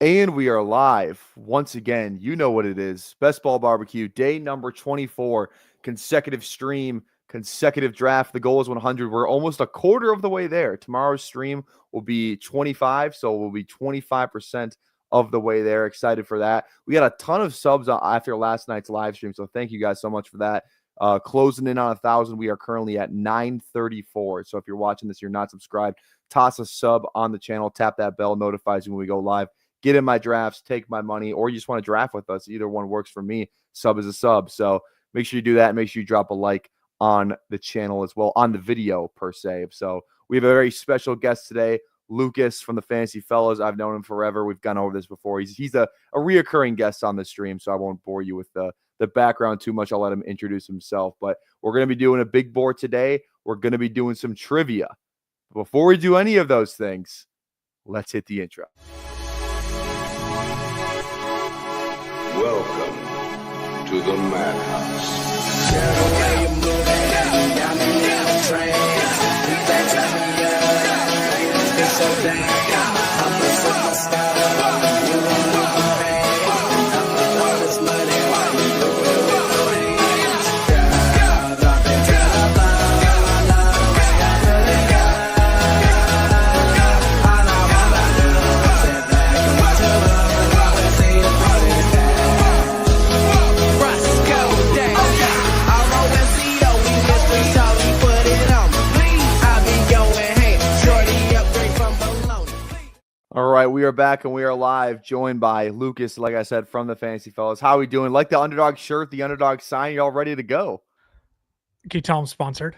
And we are live once again. You know what it is. Best Ball Barbecue, day number 24, consecutive stream, consecutive draft. The goal is 100. We're almost a quarter of the way there. Tomorrow's stream will be 25, so we'll be 25% of the way there. Excited for that. We got a ton of subs after last night's live stream, so thank you guys so much for that. Closing in on 1,000. We are currently at 934. So if you're watching this, you're not subscribed, toss a sub on the channel, tap that bell, notifies you when we go live. Get in my drafts, take my money, or you just want to draft with us. Either one works for me. Sub is a sub. So make sure you do that. Make sure you drop a like on the channel as well, on the video per se. So we have a very special guest today, Lucas from the Fantasy Fellows. I've known him forever. We've gone over this before. He's a reoccurring guest on the stream, so I won't bore you with the background too much. I'll let him introduce himself. But we're going to be doing a big board today. We're going to be doing some trivia. Before we do any of those things, let's hit the intro. Welcome to the Madhouse. All right, we are back and we are live, joined by Lucas, like I said, from the Fantasy Fellows. How are we doing? Like the underdog shirt, the underdog sign, you all ready to go? Can you tell I'm sponsored?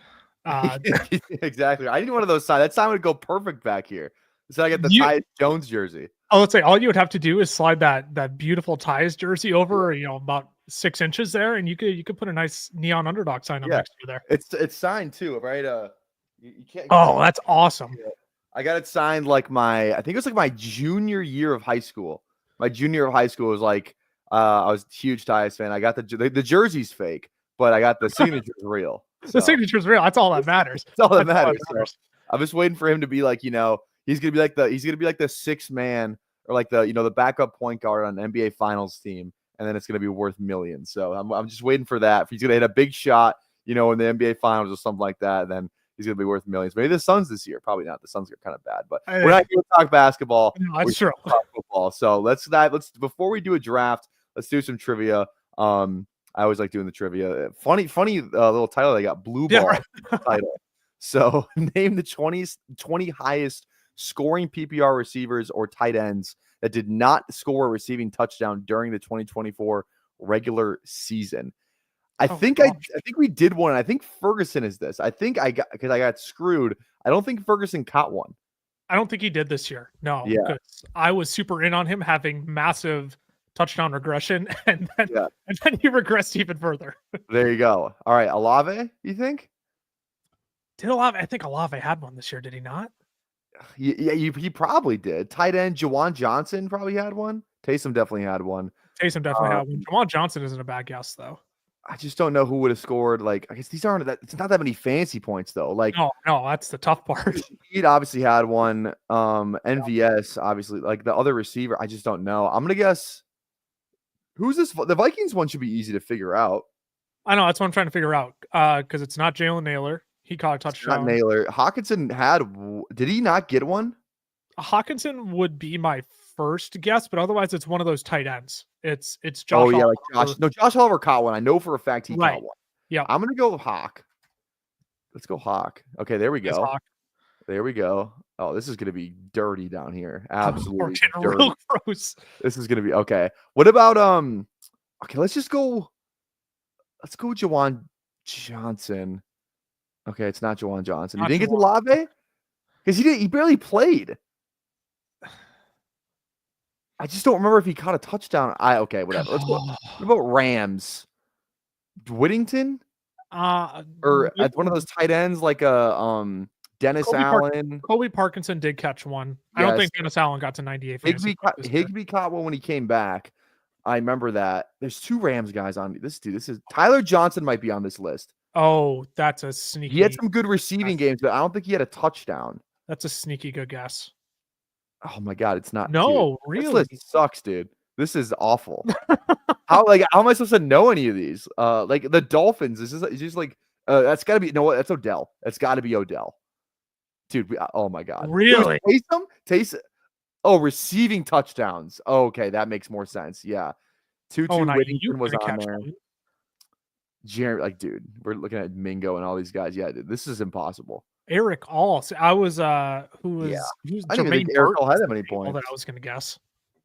Exactly. I need one of those signs. That sign would go perfect back here. So I get the Tyus Jones jersey. Oh, let's say all you would have to do is slide that beautiful Tyus jersey over, about 6 inches there, and you could put a nice neon underdog sign up next to you there. It's signed too, right? You can't. Oh, that's awesome. I got it signed like I think it was like my junior year of high school. My junior year of high school was like, I was a huge Tyus fan. I got the jersey's fake, but I got the signature's real. So. The signature's real. That's all that matters. That's all that matters. So I'm just waiting for him to be like, he's gonna be like the sixth man or like the backup point guard on an NBA Finals team, and then it's gonna be worth millions. So I'm just waiting for that. If he's gonna hit a big shot, in the NBA Finals or something like that, then he's going to be worth millions. Maybe the Suns this year. Probably not. The Suns are kind of bad. But we're not going to talk basketball. No, that's true. Talk football. So let's before we do a draft, let's do some trivia. I always like doing the trivia. Funny little title they got. Blue ball title. So name the 20 highest scoring PPR receivers or tight ends that did not score a receiving touchdown during the 2024 regular season. I think we did one. I think Ferguson is this. I think because I got screwed. I don't think Ferguson caught one. I don't think he did this year. No. Yeah. I was super in on him having massive touchdown regression, and then he regressed even further. There you go. All right, Olave, you think? Did Olave? I think Olave had one this year. Did he not? Yeah, he probably did. Tight end Juwan Johnson probably had one. Taysom definitely had one. Taysom definitely had one. Juwan Johnson isn't a bad guess though. I just don't know who would have scored. Like, I guess these aren't that. It's not that many fancy points though. Like, no, that's the tough part. He'd obviously had one. NVS obviously. Like the other receiver, I just don't know. I'm gonna guess. Who's this? The Vikings one should be easy to figure out. I know that's what I'm trying to figure out. Because it's not Jalen Naylor. He caught a touchdown. Not Naylor. Hawkinson had. Did he not get one? Hawkinson would be my first guess, but otherwise it's one of those tight ends. It's Josh. Oh yeah, Oliver. like Josh. No, Josh Oliver caught one. I know for a fact he caught one. Yeah, I'm gonna go Hawk. Let's go Hawk. Okay, there we go. Hawk. There we go. Oh, this is gonna be dirty down here. Absolutely dirty. Real gross. This is gonna be okay. What about Okay, let's go Juwan Johnson. Okay, it's not Juwan Johnson. You didn't get to Olave? Because he barely played. I just don't remember if he caught a touchdown. Okay, whatever. Let's go. What about Rams? Whittington? Or one of those tight ends like a Dennis Allen. Colby Parkinson did catch one. I don't think Dennis Allen got to 98. Higbee caught one when he came back. I remember that. There's two Rams guys on this dude. This is Tyler Johnson might be on this list. Oh, that's a sneaky. He had some good receiving games, but I don't think he had a touchdown. That's a sneaky good guess. Oh my god, it's not. Dude, No, this really? list sucks, dude. This is awful. How am I supposed to know any of these? Like the Dolphins. It's just like that's got to be. You know what? That's Odell. That's got to be Odell, dude. Oh my god. It was Really? Taysom. Taysom. Oh, receiving touchdowns. Oh, okay, that makes more sense. Yeah, Oh, Tutu and you Whittington was couldn't on catch there. one. Jerry, like, dude, we're looking at Mingo and all these guys. Yeah, dude, this is impossible. Eric Alls. I was who's I didn't even think Jermaine Eric Burton Hall had was that the many people that points. I was gonna guess.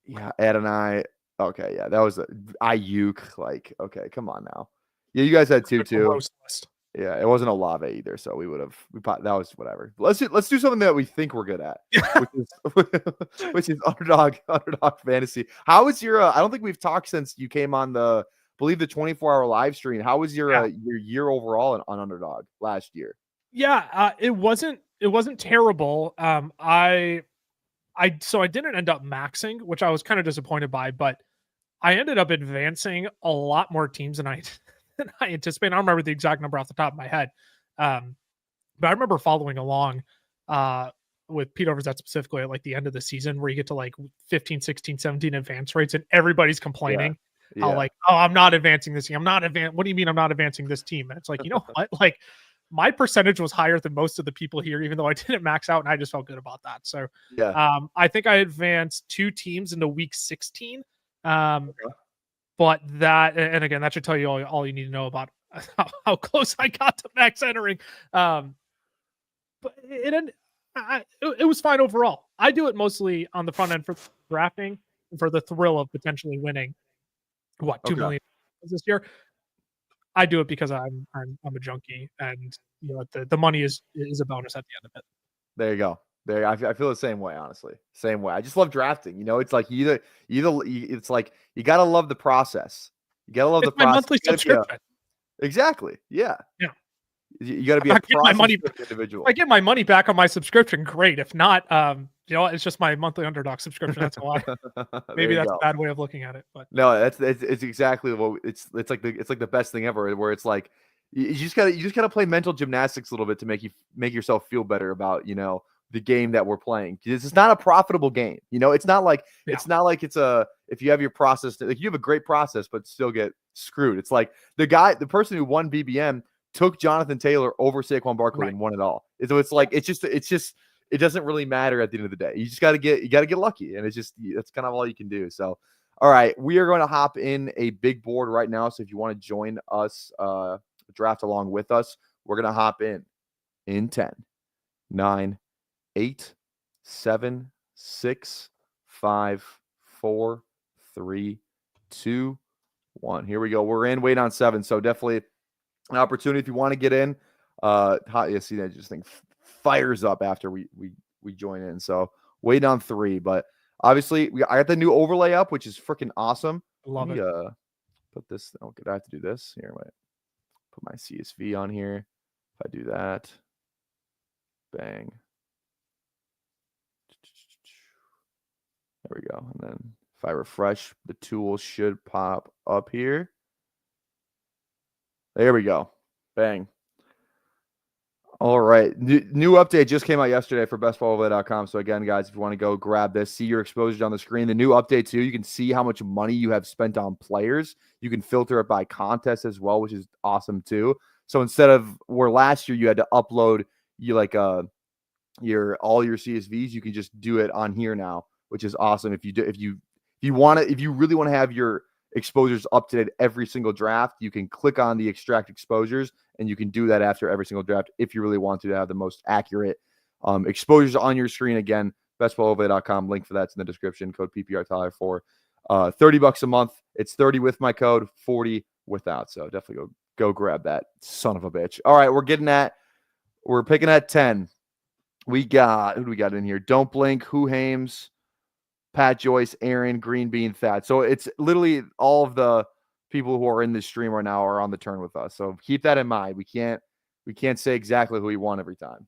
Yeah, Adonai. Okay, yeah, that was Ayuk. Like, okay, come on now. Yeah, you guys had two Good too. roast list. Yeah, it wasn't Olave either, so we that was whatever. Let's do something that we think we're good at, which is underdog fantasy. How was your? I don't think we've talked since you came on the believe the 24-hour live stream. How was your year overall on underdog last year? Yeah, it wasn't terrible. So I didn't end up maxing, which I was kind of disappointed by, but I ended up advancing a lot more teams than I anticipated. I don't remember the exact number off the top of my head. But I remember following along with Pete Overzet specifically at like the end of the season where you get to like 15, 16, 17 advance rates and everybody's complaining how like, oh, I'm not advancing this team. What do you mean I'm not advancing this team? And it's like, you know what? Like my percentage was higher than most of the people here, even though I didn't max out, and I just felt good about that. So I think I advanced 2 teams into week 16. But that, and again, that should tell you all you need to know about how close I got to max entering. But it was fine overall. I do it mostly on the front end for drafting, for the thrill of potentially winning. What, $2 million this year? I do it because I'm a junkie, and you know the money is a bonus at the end of it. There you go. There, I feel the same way. Honestly, same way. I just love drafting. You know, it's like it's like you gotta love the process. You gotta love the process. My monthly subscription. Exactly. Yeah. Yeah. You got to be a individual. If I get my money back on my subscription, great. If not, you know, it's just my monthly underdog subscription. That's why. Maybe that's a bad way of looking at it, but no, it's exactly what it's like the best thing ever. Where it's like you just gotta play mental gymnastics a little bit to make yourself feel better about the game that we're playing. It's not a profitable game. It's not like if you have your process, like you have a great process but still get screwed. It's like the person who won BBM took Jonathan Taylor over Saquon Barkley and won it all. So it's like it's just it doesn't really matter at the end of the day. You just got to get lucky, and that's kind of all you can do. So, all right, we are going to hop in a big board right now. So if you want to join us, draft along with us, we're going to hop in 10, 9, 8, 7, 6, 5, 4, 3, 2, 1. Here we go. We're in. Wait on 7. So definitely an opportunity if you want to get in. You see that just thing fires up after we join in. So wait on 3, but obviously I got the new overlay up, which is freaking awesome. Love it. Put this. Okay, I have to do this here. Wait, put my CSV on here. If I do that, bang. There we go. And then if I refresh, the tool should pop up here. There we go. Bang. All right. New update just came out yesterday for bestballoverlay.com. So again, guys, if you want to go grab this, see your exposures on the screen. The new update too, you can see how much money you have spent on players. You can filter it by contest as well, which is awesome too. So instead of where last year you had to upload all your CSVs, you can just do it on here now, which is awesome. If you really want to have your exposures up to date every single draft, you can click on the extract exposures, and you can do that after every single draft if you really want to have the most accurate exposures on your screen. Again, bestballoverlay.com, link for that's in the description. Code PPR Tyler for $30 a month. It's 30 with my code, 40 without. So definitely go grab that, son of a bitch. All right, we're picking at 10. We got who do we got in here? Don't Blink, Who Hames, Pat Joyce, Aaron, Green Bean, Thad. So it's literally all of the people who are in this stream right now are on the turn with us. So keep that in mind. We can't say exactly who we won every time.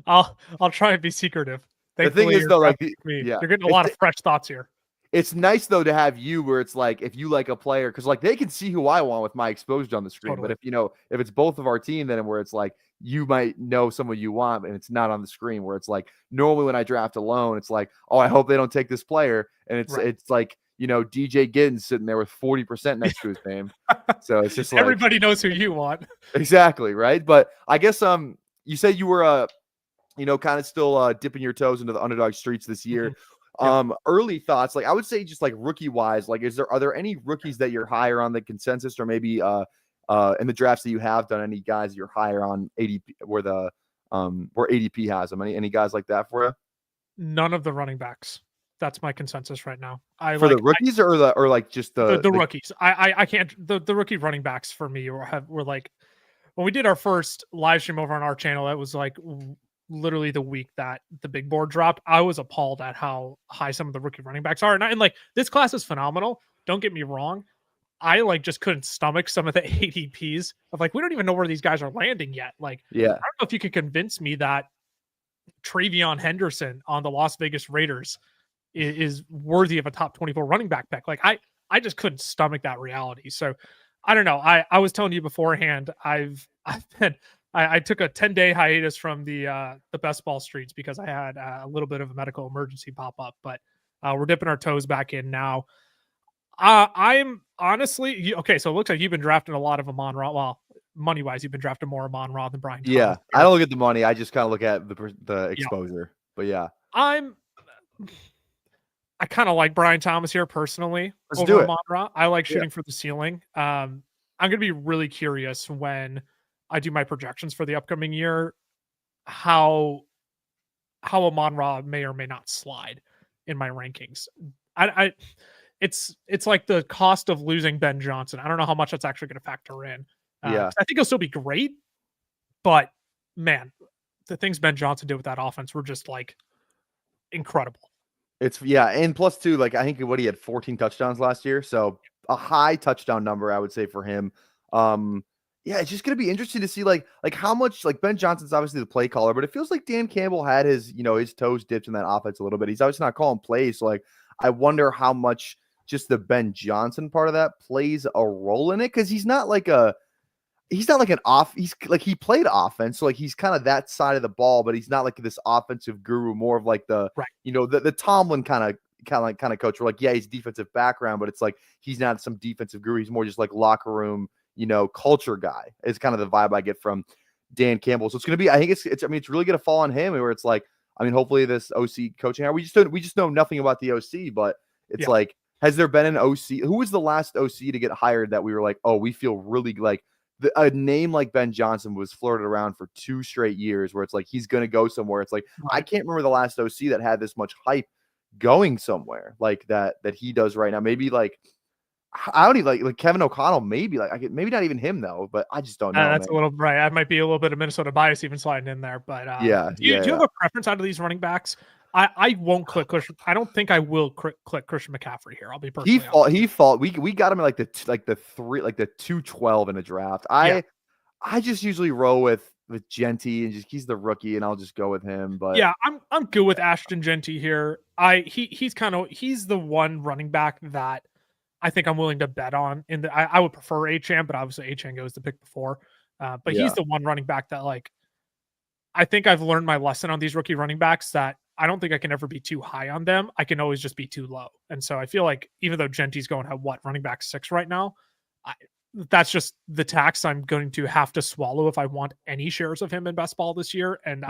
I'll try and be secretive. The thing is though, you're getting a lot of fresh thoughts here. It's nice though to have you where it's like if you like a player, because like they can see who I want with my exposure on the screen. Totally. But if it's both of our team, then where it's like you might know someone you want and it's not on the screen. Where it's like normally when I draft alone, it's like, oh, I hope they don't take this player, and it's like DJ Giddens sitting there with 40% next to his name. So it's just like Everybody knows who you want. exactly right. But I guess you said you were kind of still dipping your toes into the underdog streets this year. Early thoughts, like I would say just like rookie wise, like are there any rookies that you're higher on the consensus, or maybe in the drafts that you have done, any guys you're higher on ADP where ADP has them? Any guys like that for you? None of the running backs. That's my consensus right now. For the rookies or like just the rookies. I can't the rookie running backs for me were like when we did our first live stream over on our channel, it was like literally the week that the big board dropped. I was appalled at how high some of the rookie running backs are. And like this class is phenomenal. Don't get me wrong. I like just couldn't stomach some of the ADPs of like, we don't even know where these guys are landing yet. Like, I don't know if you could convince me that Travion Henderson on the Las Vegas Raiders is worthy of a top 24 running back pick. Like I just couldn't stomach that reality. So I don't know. I was telling you beforehand, I took a 10-day hiatus from the best ball streets because I had a little bit of a medical emergency pop up, but we're dipping our toes back in now. I'm honestly okay. So it looks like you've been drafting a lot of Amon-Ra. Well, money wise, you've been drafting more Amon-Ra than Brian Thomas. Yeah, I don't look at the money. I just kind of look at the exposure. But yeah, I kind of like Brian Thomas here personally. Let's do it. Amon-Ra. I like shooting for the ceiling. I'm gonna be really curious when I do my projections for the upcoming year, how Amon-Ra may or may not slide in my rankings. It's like the cost of losing Ben Johnson. I don't know how much that's actually going to factor in. I think he'll still be great, but man, the things Ben Johnson did with that offense were just like incredible. And plus too, like I think he had 14 touchdowns last year, so a high touchdown number I would say for him. It's just gonna be interesting to see like how much like Ben Johnson's obviously the play caller, but it feels like Dan Campbell had his his toes dipped in that offense a little bit. He's obviously not calling plays, so like I wonder how much just the Ben Johnson part of that plays a role in it, because he's not like an off. He's like he played offense, so like he's kind of that side of the ball, but he's not like this offensive guru. More of like the the Tomlin kind of coach. Where like he's defensive background, but it's like he's not some defensive guru. He's more just like locker room culture guy. Is kind of the vibe I get from Dan Campbell. So it's gonna be. I think it's really gonna fall on him, where it's like hopefully this OC coaching. We just know nothing about the OC, but it's like. Has there been an OC? Who was the last OC to get hired that we were like, oh, we feel really like a name like Ben Johnson was flirted around for 2 straight years where it's like he's going to go somewhere. It's like, I can't remember the last OC that had this much hype going somewhere like that he does right now. Maybe like, I don't even like Kevin O'Connell, maybe maybe not even him though, but I just don't know. That's a little right. I might be a little bit of Minnesota bias even sliding in there, but do you have a preference out of these running backs? I won't click Christian. I don't think I will click Christian McCaffrey here. I'll be perfectly honest. He fought. We got him at the 212 in the draft. I just usually roll with Genty and he's the rookie and I'll just go with him. But I'm good with Ashton Genty here. He's the one running back that I think I'm willing to bet on. I would prefer Achane, but obviously Achane goes the pick before. But he's the one running back that like I think I've learned my lesson on these rookie running backs that I don't think I can ever be too high on them. I can always just be too low. And so I feel like even though Genty's going at running back 6 right now, that's just the tax I'm going to have to swallow if I want any shares of him in best ball this year. And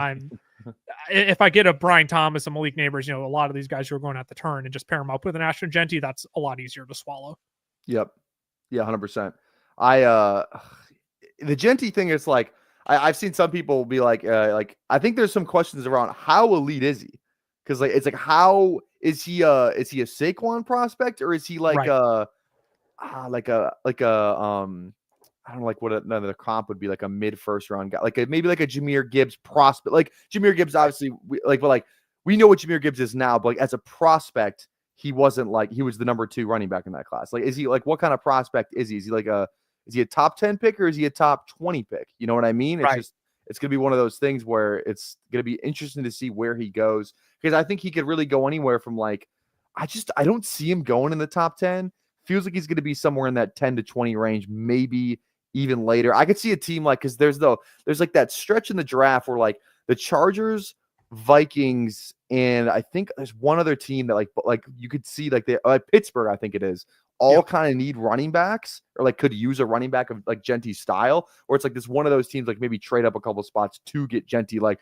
if I get a Brian Thomas and Malik Neighbors, a lot of these guys who are going at the turn and just pair them up with an Ashton Genty, that's a lot easier to swallow. Yep. Yeah, 100%. The Genty thing is like, I've seen some people be like I think there's some questions around how elite is he? Because like it's like how is he a Saquon prospect or is he like I don't know like what another comp would be, like a mid first round guy, like maybe like a Jahmyr Gibbs prospect. Like Jahmyr Gibbs obviously we know what Jahmyr Gibbs is now, but like as a prospect he wasn't like he was the number 2 running back in that class. Like is he like what kind of prospect is he? Is he like is he a top 10 pick or is he a top 20 pick? You know what I mean? It's it's going to be one of those things where it's going to be interesting to see where he goes, because I think he could really go anywhere from like, I don't see him going in the top 10. Feels like he's going to be somewhere in that 10 to 20 range, maybe even later. I could see a team like, because there's like that stretch in the draft where like the Chargers, Vikings, and I think there's one other team that like you could see like Pittsburgh, I think it is, all kind of need running backs or like could use a running back of like Genty's style, or it's like this one of those teams like maybe trade up a couple spots to get Genty. Like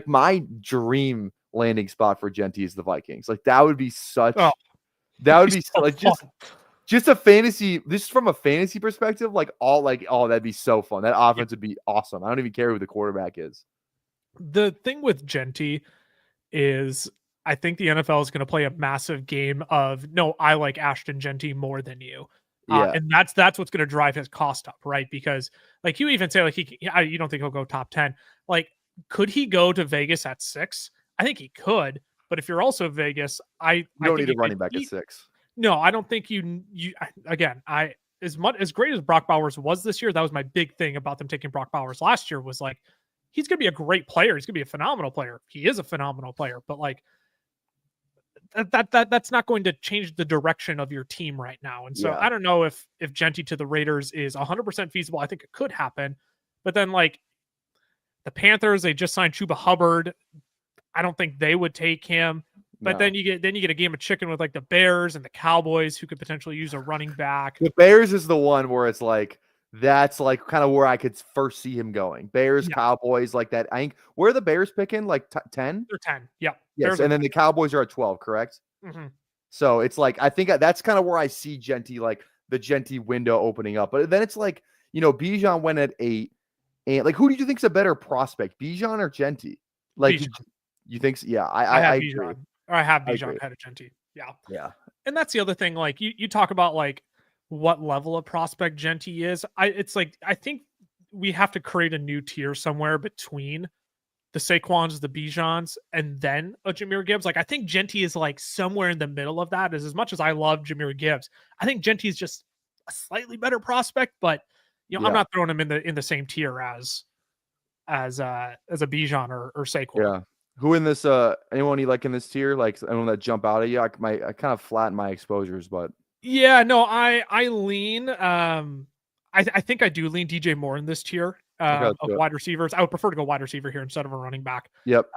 my dream landing spot for Genty is the Vikings. Like that would be such. Oh, that would be so like fun. just a fantasy. This is from a fantasy perspective. Like oh, that'd be so fun. That offense would be awesome. I don't even care who the quarterback is. The thing with Genty is I think the NFL is going to play a massive game of no, I like Ashton Genty more than you. Yeah. And that's what's going to drive his cost up, right? Because like you even say like you don't think he'll go top 10. Like could he go to Vegas at 6? I think he could, but if you're also Vegas, you don't need a running back at 6. No, I don't think you again, as great as Brock Bowers was this year, that was my big thing about them taking Brock Bowers last year was like he's going to be a great player. He's going to be a phenomenal player. He is a phenomenal player, but like that's not going to change the direction of your team right now. And so I don't know if Genty to the Raiders is 100% feasible. I think it could happen, but then like the Panthers, they just signed Chuba Hubbard. I don't think they would take him. But then you get a game of chicken with like the Bears and the Cowboys who could potentially use a running back. The Bears is the one where it's like that's like kind of where I could first see him going. Bears, Cowboys, like that. I think where are the Bears picking? Like 10? They're 10. Yeah. Yes, and then the Cowboys are at 12, correct? Mm-hmm. So it's like I think that's kind of where I see Genty, like the Genty window opening up. But then it's like, Bijan went at 8. And like who do you think's a better prospect? Bijan or Genty? Like Bijan. You think so? Yeah, I agree. Bijan. Or I have Bijan ahead of Genty. Yeah. Yeah. And that's the other thing. Like you talk about like what level of prospect Genty is. It's like I think we have to create a new tier somewhere between the Saquons, the Bijans, and then a Jahmyr Gibbs. Like I think Genty is like somewhere in the middle of that. As much as I love Jahmyr Gibbs, I think Genty is just a slightly better prospect, but I'm not throwing him in the same tier as a Bijan or Saquon. Yeah. Who in this anyone you like in this tier? Like anyone that jump out at you? I kind of flatten my exposures, but yeah, no, I lean I think I do lean DJ Moore in this tier of wide receivers. I would prefer to go wide receiver here instead of a running back. Yep.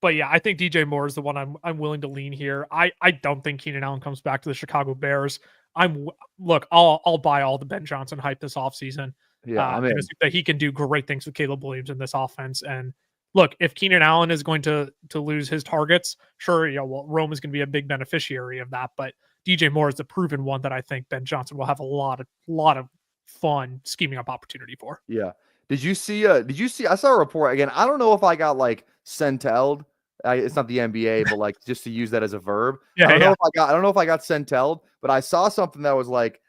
But yeah, I think DJ Moore is the one I'm willing to lean here. I don't think Keenan Allen comes back to the Chicago Bears. I'll buy all the Ben Johnson hype this offseason. Yeah, I mean that he can do great things with Caleb Williams in this offense. And look, if Keenan Allen is going to lose his targets, sure, Rome is going to be a big beneficiary of that. But DJ Moore is the proven one that I think Ben Johnson will have a lot of fun scheming up opportunity for. Yeah. Did you see? I saw a report again. I don't know if I got like centelled. It's not the NBA, but like just to use that as a verb. I don't know if I got centelled, but I saw something that was like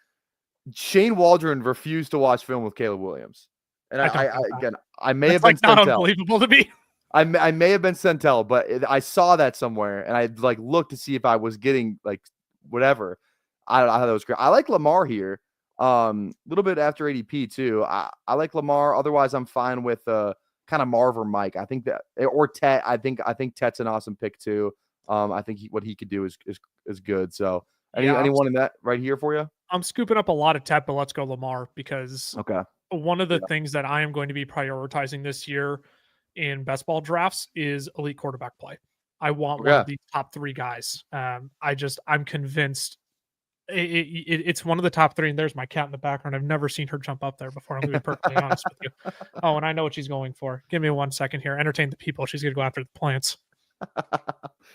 Shane Waldron refused to watch film with Caleb Williams. And I may have been not unbelievable to me. I may have been centelled, but I saw that somewhere, and I like looked to see if I was getting like whatever. I don't know how that was great. I like Lamar here. A little bit after ADP too. I like Lamar. Otherwise, I'm fine with kind of Marv or Mike. I think that or Tet. I think Tet's an awesome pick too. I think what he could do is good. So anyone in that right here for you? I'm scooping up a lot of Tet, but let's go Lamar because one of the things that I am going to be prioritizing this year in best ball drafts is elite quarterback play. I want one of these top 3 guys. I'm convinced it's one of the top 3. And there's my cat in the background. I've never seen her jump up there before. I'm going to be perfectly honest with you. Oh, and I know what she's going for. Give me 1 second here. Entertain the people. She's going to go after the plants.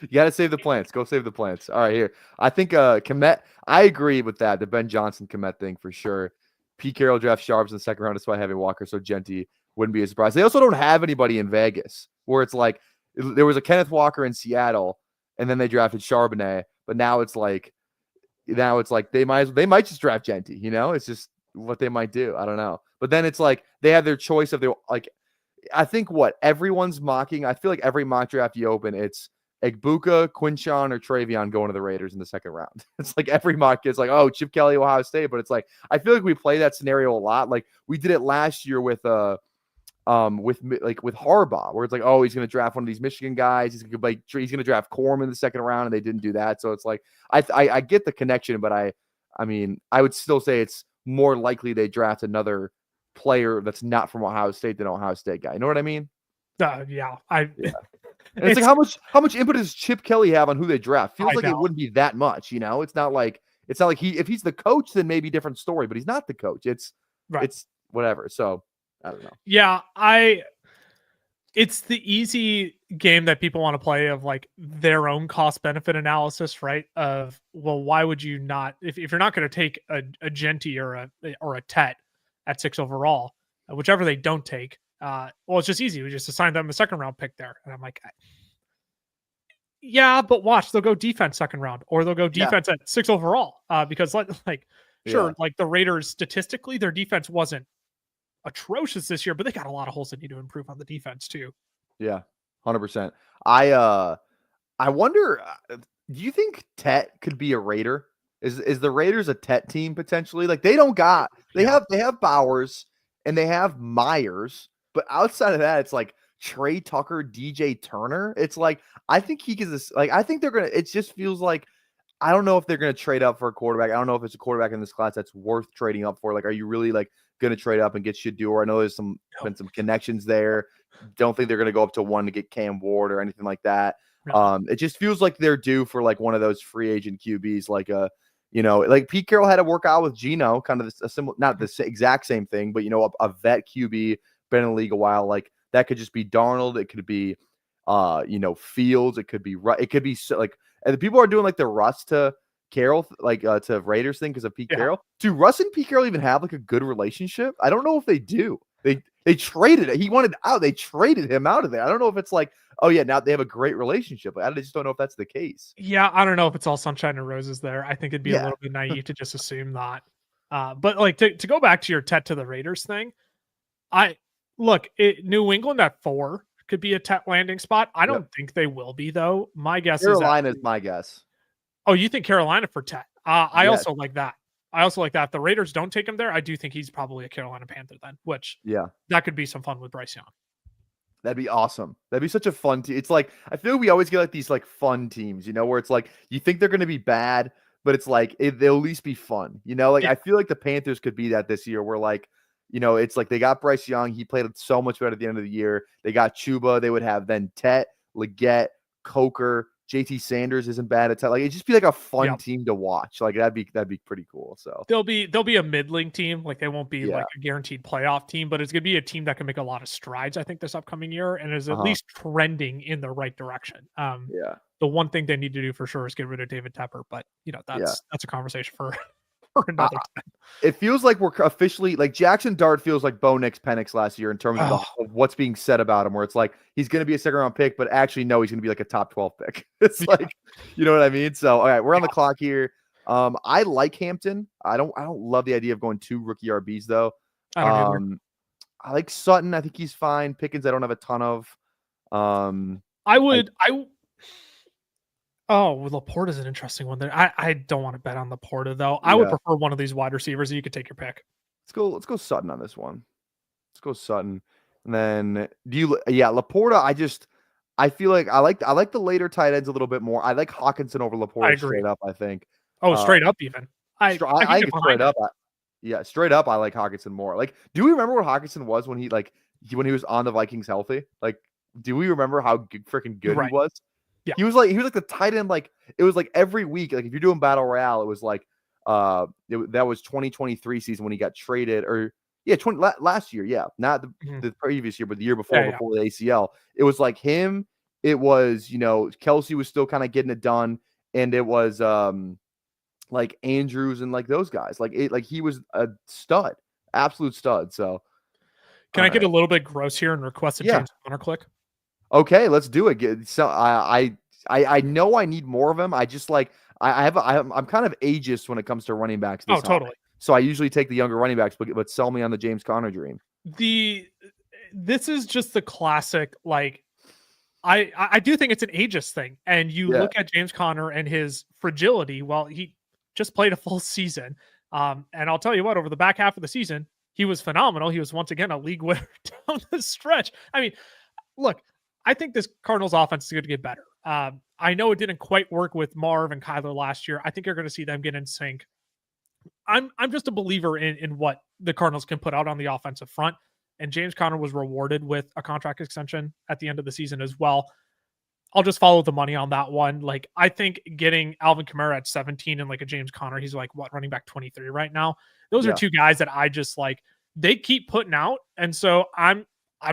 You got to save the plants. Go save the plants. All right, here. I think Komet. I agree with that. The Ben Johnson Komet thing for sure. Pete Carroll drafts Sharps in the second round despite having Walker, so Genty wouldn't be a surprise. They also don't have anybody in Vegas where it's like there was a Kenneth Walker in Seattle, and then they drafted Charbonnet, but now it's like they might just draft Genty. It's just what they might do. I don't know. But then it's like they have their choice of I think everyone's mocking. I feel like every mock draft you open, it's Egbuka, Quinshon, or Travion going to the Raiders in the second round. It's like every mock is like, oh, Chip Kelly, Ohio State. But it's like, I feel like we play that scenario a lot. Like we did it last year with with Harbaugh, where it's like, oh, he's going to draft one of these Michigan guys. He's going to draft Corm in the second round, and they didn't do that. So it's like, I get the connection, but I mean, I would still say it's more likely they draft another player that's not from Ohio State than an Ohio State guy. You know what I mean? Yeah. And it's like how much input does Chip Kelly have on who they draft? Feels like it wouldn't be that much, you know. It's not like if he's the coach, then maybe different story, but he's not the coach. It's whatever. So I don't know. Yeah, it's the easy game that people want to play of like their own cost benefit analysis, right? Of, well, why would you not, if you're not going to take a Genty or a Tet at 6 overall, whichever they don't take, well, it's just easy. We just assign them a second round pick there. And I'm like, yeah, but watch, they'll go defense second round, or they'll go defense at 6 overall. Because like the Raiders, statistically, their defense wasn't atrocious this year, but they got a lot of holes that need to improve on the defense too. Yeah, 100%. I wonder, do you think Tet could be a Raider? Is the Raiders a Tet team potentially? Like they have Bowers and they have Myers, but outside of that, it's like Trey Tucker, DJ Turner. It's like I think he is like I think they're gonna. It just feels like I don't know if they're gonna trade up for a quarterback. I don't know if it's a quarterback in this class that's worth trading up for. Like, are you really like going to trade up and get Shedeur? I know there's been some connections there. Don't think they're going to go up to 1 to get Cam Ward or anything like that. No. It just feels like they're due for like one of those free agent QBs, like like Pete Carroll had to work out with Geno, kind of a similar, not the exact same thing, but a vet QB, been in the league a while. Like that could just be Darnold. It could be, Fields. It could be like, and the people are doing like the Russ to Carroll, like to Raiders thing because of Pete Carroll. Do Russ and Pete Carroll even have like a good relationship? I don't know if they do. They traded it. He wanted out. They traded him out of there. I don't know if it's like, oh yeah, now they have a great relationship. I just don't know if that's the case. Yeah, I don't know if it's all sunshine and roses there. I think it'd be a little bit naive to just assume that. But like to go back to your Tet to the Raiders thing, New England at 4 could be a Tet landing spot. I don't think they will be though. My guess Carolina's my guess. Oh, you think Carolina for Tet? I also like that. If the Raiders don't take him there, I do think he's probably a Carolina Panther then, which that could be some fun with Bryce Young. That'd be awesome. That'd be such a fun team. It's like, I feel like we always get like these like fun teams, where it's like, you think they're going to be bad, but it's like, they'll at least be fun, I feel like the Panthers could be that this year where like, it's like they got Bryce Young. He played so much better at the end of the year. They got Chuba. They would have then Tet, Leggett, Coker, JT Sanders isn't bad at Tet. Like it'd just be like a fun team to watch. Like that'd be pretty cool. So they'll be a middling team. Like they won't be like a guaranteed playoff team, but it's gonna be a team that can make a lot of strides, I think, this upcoming year and is at least trending in the right direction. The one thing they need to do for sure is get rid of David Tepper, but that's a conversation for another time. It feels like we're officially like Jackson Dart feels like Bo Nix Penix last year in terms of what's being said about him, where it's like he's going to be a second round pick, but actually no, he's going to be like a top 12 pick. It's like, you know what I mean? So all right, we're on the clock here. I like Hampton. I don't love the idea of going 2 rookie RBs though. I like Sutton. I think he's fine. Pickens, I don't have a ton of. Laporta's an interesting one there. I don't want to bet on Laporta though. I would prefer one of these wide receivers. You could take your pick. Let's go Sutton on this one. Let's go Sutton. And then Laporta, I feel like I like the later tight ends a little bit more. I like Hawkinson over Laporta straight up, I think. Oh, straight up even. I think straight up. Straight up I like Hawkinson more. Like, do we remember what Hawkinson was when he was on the Vikings healthy? Like, do we remember how freaking good he was? Yeah. He was like the tight end. Like it was like every week. Like if you're doing battle royale, it was like that was 2023 season when he got traded, or last year. Yeah, not the previous year, but the year before the ACL. It was like him. It was Kelsey was still kind of getting it done, and it was like Andrews and like those guys. Like he was a stud, absolute stud. So can I get a little bit gross here and request a James Conner click? Okay, let's do it. So I know I need more of him. I just like I'm kind of ageist when it comes to running backs. Totally. So I usually take the younger running backs, but sell me on the James Conner dream. This is just the classic. Like I do think it's an ageist thing, and you look at James Conner and his fragility. Well, he just played a full season, and I'll tell you what, over the back half of the season, he was phenomenal. He was once again a league winner down the stretch. I mean, look, I think this Cardinals offense is going to get better. I know it didn't quite work with Marv and Kyler last year. I think you're going to see them get in sync. I'm just a believer in what the Cardinals can put out on the offensive front. And James Conner was rewarded with a contract extension at the end of the season as well. I'll just follow the money on that one. Like, I think getting Alvin Kamara at 17 and like a James Conner, he's like what, running back 23 right now. Those are two guys that I just like, they keep putting out. And so I'm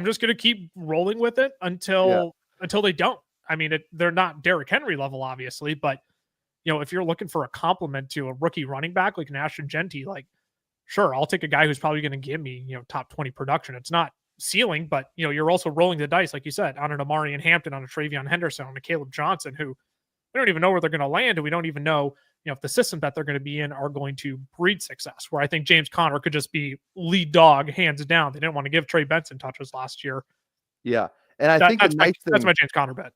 just going to keep rolling with it until they don't. I mean, they're not Derrick Henry level, obviously, but you know, if you're looking for a compliment to a rookie running back like an Ashton Genty, like, sure, I'll take a guy who's probably going to give me, you know, top 20 production. It's not ceiling, but you know, you're also rolling the dice, like you said, on an Amari and Hampton, on a Travion Henderson, on a Caleb Johnson, who we don't even know where they're going to land, and we don't even know, you know, if the system that they're going to be in are going to breed success. Where I think James Conner could just be lead dog, hands down. They didn't want to give Trey Benson touches last year. Yeah, and I think that's my James Conner bet.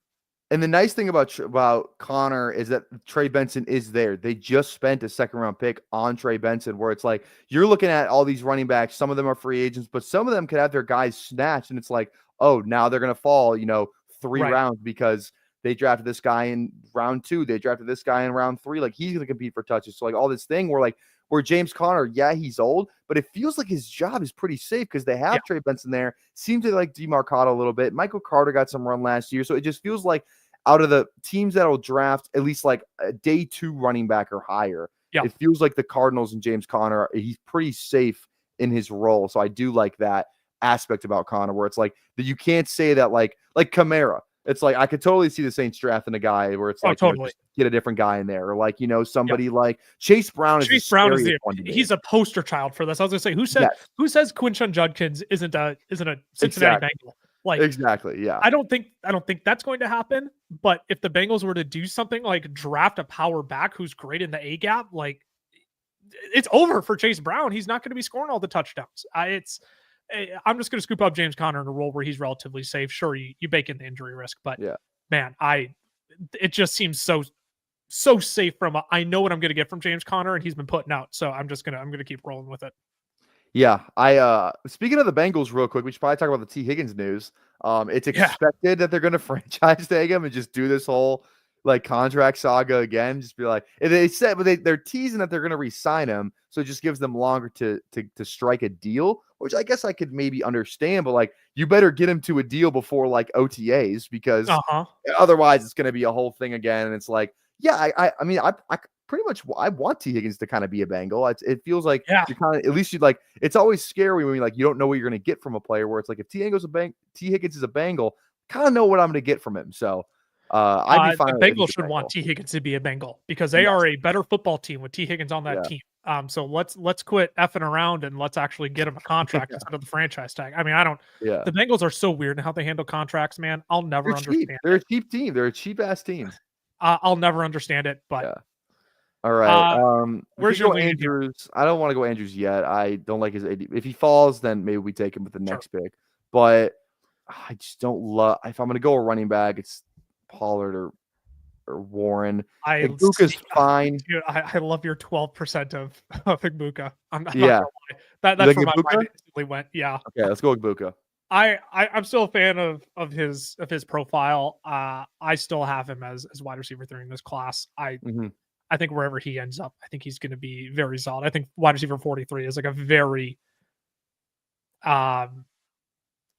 And the nice thing about Connor is that Trey Benson is there. They just spent a 2nd-round pick on Trey Benson, where it's like you're looking at all these running backs. Some of them are free agents, but some of them could have their guys snatched, and it's like, oh, now they're going to fall, you know, 3 rounds because they drafted this guy in round 2. They drafted this guy in round 3. Like, he's going to compete for touches. So like all this thing where James Conner, yeah, he's old, but it feels like his job is pretty safe because they have Trey Benson there. Seems to like demarcado a little bit. Michael Carter got some run last year. So it just feels like out of the teams that will draft at least like a day 2 running back or higher, it feels like the Cardinals and James Conner, he's pretty safe in his role. So I do like that aspect about Conner, where it's like that you can't say that like Kamara. It's like I could totally see the Saints drafting a guy where it's like totally get a different guy in there, or like, you know, somebody like Chase Brown. He's a poster child for this. I was gonna say, who says Quinshon Judkins isn't a Cincinnati Bengal? Like, exactly, yeah. I don't think that's going to happen. But if the Bengals were to do something like draft a power back who's great in the A gap, like, it's over for Chase Brown. He's not going to be scoring all the touchdowns. I'm just going to scoop up James Conner in a role where he's relatively safe. Sure, you bake in the injury risk, but man, it just seems so safe I know what I'm going to get from James Conner, and he's been putting out. So I'm going to keep rolling with it. Yeah, speaking of the Bengals real quick, we should probably talk about the T. Higgins news. It's expected that they're going to franchise tag him and just do this whole like contract saga again. Just be like, they said, but they're teasing that they're going to re-sign him, so it just gives them longer to strike a deal, which I guess I could maybe understand. But like, you better get him to a deal before like OTAs, because otherwise it's going to be a whole thing again. And it's like, yeah, I mean, I pretty much I want T. Higgins to kind of be a Bengal. It feels like you kind of, at least you like, it's always scary when you don't know what you're going to get from a player, where it's like if T. Higgins is a Bengal, kind of know what I'm going to get from him. So I'd be fine. The Bengals should want T. Higgins to be a Bengal, because they are a better football team with T. Higgins on that team. So let's quit effing around and let's actually get him a contract instead of the franchise tag. I mean, the Bengals are so weird in how they handle contracts, man. I'll never understand. They're a cheap team. They're a cheap ass team. I'll never understand it, but all right. Where's your Andrews? I don't want to go Andrews yet. I don't like his AD. If he falls, then maybe we take him with the next pick. But I just don't love. If I'm going to go a running back, it's Pollard or Warren. Igbuka's fine. Dude, I love your 12% of Igbuka. I'm not gonna lie. That's where my mind instantly went. Yeah. Okay, let's go Igbuka. I'm still a fan of his profile. I still have him as wide receiver 3 in this class. I think wherever he ends up, I think he's going to be very solid. I think wide receiver 43 is like a very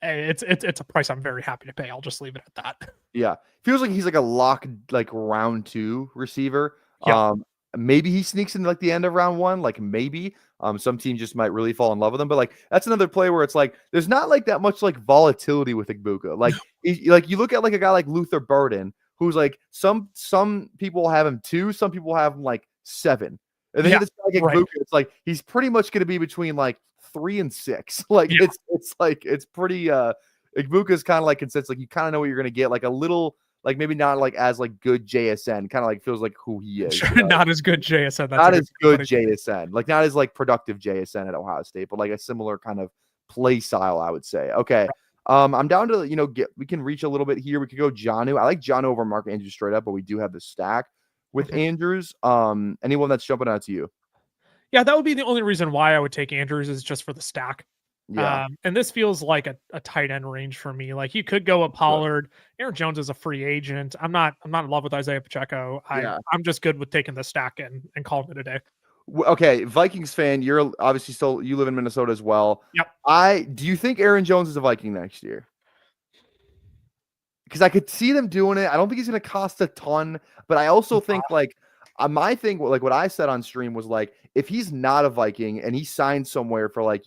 it's a price I'm very happy to pay. I'll just leave it at that. Yeah. Feels like he's like a lock, like round 2 receiver. Yeah. Maybe he sneaks in like the end of round 1, like maybe. Some teams just might really fall in love with him, but like that's another play where it's like there's not like that much like volatility with Igbuka. Like like you look at like a guy like Luther Burden, who's like some people have him 2, some people have him like 7. And then this guy Igbuka, it's like he's pretty much going to be between like 3 and 6. Like it's pretty Igbuka's kind of like consensus. Like you kind of know what you're going to get, like a little, like maybe not like as like good JSN, kind of like feels like who he is. Not as good JSN. Not as good JSN. Like not as like productive JSN at Ohio State, but like a similar kind of play style, I would say. Okay. I'm down to, we can reach a little bit here. We could go Jonnu. I like Jonnu over Mark Andrews straight up, but we do have the stack with Andrews. Anyone that's jumping out to you? Yeah, that would be the only reason why I would take Andrews is just for the stack. Yeah. And this feels like a tight end range for me. Like you could go with Pollard. Aaron Jones is a free agent. I'm not in love with Isaiah Pacheco. Yeah. I'm just good with taking the stack and calling it a day. Okay, Vikings fan, you're obviously still you live in Minnesota as well. Yep. Do you think Aaron Jones is a Viking next year? Because I could see them doing it. I don't think he's going to cost a ton, but I also think like my thing, like what I said on stream was like, if he's not a Viking and he signed somewhere for like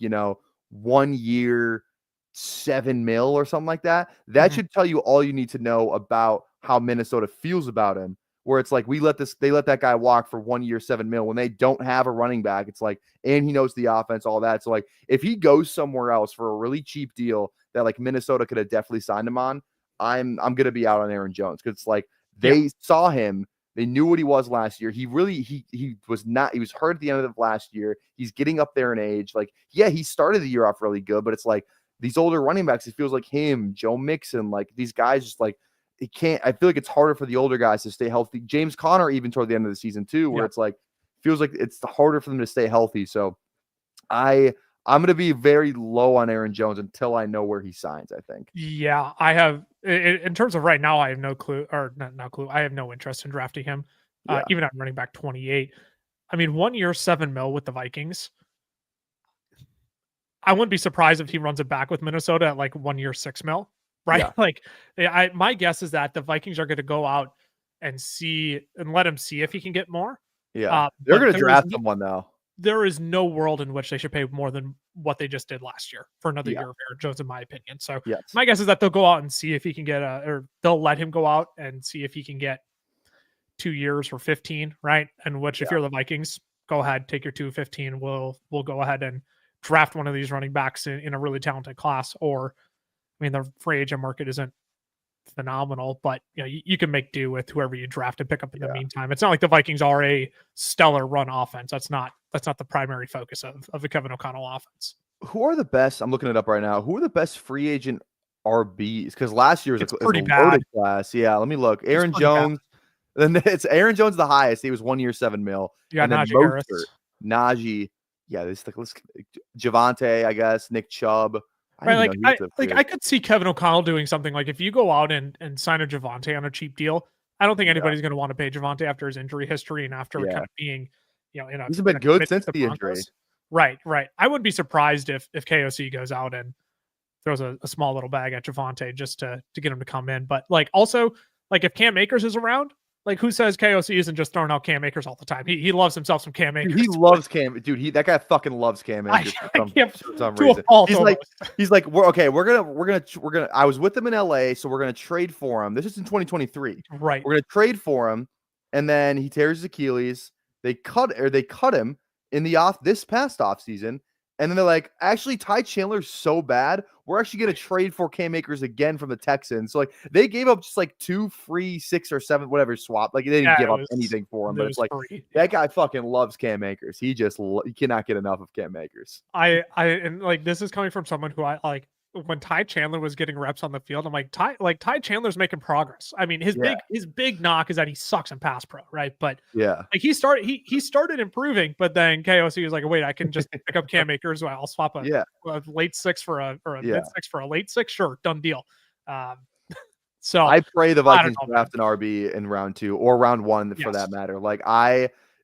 1 year, 7 mil or something like that, that should tell you all you need to know about how Minnesota feels about him. Where it's like they let that guy walk for 1 year, 7 mil when they don't have a running back. It's like, and he knows the offense, all that. So like, if he goes somewhere else for a really cheap deal that like Minnesota could have definitely signed him on, I'm gonna be out on Aaron Jones because it's like they saw him, they knew what he was last year. He was not, he was hurt at the end of last year. He's getting up there in age. Like, yeah, he started the year off really good, but it's like these older running backs, it feels like him, Joe Mixon, like these guys just like it can't. I feel like it's harder for the older guys to stay healthy. James Conner, even toward the end of the season too, where it's like feels like it's harder for them to stay healthy. So I'm going to be very low on Aaron Jones until I know where he signs, I think. Yeah, I have in terms of right now, I have no clue or not no clue. I have no interest in drafting him. Even at running back 28. I mean, 1 year, 7 mil with the Vikings. I wouldn't be surprised if he runs it back with Minnesota at like 1 year, 6 mil, right? Yeah. Like my guess is that the Vikings are going to go out and see and let him see if he can get more. Yeah. They're going to draft someone though. There is no world in which they should pay more than what they just did last year for another year of Aaron Jones, in my opinion. So my guess is that they'll go out and see if he can get or they'll let him go out and see if he can get 2 years for 15, right? And which, if you're the Vikings, go ahead, take your 215. We'll go ahead and draft one of these running backs in a really talented class. Or, I mean, the free agent market isn't phenomenal, but you can make do with whoever you draft and pick up in the meantime. It's not like the Vikings are a stellar run offense. That's not the primary focus of the Kevin O'Connell offense. Who are the best? I'm looking it up right now. Who are the best free agent RBs? Because last year was a pretty loaded class. Yeah, let me look. Aaron Jones. Then it's Aaron Jones the highest. He was 1 year, 7 mil. Yeah, and then Najee Harris. Najee. Yeah, this Javonte, I guess. Nick Chubb. Right, I could see Kevin O'Connell doing something like if you go out and sign a Javonte on a cheap deal. I don't think anybody's going to want to pay Javonte after his injury history and after kind of being, he's been good since the injury. Right. I wouldn't be surprised if KOC goes out and throws a small little bag at Javonte just to get him to come in. But like also like if Cam Akers is around, like who says KOC isn't just throwing out Cam Akers all the time? He loves himself some Cam Akers. He loves Cam, dude. That guy fucking loves Cam Akers for some reason. He's like, we're gonna. I was with him in LA, so we're gonna trade for him. This is in 2023, right? We're gonna trade for him, and then he tears his Achilles. They cut him in this past off season. And then they're like, actually, Ty Chandler's so bad, we're actually going to trade for Cam Akers again from the Texans. So, like, they gave up just, like, 2 free 6 or 7, whatever swap. Like, they didn't give up anything for him. But it's like, that guy fucking loves Cam Akers. He just he cannot get enough of Cam Akers. And, like, this is coming from someone who I, like, when Ty Chandler was getting reps on the field, I'm like, Ty Chandler's making progress. I mean, his big knock is that he sucks in pass pro, right? But like he started improving, but then KOC was like, wait, I can just pick up Cam Akers. I'll swap a late 6 for a mid 6 for a late 6. Sure, done deal. So I pray the Vikings draft an RB in round 2 or round 1 for that matter. Like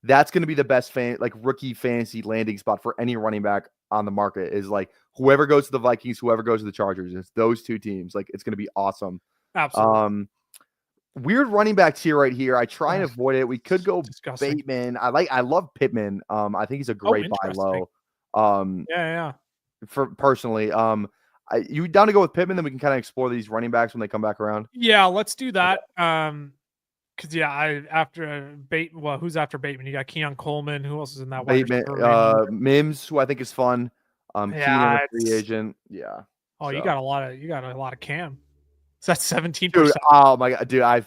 that's going to be the best rookie fantasy landing spot for any running back on the market is like whoever goes to the Vikings, whoever goes to the Chargers. It's those two teams. Like it's going to be awesome. Absolutely. Weird running backs right here. I try and avoid it. We could go Bateman. I love Pittman. I think he's a great buy low. For personally, you down to go with Pittman? Then we can kind of explore these running backs when they come back around. Yeah, let's do that. Because who's after Bateman? You got Keon Coleman. Who else is in that? Bateman, Mims, who I think is fun. Keenan, free agent. Yeah. Oh, so. you got a lot of Cam. So that's 17%. Dude, oh my god, dude!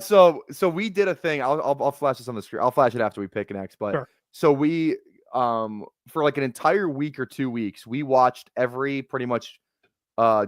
So we did a thing. I'll flash this on the screen. I'll flash it after we pick next. But so we for like an entire week or 2 weeks, we watched every pretty much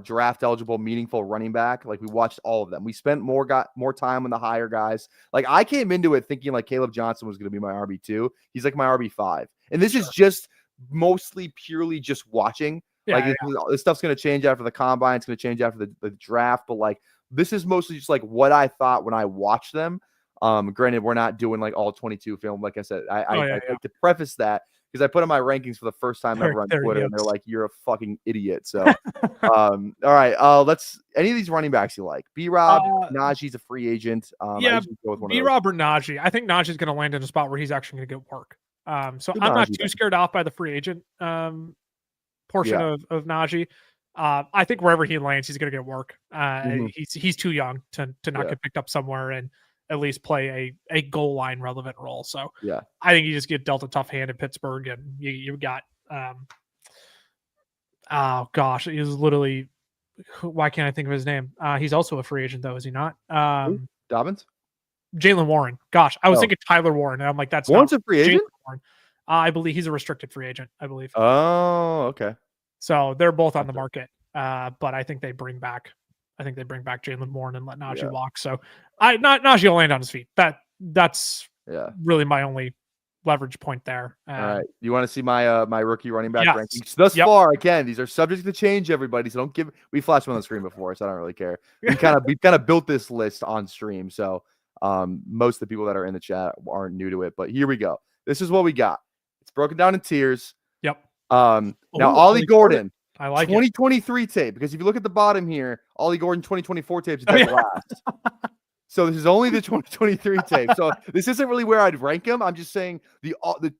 draft eligible, meaningful running back. Like we watched all of them. We spent more time on the higher guys. Like I came into it thinking like Caleb Johnson was going to be my RB2. He's like my RB5. And this is just mostly purely just watching. Like this stuff's going to change after the combine. It's going to change after the draft. But like this is mostly just like what I thought when I watched them. Granted, we're not doing like all 22 film. Like I said, I like to preface that because I put on my rankings for the first time ever on Twitter, and they're like, "You're a fucking idiot." So, all right, let's any of these running backs you like. B-Rob, Najee's a free agent. B-Rob or Najee. I think Najee's going to land in a spot where he's actually going to get work. So I'm not too scared off by the free agent portion of Najee. I think wherever he lands, he's going to get work. He's too young to not get picked up somewhere and at least play a goal line relevant role. So I think you just get dealt a tough hand in Pittsburgh, and you got oh gosh, he was literally, why can't I think of his name? He's also a free agent though, is he not? Dobbins? Jalen Warren. Gosh, I was thinking Tyler Warren, and I'm like, that's Warren's a free agent. Warren. I believe he's a restricted free agent. I believe. Oh, okay. So they're both on the market, but I think they bring back Jalen Warren and let Najee walk. So Najee will land on his feet. That's really my only leverage point there. All right. You want to see my my rookie running back rankings thus far? Again, these are subject to change, everybody. So don't give. We flashed them on the screen before, so I don't really care. We kind of built this list on stream, so most of the people that are in the chat aren't new to it. But here we go. This is what we got. It's broken down in tiers. Yep. Now Ollie Gordon. I like 2023 tape, because if you look at the bottom here, Ollie Gordon 2024 tapes dead last. So this is only the 2023 tape. So this isn't really where I'd rank him. I'm just saying the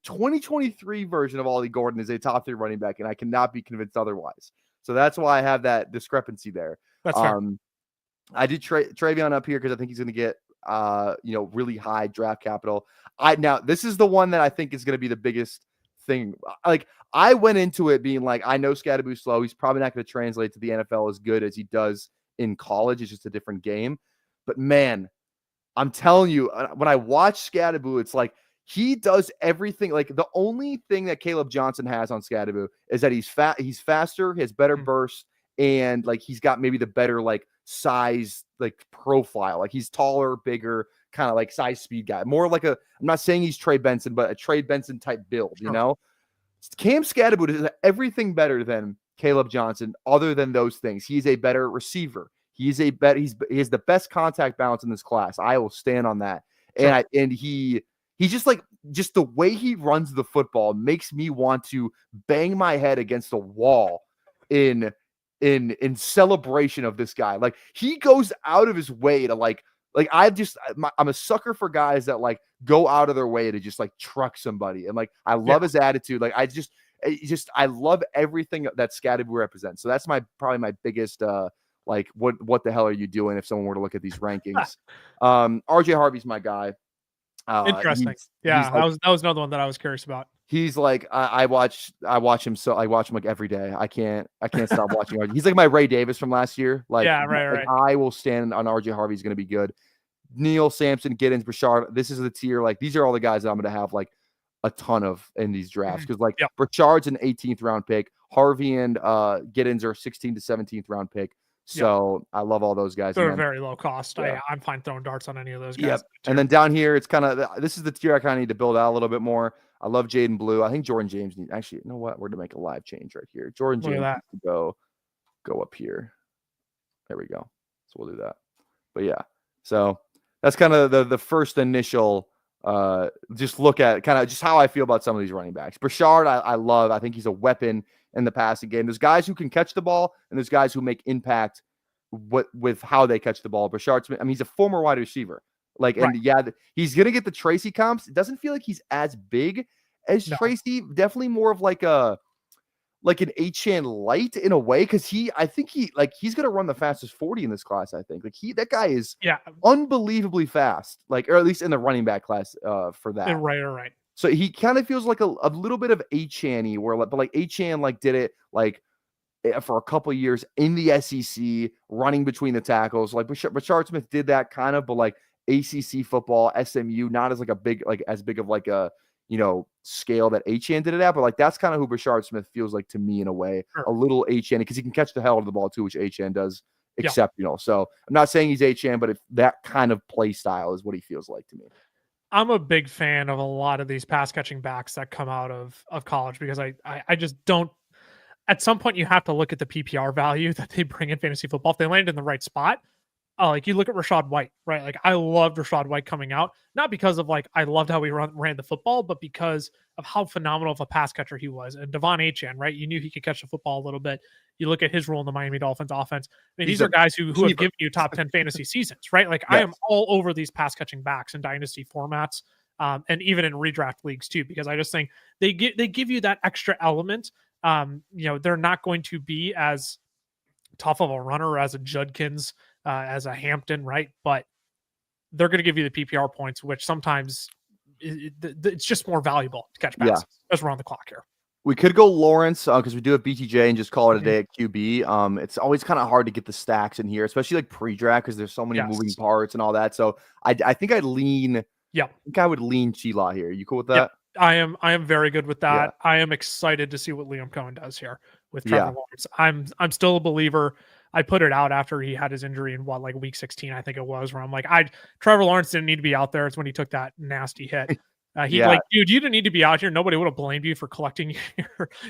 2023 version of Ollie Gordon is a top 3 running back, and I cannot be convinced otherwise. So that's why I have that discrepancy there. That's fair. I did Travion up here because I think he's going to get really high draft capital. Now this is the one that I think is going to be the biggest thing. Like I went into it being like, I know Scadaboo's slow. He's probably not going to translate to the NFL as good as he does in college. It's just a different game. But man, I'm telling you, when I watch Scadaboo, it's like he does everything. Like the only thing that Caleb Johnson has on Scadaboo is that he's faster, he has better burst, and like he's got maybe the better like size, like profile. Like he's taller, bigger, kind of like size speed guy. More like I'm not saying he's Trey Benson, but a Trey Benson type build, you know? Cam Scadaboo is everything better than Caleb Johnson, other than those things. He's a better receiver. He has the best contact balance in this class. I will stand on that. Sure. And he's just the way he runs the football makes me want to bang my head against a wall in celebration of this guy. Like he goes out of his way to I'm a sucker for guys that like go out of their way to just like truck somebody. And like, I love his attitude. Like I love everything that Scadaboo represents. So that's probably my biggest, like what the hell are you doing if someone were to look at these rankings? RJ Harvey's my guy. Interesting. That was another one that I was curious about. He's like, I watch him like every day. I can't stop watching RJ. He's like my Ray Davis from last year. Like, right. I will stand on RJ Harvey's going to be good. Neil, Sampson, Giddens, Brashard. This is the tier. Like these are all the guys that I'm going to have like a ton of in these drafts, because like Brashard's an 18th round pick. Harvey and Giddens are 16th to 17th round pick. So I love all those guys. They're very low cost. I'm fine throwing darts on any of those guys. Yep. And then down here, it's kind of this is the tier I kind of need to build out a little bit more. I love Jaden Blue. I think Jordan James actually, you know what? We're gonna make a live change right here. Jordan James needs to go up here. There we go. So we'll do that. But yeah, so that's kind of the first initial just look at kind of just how I feel about some of these running backs. Brashard, I love. I think he's a weapon in the passing game. There's guys who can catch the ball, and there's guys who make impact with how they catch the ball. Brashard Smith, I mean, he's a former wide receiver. Like, and he's gonna get the Tracy comps. It doesn't feel like he's as big as Tracy. Definitely more of like an Achane light in a way, because I think he's gonna run the fastest 40 in this class. I think that guy is unbelievably fast. Like, or at least in the running back class for that. Right. So he kind of feels like a little bit of Achane, but like Achane like did it like for a couple of years in the SEC, running between the tackles. Like Brashard Smith did that kind of, but like ACC football, SMU, not as like as big of like a scale that Achane did it at, but like that's kind of who Brashard Smith feels like to me in a way, Sure. a little Achane, because he can catch the hell out of the ball too, which Achane does Yeah. exceptional. So I'm not saying he's Achane, but if that kind of play style is what he feels like to me. I'm a big fan of a lot of these pass catching backs that come out of college, because I just don't. At some point, you have to look at the PPR value that they bring in fantasy football. If they land in the right spot, like you look at Rachaad White, right? Like I loved Rachaad White coming out, not because of like I loved how he ran the football, but because of how phenomenal of a pass catcher he was. And Devon Achane, right? You knew he could catch the football a little bit. You look at his role in the Miami Dolphins offense. I mean, these are guys who have given you top 10 fantasy seasons, right? Like I am all over these pass catching backs in dynasty formats, and even in redraft leagues too, because I just think they give you that extra element. They're not going to be as tough of a runner as a Judkins, as a Hampton, right? But they're going to give you the PPR points, which sometimes it's just more valuable to catch passes as we're on the clock here. We could go Lawrence because we do have BTJ and just call it a day at QB. It's always kind of hard to get the stacks in here, especially like pre-draft because there's so many moving parts and all that. So I think I'd lean. Yeah, I think I would lean T-Law here. You cool with that? I am very good with that. I am excited to see what Liam Cohen does here with Trevor Lawrence. I'm still a believer. I put it out after he had his injury in week 16, I think it was, where I'm like, Trevor Lawrence didn't need to be out there. It's when he took that nasty hit. Like, dude, you didn't need to be out here. Nobody would have blamed you for collecting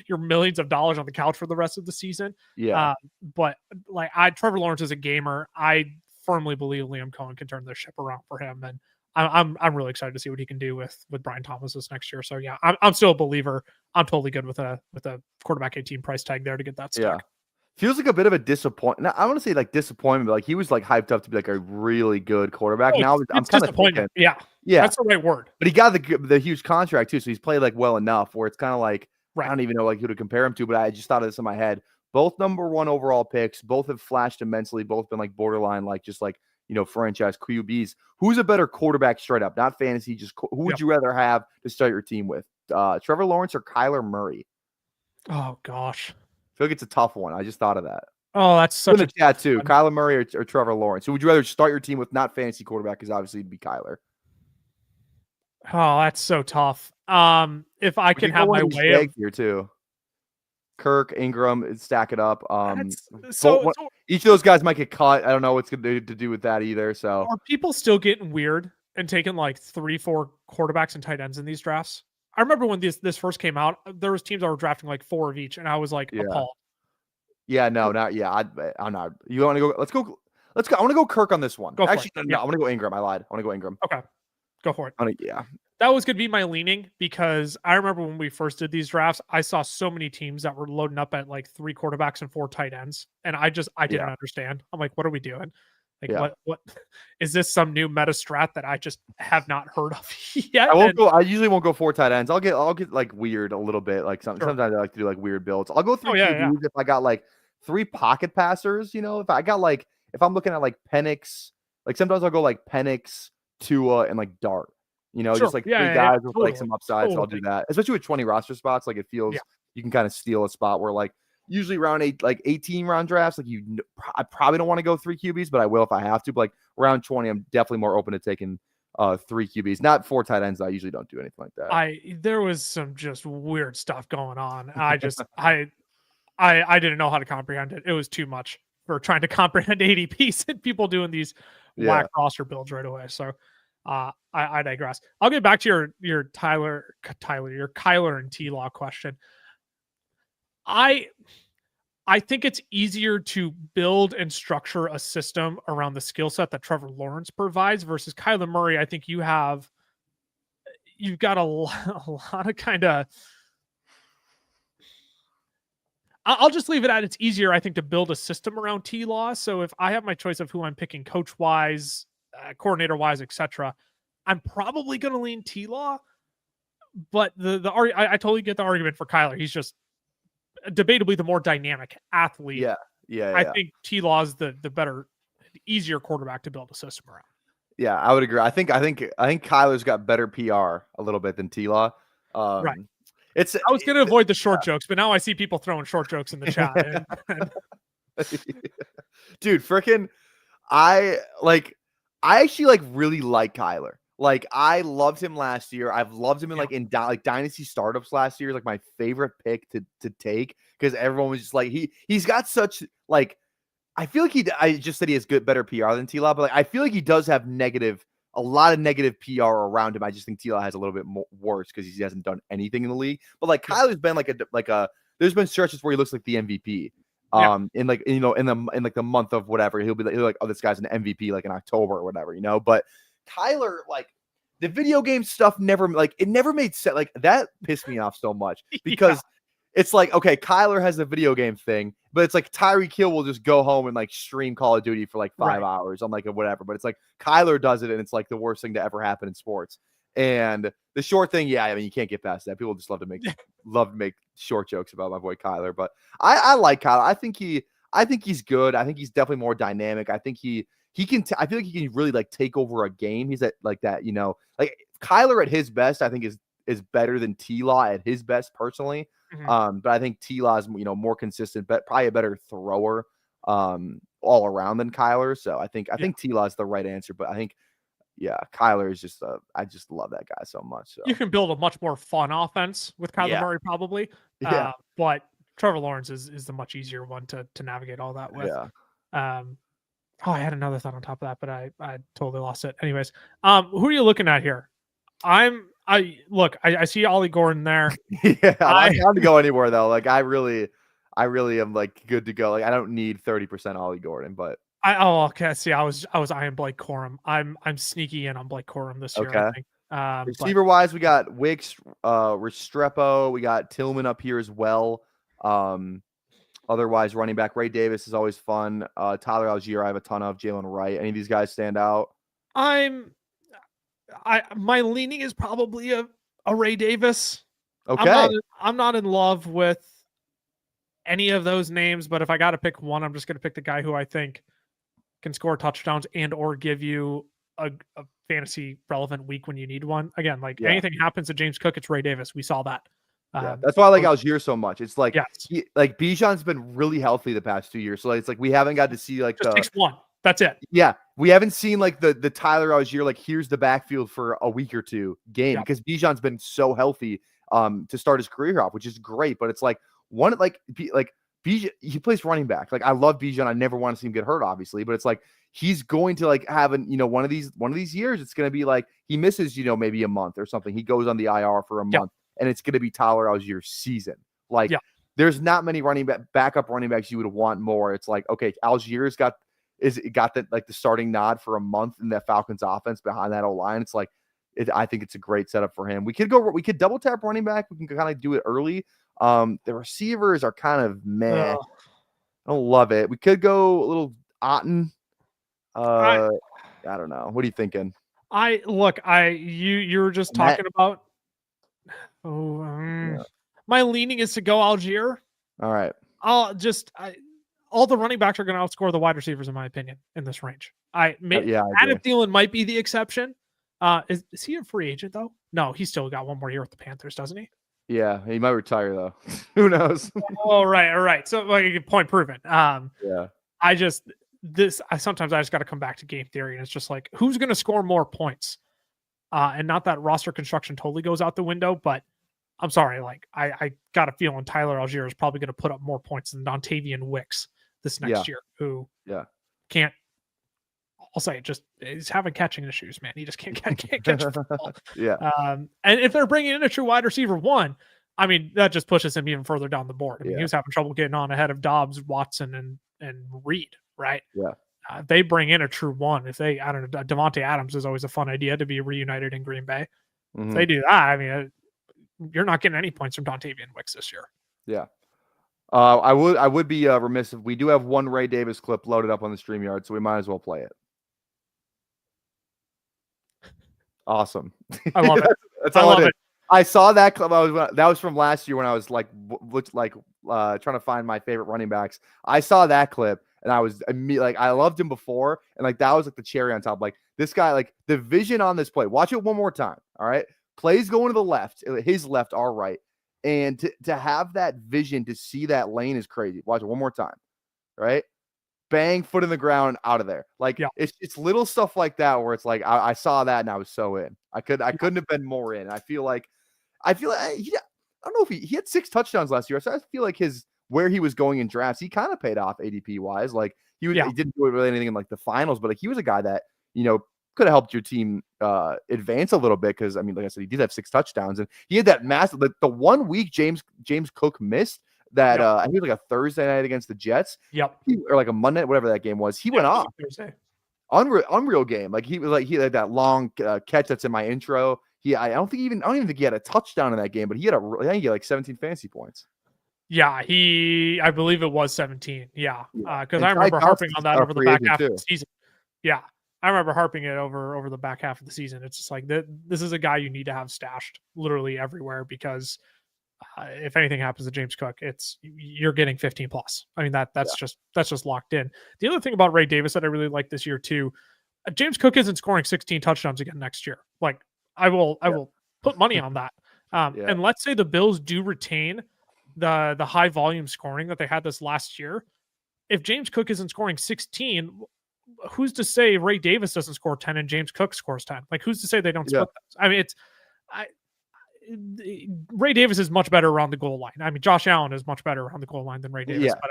your millions of dollars on the couch for the rest of the season. But like Trevor Lawrence is a gamer. I firmly believe Liam Cohen can turn this ship around for him. And I'm really excited to see what he can do with Brian Thomas this next year. So yeah, I'm still a believer. I'm totally good with a quarterback 18 price tag there to get that stack. Feels like a bit of a disappointment. I want to say like disappointment, but like he was like hyped up to be like a really good quarterback. Now I'm kind of disappointed. Yeah, that's the right word. But he got the huge contract too, so he's played like well enough where it's kind of like I don't even know like who to compare him to. But I just thought of this in my head. Both number 1 overall picks. Both have flashed immensely. Both been like borderline, like just like franchise QBs. Who's a better quarterback straight up? Not fantasy. Just who would you rather have to start your team with? Trevor Lawrence or Kyler Murray? Oh gosh. I feel like it's a tough one. I just thought of that. Oh, that's such a chat too. Kyler Murray or Trevor Lawrence. So would you rather start your team with not fantasy quarterback? Because obviously it'd be Kyler. Oh, that's so tough. If I can have my way here too. Kirk, Ingram, stack it up. Each of those guys might get cut. I don't know what's going to do with that either. So are people still getting weird and taking like 3-4 quarterbacks and tight ends in these drafts? I remember when this first came out, there was teams that were drafting like 4 of each, and I was like appalled. Yeah, no, not I'm not. You want to go? Let's go. I want to go Kirk on this one. Actually, no, I want to go Ingram. I lied. I want to go Ingram. Okay, go for it. Yeah. That was going to be my leaning because I remember when we first did these drafts, I saw so many teams that were loading up at like 3 quarterbacks and 4 tight ends. And I didn't understand. I'm like, what are we doing? Like, what is this some new meta strat that I just have not heard of yet? I usually won't go 4 tight ends. I'll get like weird a little bit. Like sometimes I like to do like weird builds. I'll go 3 QBs if I got like 3 pocket passers, if I got like, if I'm looking at like Penix, like sometimes I'll go like Penix, Tua, and like Dart. Just like 3 guys with like some upside. So I'll do that, especially with 20 roster spots. Like it feels you can kind of steal a spot where like usually round 8, like 18 round drafts, like I probably don't want to go 3 QBs, but I will if I have to. But like round 20, I'm definitely more open to taking 3 QBs, not 4 tight ends. I usually don't do anything like that. There was some just weird stuff going on. I just I didn't know how to comprehend it. It was too much for trying to comprehend ADPs and people doing these whack roster builds right away. So I digress. I'll get back to your Kyler and T-Law question. I think it's easier to build and structure a system around the skill set that Trevor Lawrence provides versus Kyler Murray. I think you've got a lot of kind of. I'll just leave it at it's easier, I think, to build a system around T-Law. So if I have my choice of who I'm picking coach-wise, coordinator-wise, etc., I'm probably going to lean T-Law. But I totally get the argument for Kyler. He's just debatably the more dynamic athlete. Yeah. I think T-Law is the better, easier quarterback to build a system around. Yeah, I would agree. I think Kyler's got better PR a little bit than T-Law. Right. I was going to avoid the short jokes, but now I see people throwing short jokes in the chat. Dude, freaking, I actually like really like Kyler. Like, I loved him last year. I've loved him in Yeah. like like dynasty startups last year. Like my favorite pick to take because everyone was just like he's got such like I feel like I just said he has better PR than T-Law, but like I feel like he does have a lot of negative PR around him. I just think T-Law has a little bit worse because he hasn't done anything in the league. But like Kyler's been like a there's been stretches where he looks like the MVP. In like in like the month of whatever, he'll be like, oh, this guy's an MVP like in October or whatever, But Kyler, like the video game stuff never made sense. Like that pissed me off so much because it's like, okay, Kyler has the video game thing, but it's like Tyreek Hill will just go home and like stream Call of Duty for like 5 hours on like a whatever. But it's like Kyler does it, and it's like the worst thing to ever happen in sports. And the short thing, I mean, you can't get past that. People just love to make short jokes about my boy Kyler. But I like Kyler. I think he's good. I think he's definitely more dynamic. I think he can. I feel like he can really like take over a game. He's at like that, like Kyler at his best. I think is better than T-Law at his best personally. But I think T-Law is more consistent, but probably a better thrower all around than Kyler. So I think T-Law is the right answer. But I think Kyler is just I just love that guy so much. So you can build a much more fun offense with Kyler Murray probably. But Trevor Lawrence is the much easier one to navigate all that with. I had another thought on top of that, but I totally lost it. Anyways, who are you looking at here? I see Ollie Gordon there. I'm down to go anywhere though. Like I really am like good to go. Like I don't need 30% Ollie Gordon, but okay. See, I was eyeing Blake Corum. I'm sneaky in on Blake Corum this year. I think. Receiver wise, we got Wicks, Restrepo, we got Tillman up here as well. Otherwise, running back Ray Davis is always fun. Tyler Algier, I have a ton of. Jalen Wright. Any of these guys stand out? My leaning is probably a Ray Davis. Okay. I'm not in love with any of those names, but if I got to pick one, I'm just going to pick the guy who I think can score touchdowns and or give you a fantasy relevant week when you need one. Again, anything happens to James Cook, it's Ray Davis. We saw that. That's why I like Algier so much. It's like Bijan's been really healthy the past 2 years, so it's like we haven't got to see like just takes one. That's it. Yeah, we haven't seen like the Tyler Algier like here's the backfield for a week or two game because Bijan's been so healthy to start his career off, which is great. But it's like Bijan, he plays running back. Like I love Bijan. I never want to see him get hurt, obviously, but it's like he's going to like have one of these years. It's going to be like he misses maybe a month or something. He goes on the IR for a month. And it's going to be Tyler Algier's season. There's not many backup running backs you would want more. It's like, okay, Algier's got the like the starting nod for a month in that Falcons offense behind that O-line. It's like, I think it's a great setup for him. We could double tap running back. We can kind of do it early. The receivers are kind of meh. I don't love it. We could go a little Otten. I don't know. What are you thinking? You were just talking about. My leaning is to go Algier. All right. All the running backs are going to outscore the wide receivers, in my opinion, in this range. Adam Thielen might be the exception. Is he a free agent though? No, he's still got one more year with the Panthers, doesn't he? Yeah, he might retire though. Who knows? All right. So point proven. Sometimes I just got to come back to game theory, and it's just like who's going to score more points. And not that roster construction totally goes out the window, but I'm sorry. Like I got a feeling Tyler Algier is probably going to put up more points than Dontavian Wicks this next year, who can't. I'll say it, just he's having catching issues, man. He just can't catch the ball. And if they're bringing in a true wide receiver one, I mean that just pushes him even further down the board. I mean he was having trouble getting on ahead of Dobbs, Watson, and Reed, right? Yeah. If they bring in a true one, I don't know, Devontae Adams is always a fun idea to be reunited in Green Bay. Mm-hmm. If they do that, I mean, you're not getting any points from Dontavian Wicks this year. Yeah. I would be remiss if we do have one Ray Davis clip loaded up on the StreamYard, so we might as well play it. Awesome. I love it. That's all I did. I saw that clip. That was from last year when I was trying to find my favorite running backs. I saw that clip and I was like, I loved him before, and like that was like the cherry on top. Like this guy, like the vision on this play. Watch it one more time. All right, plays going to the left, his left, our right, and to have that vision to see that lane is crazy. Watch it one more time. Right, bang, foot in the ground, out of there. Like Yeah. it's little stuff like that where it's like I saw that and I was so in. I couldn't have been more in. I feel like I don't know if he had 6 touchdowns last year. So I feel like where he was going in drafts, he kind of paid off ADP wise. Like he didn't do really anything in like the finals, but like he was a guy that, could have helped your team advance a little bit because I mean, like I said, he did have 6 touchdowns and he had that massive the 1 week James Cook missed that I think it was like a Thursday night against the Jets. Yep. Or like a Monday, whatever that game was. He went off. Thursday. Unreal game. Like he had that long catch that's in my intro. I don't think he had a touchdown in that game, but I think he had like 17 fantasy points. Yeah, I believe it was 17. Yeah. Because I remember harping on that over the back half of the season. Yeah. I remember harping it over the back half of the season. It's just like this is a guy you need to have stashed literally everywhere because if anything happens to James Cook, you're getting 15 plus. I mean that's just locked in. The other thing about Ray Davis that I really like this year too, James Cook isn't scoring 16 touchdowns again next year. Like I will put money on that. And let's say the Bills do retain the high volume scoring that they had this last year. If James Cook isn't scoring 16, who's to say Ray Davis doesn't score 10 and James Cook scores 10? Like who's to say they don't split those? I mean, Ray Davis is much better around the goal line. I mean, Josh Allen is much better around the goal line than Ray Davis. But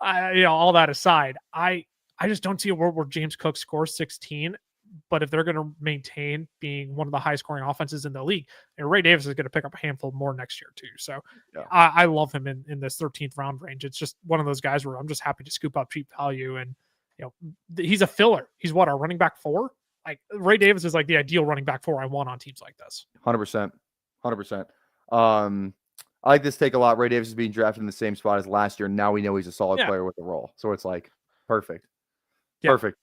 I mean, all that aside, I just don't see a world where James Cook scores 16. But if they're going to maintain being one of the high scoring offenses in the league, and Ray Davis is going to pick up a handful more next year too. So I love him in this 13th round range. It's just one of those guys where I'm just happy to scoop up cheap value. And he's a filler. He's what, our running back 4? Like Ray Davis is like the ideal running back 4 I want on teams like this. 100%. I like this take a lot. Ray Davis is being drafted in the same spot as last year. Now we know he's a solid player with a role. So it's like perfect. Perfect.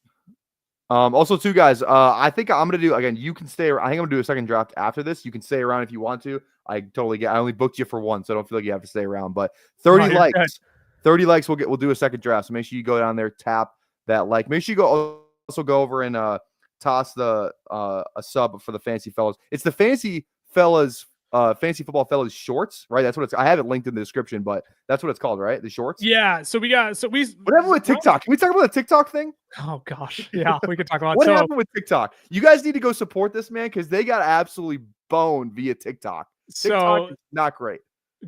Also too, guys, I think I'm going to do, again, you can stay. I think I'm going to do a second draft after this. You can stay around if you want to. I totally get, I only booked you for 1, so I don't feel like you have to stay around, but 30 likes, 30 likes. We'll do a second draft. So make sure you go down there, tap that like, make sure you also go over and, toss the, a sub for the Fantasy Fellas. It's the Fantasy Football Fellas shorts, right? That's what I have it linked in the description, but that's what it's called, right? The shorts. Yeah. What happened with TikTok? Can we talk about the TikTok thing? Oh gosh. Yeah, we could talk about what happened with TikTok. You guys need to go support this man because they got absolutely boned via TikTok. TikTok is not great.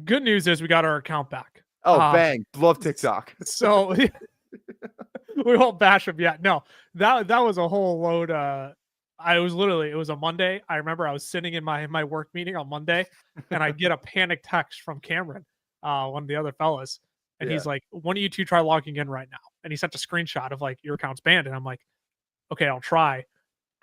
Good news is we got our account back. Oh, bang. Love TikTok. So we won't bash them yet. No, that was a whole load. It was a Monday. I remember I was sitting in my work meeting on Monday and I get a panic text from Cameron, one of the other fellas. And he's like, "One of you two try logging in right now." And he sent a screenshot of like, "Your account's banned." And I'm like, "Okay, I'll try."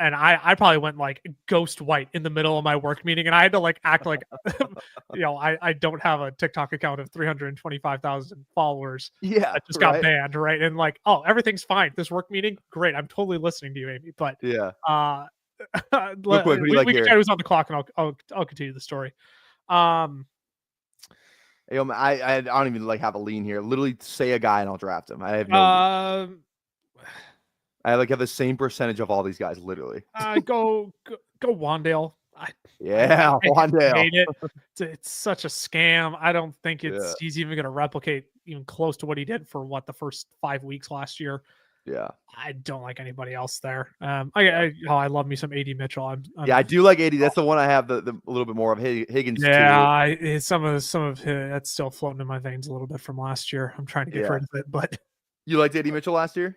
And I probably went like ghost white in the middle of my work meeting. And I had to like act like, I don't have a TikTok account of 325,000 followers. Yeah. That just got banned. Right. And like, oh, everything's fine. This work meeting. Great. I'm totally listening to you, Amy. But we can try who's on the clock and I'll continue the story. I don't even like have a lean here. Literally say a guy and I'll draft him. I have no I like have the same percentage of all these guys, literally. Go Wandale. Wandale. It's such a scam. I don't think he's even going to replicate even close to what he did for the first 5 weeks last year. Yeah, I don't like anybody else there. I love me some AD Mitchell. I do like AD. That's the one I have the a little bit more of. Higgins. Yeah, some of that's still floating in my veins a little bit from last year. I'm trying to get rid of it, but you liked AD Mitchell last year?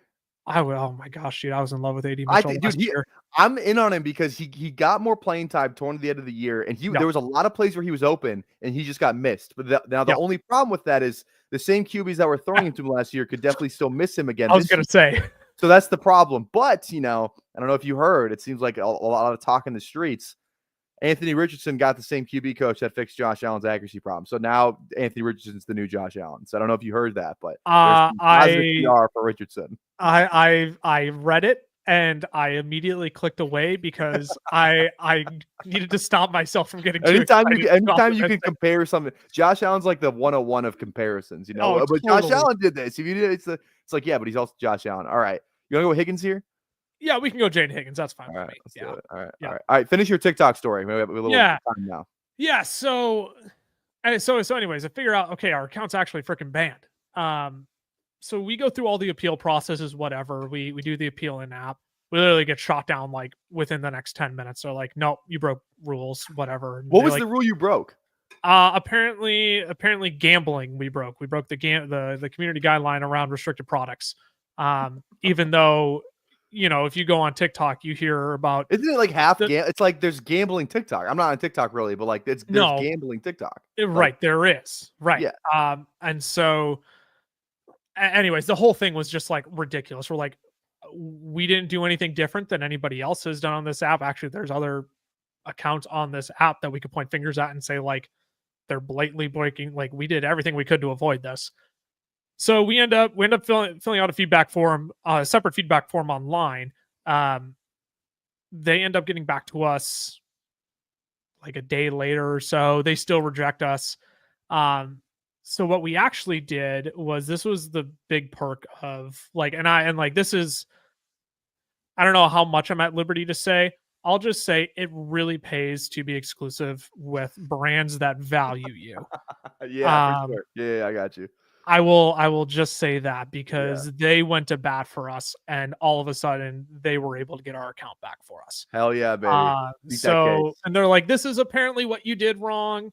Oh my gosh, dude, I was in love with AD Mitchell last year. I'm in on him because he got more playing time toward the end of the year, and there was a lot of plays where he was open and he just got missed. But the only problem with that is the same QBs that were throwing him to him last year could definitely still miss him again. I was going to say. So that's the problem. But I don't know if you heard, it seems like a lot of talk in the streets. Anthony Richardson got the same QB coach that fixed Josh Allen's accuracy problem. So now Anthony Richardson's the new Josh Allen. So I don't know if you heard that, but there's positive PR for Richardson. I read it and I immediately clicked away because I needed to stop myself from getting anytime you can compare something. Josh Allen's like the 101 of comparisons, but totally. Josh Allen did this. If you did it's like, yeah, but he's also Josh Allen. All right. You want to go with Higgins here? Yeah, we can go Jane Higgins. That's fine. All right, let's do it. All right. Finish your TikTok story. We have a little time now. Yeah. So anyways, I figure out, okay, our account's actually freaking banned. so we go through all the appeal processes, whatever. We do the appeal in app. We literally get shot down like within the next 10 minutes. They're like, nope, you broke rules, whatever. And What they, was like, the rule you broke? apparently gambling we broke. We broke the community guideline around restricted products. Even though, if you go on TikTok, you hear about Isn't it like half it's like there's gambling TikTok. I'm not on TikTok really, but like there's gambling TikTok. Right, Like, there is. Right. Yeah. And so anyways, the whole thing was just like ridiculous. We're like, we didn't do anything different than anybody else has done on this app. Actually, there's other accounts on this app that we could point fingers at and say like they're blatantly breaking. Like we did everything we could to avoid this. So we end up filling out a feedback form, a separate feedback form online. They end up getting back to us like a day later or so. They still reject us. So what we actually did was, this was the big perk of like, this is, I don't know how much I'm at liberty to say. I'll just say it really pays to be exclusive with brands that value you. Yeah, for sure. Yeah, I got you. I will just say that because they went to bat for us, and all of a sudden they were able to get our account back for us. Hell yeah, baby. And they're like, this is apparently what you did wrong.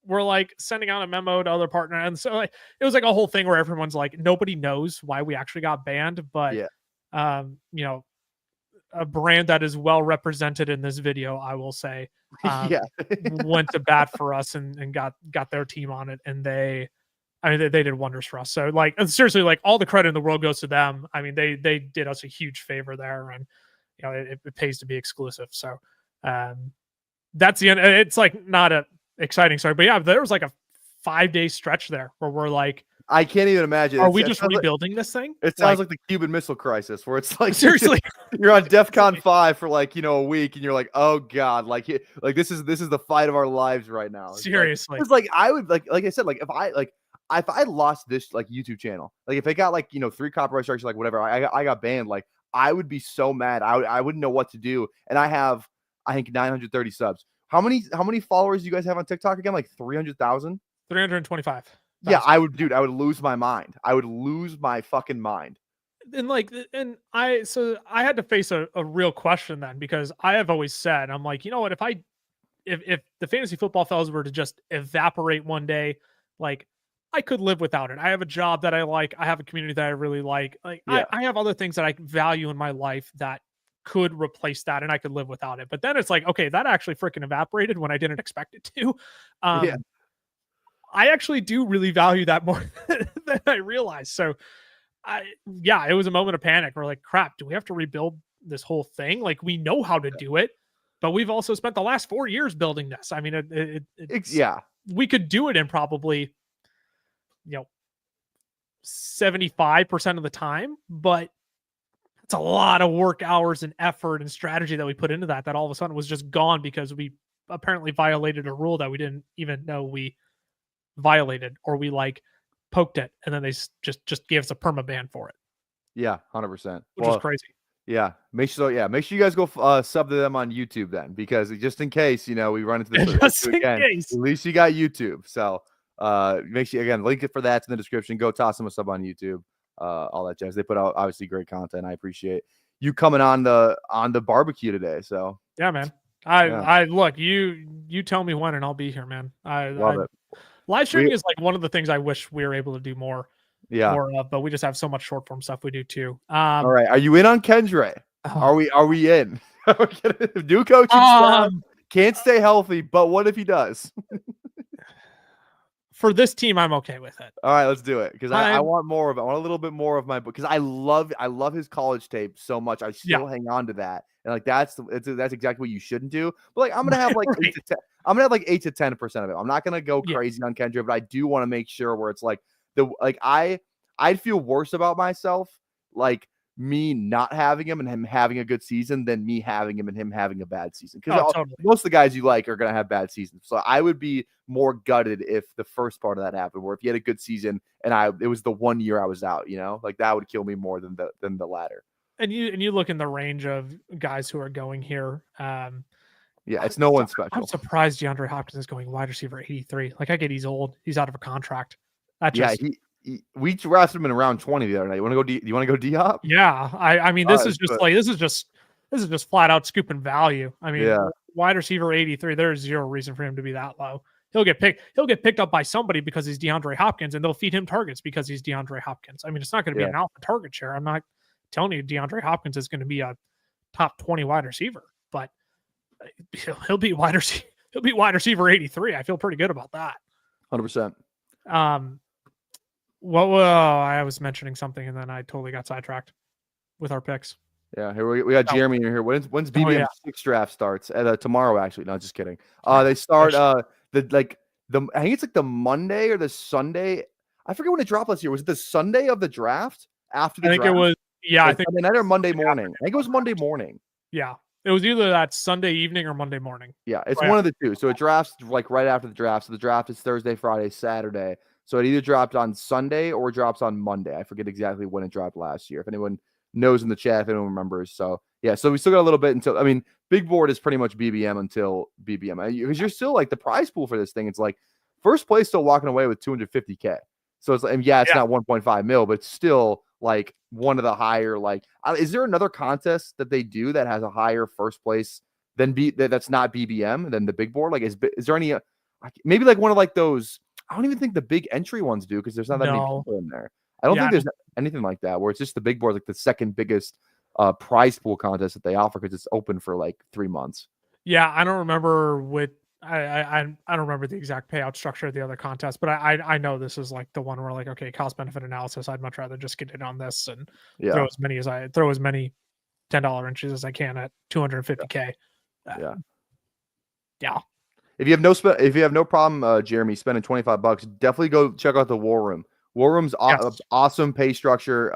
We're like sending out a memo to other partner. And so like, it was like a whole thing where everyone's like, nobody knows why we actually got banned, but a brand that is well represented in this video, I will say, went to bat for us and got their team on it. And they did wonders for us. So like, seriously, like all the credit in the world goes to them. I mean, they did us a huge favor there, and it pays to be exclusive. So that's the end. It's like not a exciting story, but yeah, there was like a 5-day stretch there where we're like, I can't even imagine. Are we just rebuilding this thing? It sounds like the Cuban Missile Crisis, where it's like seriously, you're on DEFCON 5 for like a week, and you're like, oh god, like this is the fight of our lives right now. Seriously, it's like I would like I said, like if I lost this like YouTube channel, like if it got like 3 copyright strikes, like whatever, I got banned, like I would be so mad. I wouldn't know what to do, and I have I think 930 subs. How many followers do you guys have on TikTok again? Like 300,000? 325. Yeah, I would lose my mind. I would lose my fucking mind. And I had to face a real question then, because I have always said, I'm like, you know what, if the fantasy football fellas were to just evaporate one day, like I could live without it. I have a job that I like. I have a community that I really like. I have other things that I value in my life that could replace that, and I could live without it. But then it's like, okay, that actually freaking evaporated when I didn't expect it to. I actually do really value that more than I realized. So it was a moment of panic. We're like, crap, do we have to rebuild this whole thing? Like, we know how to do it, but we've also spent the last 4 years building this. I mean, we could do it in probably, 75% of the time, but it's a lot of work hours and effort and strategy that we put into that all of a sudden was just gone because we apparently violated a rule that we didn't even know we violated, or we like poked it, and then they just gave us a perma ban for it. Yeah, 100%. Which is crazy. Yeah, make sure you guys go sub to them on YouTube then, because just in case we run into this again, at least you got YouTube. So make sure, again, link it for that's in the description. Go toss them a sub on YouTube. All that jazz. They put out obviously great content. I appreciate you coming on the barbecue today. So yeah, man. I look, you tell me when and I'll be here, man. I love it. Live streaming is like one of the things I wish we were able to do more of, but we just have so much short form stuff we do too. All right, are you in on Kendre? Are we in? New coaching can't stay healthy, but what if he does? For this team, I'm okay with it. All right, let's do it, because I want more of it. I want a little bit more of my book, because I love his college tape so much. I still hang on to that, and like that's exactly what you shouldn't do. But like I'm gonna have like 8 to 10. I'm gonna have like 8 to 10% of it. I'm not gonna go crazy on Kendra, but I do want to make sure where it's like I'd feel worse about myself like me not having him and him having a good season than me having him and him having a bad season. Because most of the guys you like are gonna have bad seasons. So I would be more gutted if the first part of that happened, where if you had a good season and it was the 1 year I was out, like that would kill me more than the latter. And you look in the range of guys who are going here. It's no one special. I'm surprised DeAndre Hopkins is going wide receiver 83. Like, I get he's old. He's out of a contract. we drafted him in round 20 the other night. You want to go? Do you want to go D-Hop? Yeah, I mean, All this right, is just but- like this is just flat out scooping value. I mean, Yeah. wide receiver 83. There's zero reason for him to be that low. He'll get picked up by somebody because he's DeAndre Hopkins, and they'll feed him targets because he's DeAndre Hopkins. I mean, it's not going to be Yeah. an alpha target share. I'm not telling you DeAndre Hopkins is going to be a top 20 wide receiver, but he'll be wide receiver. He'll be wide receiver 83. I feel pretty good about that. 100%. Well, I was mentioning something and then I totally got sidetracked with our picks. Yeah, here we got Jeremy in here. When's BBM 6 draft starts? Tomorrow, actually. No, just kidding. They start I think it's like the Monday or the Sunday. I forget when it dropped last year. Was it the Sunday of the draft after the draft? It was. Yeah, like I think Sunday night or Monday morning. I think it was Monday morning. Yeah, it was either that Sunday evening or Monday morning. Yeah, it's one of the two. So it drafts like right after the draft. So the draft is Thursday, Friday, Saturday. So it either dropped on Sunday or drops on Monday. I forget exactly when it dropped last year. If anyone knows in the chat, if anyone remembers. So yeah, so we still got a little bit until, I mean, big board is pretty much BBM until BBM. Because you're still like the prize pool for this thing. It's like first place still walking away with 250K. So it's like, and it's not 1.5 mil, but it's still like one of the higher, like, is there another contest that they do that has a higher first place than that's not BBM than the big board? Like, is there any, maybe like one of like those, I don't even think the big entry ones do because there's not that many people in there. I don't think there's anything like that where it's just the big board, like the second biggest prize pool contest that they offer because it's open for like 3 months. Yeah, I don't remember I don't remember the exact payout structure of the other contest, but I know this is like the one where like, okay, cost benefit analysis. I'd much rather just get in on this and throw as many $10 entries as I can at 250K. Yeah. If you have no problem, Jeremy, spending $25, definitely go check out the War Room. War Room's awesome pay structure.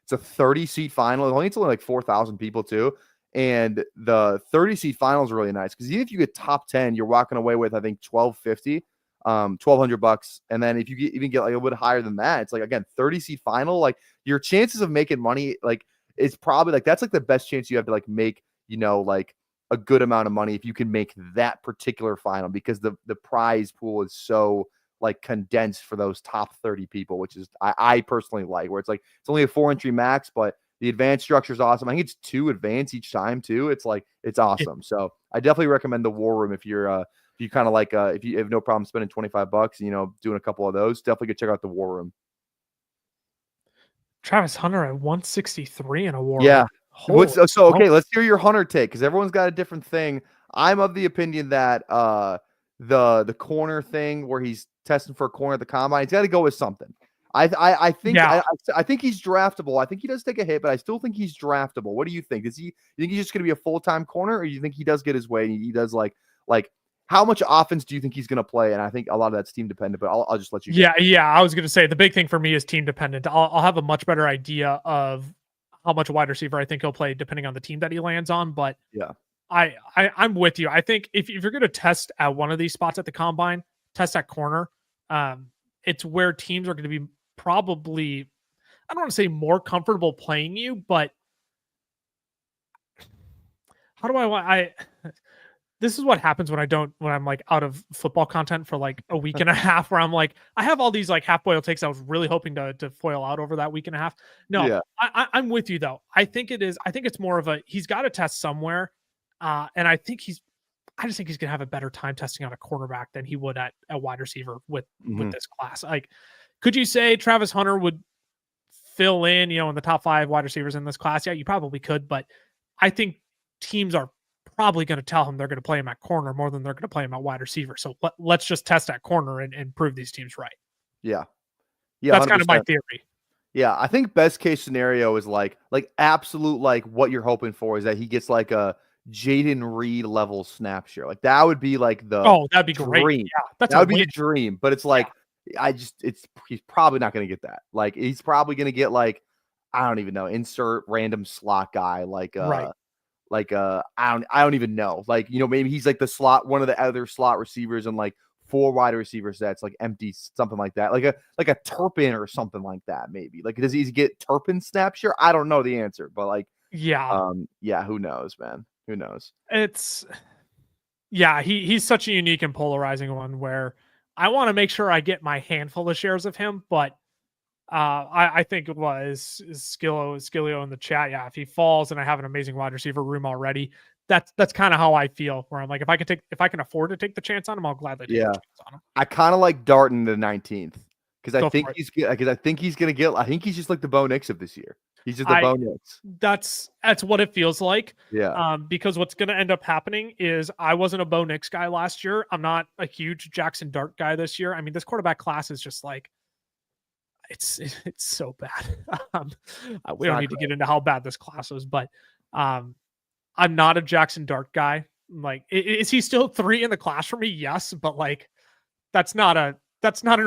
It's a 30-seat final. It's only like 4,000 people too. And the 30-seat final is really nice because even if you get top 10, you're walking away with, I think, $1,250, $1,200. And then if you even get like a little bit higher than that, it's like, again, 30-seat final, like your chances of making money, like it's probably like, that's like the best chance you have to like make, like a good amount of money if you can make that particular final because the prize pool is so like condensed for those top 30 people, which is I personally like, where it's like it's only a 4-entry max, but the advanced structure is awesome. I think it's 2 advanced each time too. It's like it's awesome. So I definitely recommend the War Room if you kind of like if you have no problem spending $25 and doing a couple of those, definitely go check out the War Room. Travis Hunter at 163 in a War Room. So okay, let's hear your Hunter take because everyone's got a different thing. I'm of the opinion that the corner thing where he's testing for a corner at the combine, he's got to go with something. I think he's draftable. I think he does take a hit, but I still think he's draftable. What do you think? You think he's just going to be a full-time corner, or you think he does get his way and he does like how much offense do you think he's going to play? And I think a lot of that's team dependent, but I'll just let you go. Yeah. I was going to say the big thing for me is team dependent. I'll have a much better idea of how much wide receiver I think he'll play depending on the team that he lands on. But yeah, I'm with you. I think if you're going to test at one of these spots at the combine, test at corner. It's where teams are going to be probably, I don't want to say more comfortable playing you, but how do this is what happens when I'm like out of football content for like a week and a half, where I'm like, I have all these like half boiled takes I was really hoping to foil out over that week and a half. No, I'm with you though. I think it's more of he's got to test somewhere. And I just think he's going to have a better time testing on a quarterback than he would at wide receiver with this class. Like, could you say Travis Hunter would fill in, in the top 5 wide receivers in this class? Yeah, you probably could, but I think teams are probably going to tell him they're going to play him at corner more than they're going to play him at wide receiver. So let's just test at corner and prove these teams right. Yeah. That's 100%. Kind of my theory. Yeah, I think best case scenario is like absolute, like what you're hoping for is that he gets like a Jaden Reed level snap share. Like that would be like that'd be dream. Great. Yeah, that would be a dream. But it's like he's probably not going to get that. Like he's probably going to get like, I don't even know, insert random slot guy I don't even know. Like, maybe he's like the slot, one of the other slot receivers and like 4 wide receiver sets, like empty, something like that. Like a Turpin or something like that, maybe. Like, does he get Turpin snap share? I don't know the answer, but like, who knows, man? Who knows? He's such a unique and polarizing one where I want to make sure I get my handful of shares of him, but I think it was Skilio in the chat. Yeah, if he falls and I have an amazing wide receiver room already, that's kind of how I feel. Where I'm like, if I can afford to take the chance on him, I'll gladly take the Yeah. chance on him. I kind of like Darton the 19th because I Go think for it. he's gonna get. I think he's just like the Bo Nix of this year. He's just the I Bo Nix. that's what it feels like. Yeah. Because what's going to end up happening is I wasn't a Bo Nix guy last year. I'm not a huge Jackson Dart guy this year. I mean, this quarterback class is just like it's so bad. Um, we don't not need to get into how bad this class is, but I'm not a Jackson Dart guy. Like, is he still 3 in the class for me? Yes, but like that's not an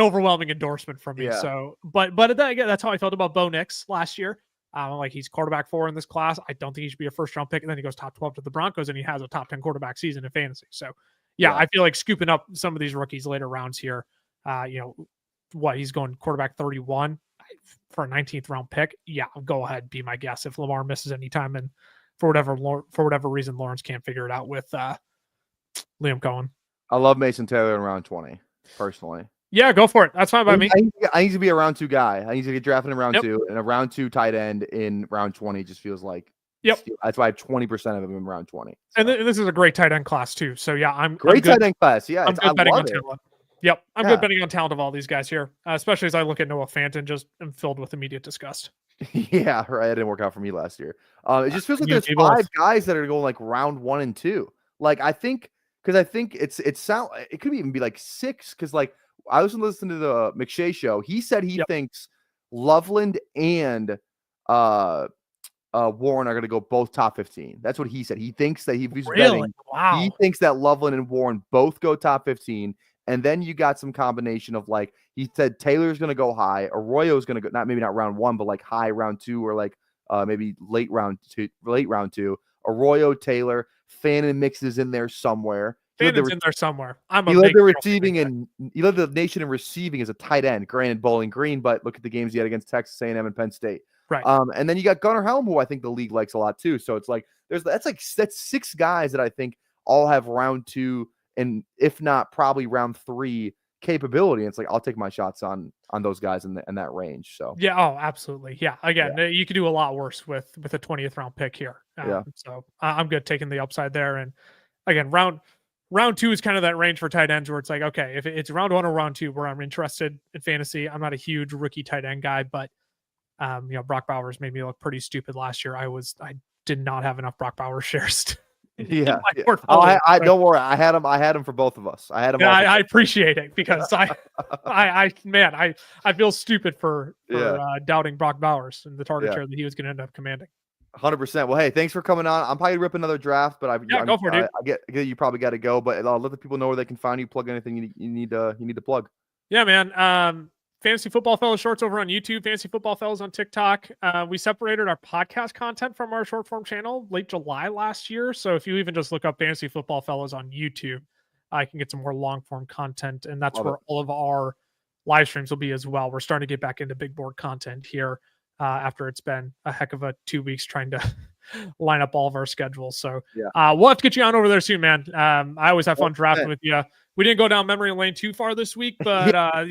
overwhelming endorsement from me. Yeah. So, but again, that's how I felt about Bo Nix last year. Like he's quarterback 4 in this class. I don't think he should be a first round pick. And then he goes top 12 to the Broncos and he has a top 10 quarterback season in fantasy. So yeah, I feel like scooping up some of these rookies later rounds here. He's going quarterback 31 for a 19th round pick. Yeah, go ahead, be my guess. If Lamar misses any time and for whatever reason Lawrence can't figure it out with Liam Cohen. I love Mason Taylor in round 20, personally. Yeah, go for it. That's fine by me. I need to be a round 2 guy. I need to get drafted in round 2, and a round 2 tight end in round 20 just feels like. Yep. That's why I have 20% of them in round 20. So. And this is a great tight end class too. So yeah, I'm great tight end class. Yeah, I'm good betting on talent. Yep, I'm good betting on talent of all these guys here, especially as I look at Noah Fant and just am filled with immediate disgust. Yeah, right. It didn't work out for me last year. It just feels like there's 5 guys that are going like round 1 and 2. Like I think it could even be like 6 because like I was listening to the McShay show. He said he thinks Loveland and Warren are going to go both top 15. That's what he said. He thinks that he's betting. Wow. He thinks that Loveland and Warren both go top 15. And then you got some combination of like he said Taylor's going to go high, Arroyo's going to go maybe not round 1, but like high round 2 or like maybe late round 2. Arroyo, Taylor, Fannin mixes in there somewhere. Fannon's in there somewhere. He led the receiving and he led the nation in receiving as a tight end. Granted, Bowling Green, but look at the games he had against Texas A&M and Penn State. Right. And then you got Gunnar Helm, who I think the league likes a lot too. So it's like that's 6 guys that I think all have round 2 and if not probably round 3 capability. And it's like I'll take my shots on those guys in that range. So yeah, absolutely. Yeah. Again, you could do a lot worse with a 20th round pick here. So I'm good taking the upside there. And again, round 2 is kind of that range for tight ends where it's like, okay, if it's round 1 or round 2 where I'm interested in fantasy, I'm not a huge rookie tight end guy, but Brock Bowers made me look pretty stupid last year. I did not have enough Brock Bowers shares. I don't worry. I had him for both of us. I had him. Yeah, I appreciate it because I feel stupid for doubting Brock Bowers and the target share that he was going to end up commanding. 100%. Well, hey, thanks for coming on. I'm probably rip another draft, but go for it, dude. I get you probably got to go, but I'll let the people know where they can find you. Plug anything you need to plug. Yeah, man. Fantasy Football Fellas Shorts over on YouTube, Fantasy Football Fellas on TikTok. We separated our podcast content from our short form channel late July last year. So if you even just look up Fantasy Football Fellas on YouTube, I can get some more long form content. And that's where all of our live streams will be as well. We're starting to get back into big board content here after it's been a heck of a 2 weeks trying to line up all of our schedules. So we'll have to get you on over there soon, man. I always have fun drafting with you. We didn't go down memory lane too far this week, but we got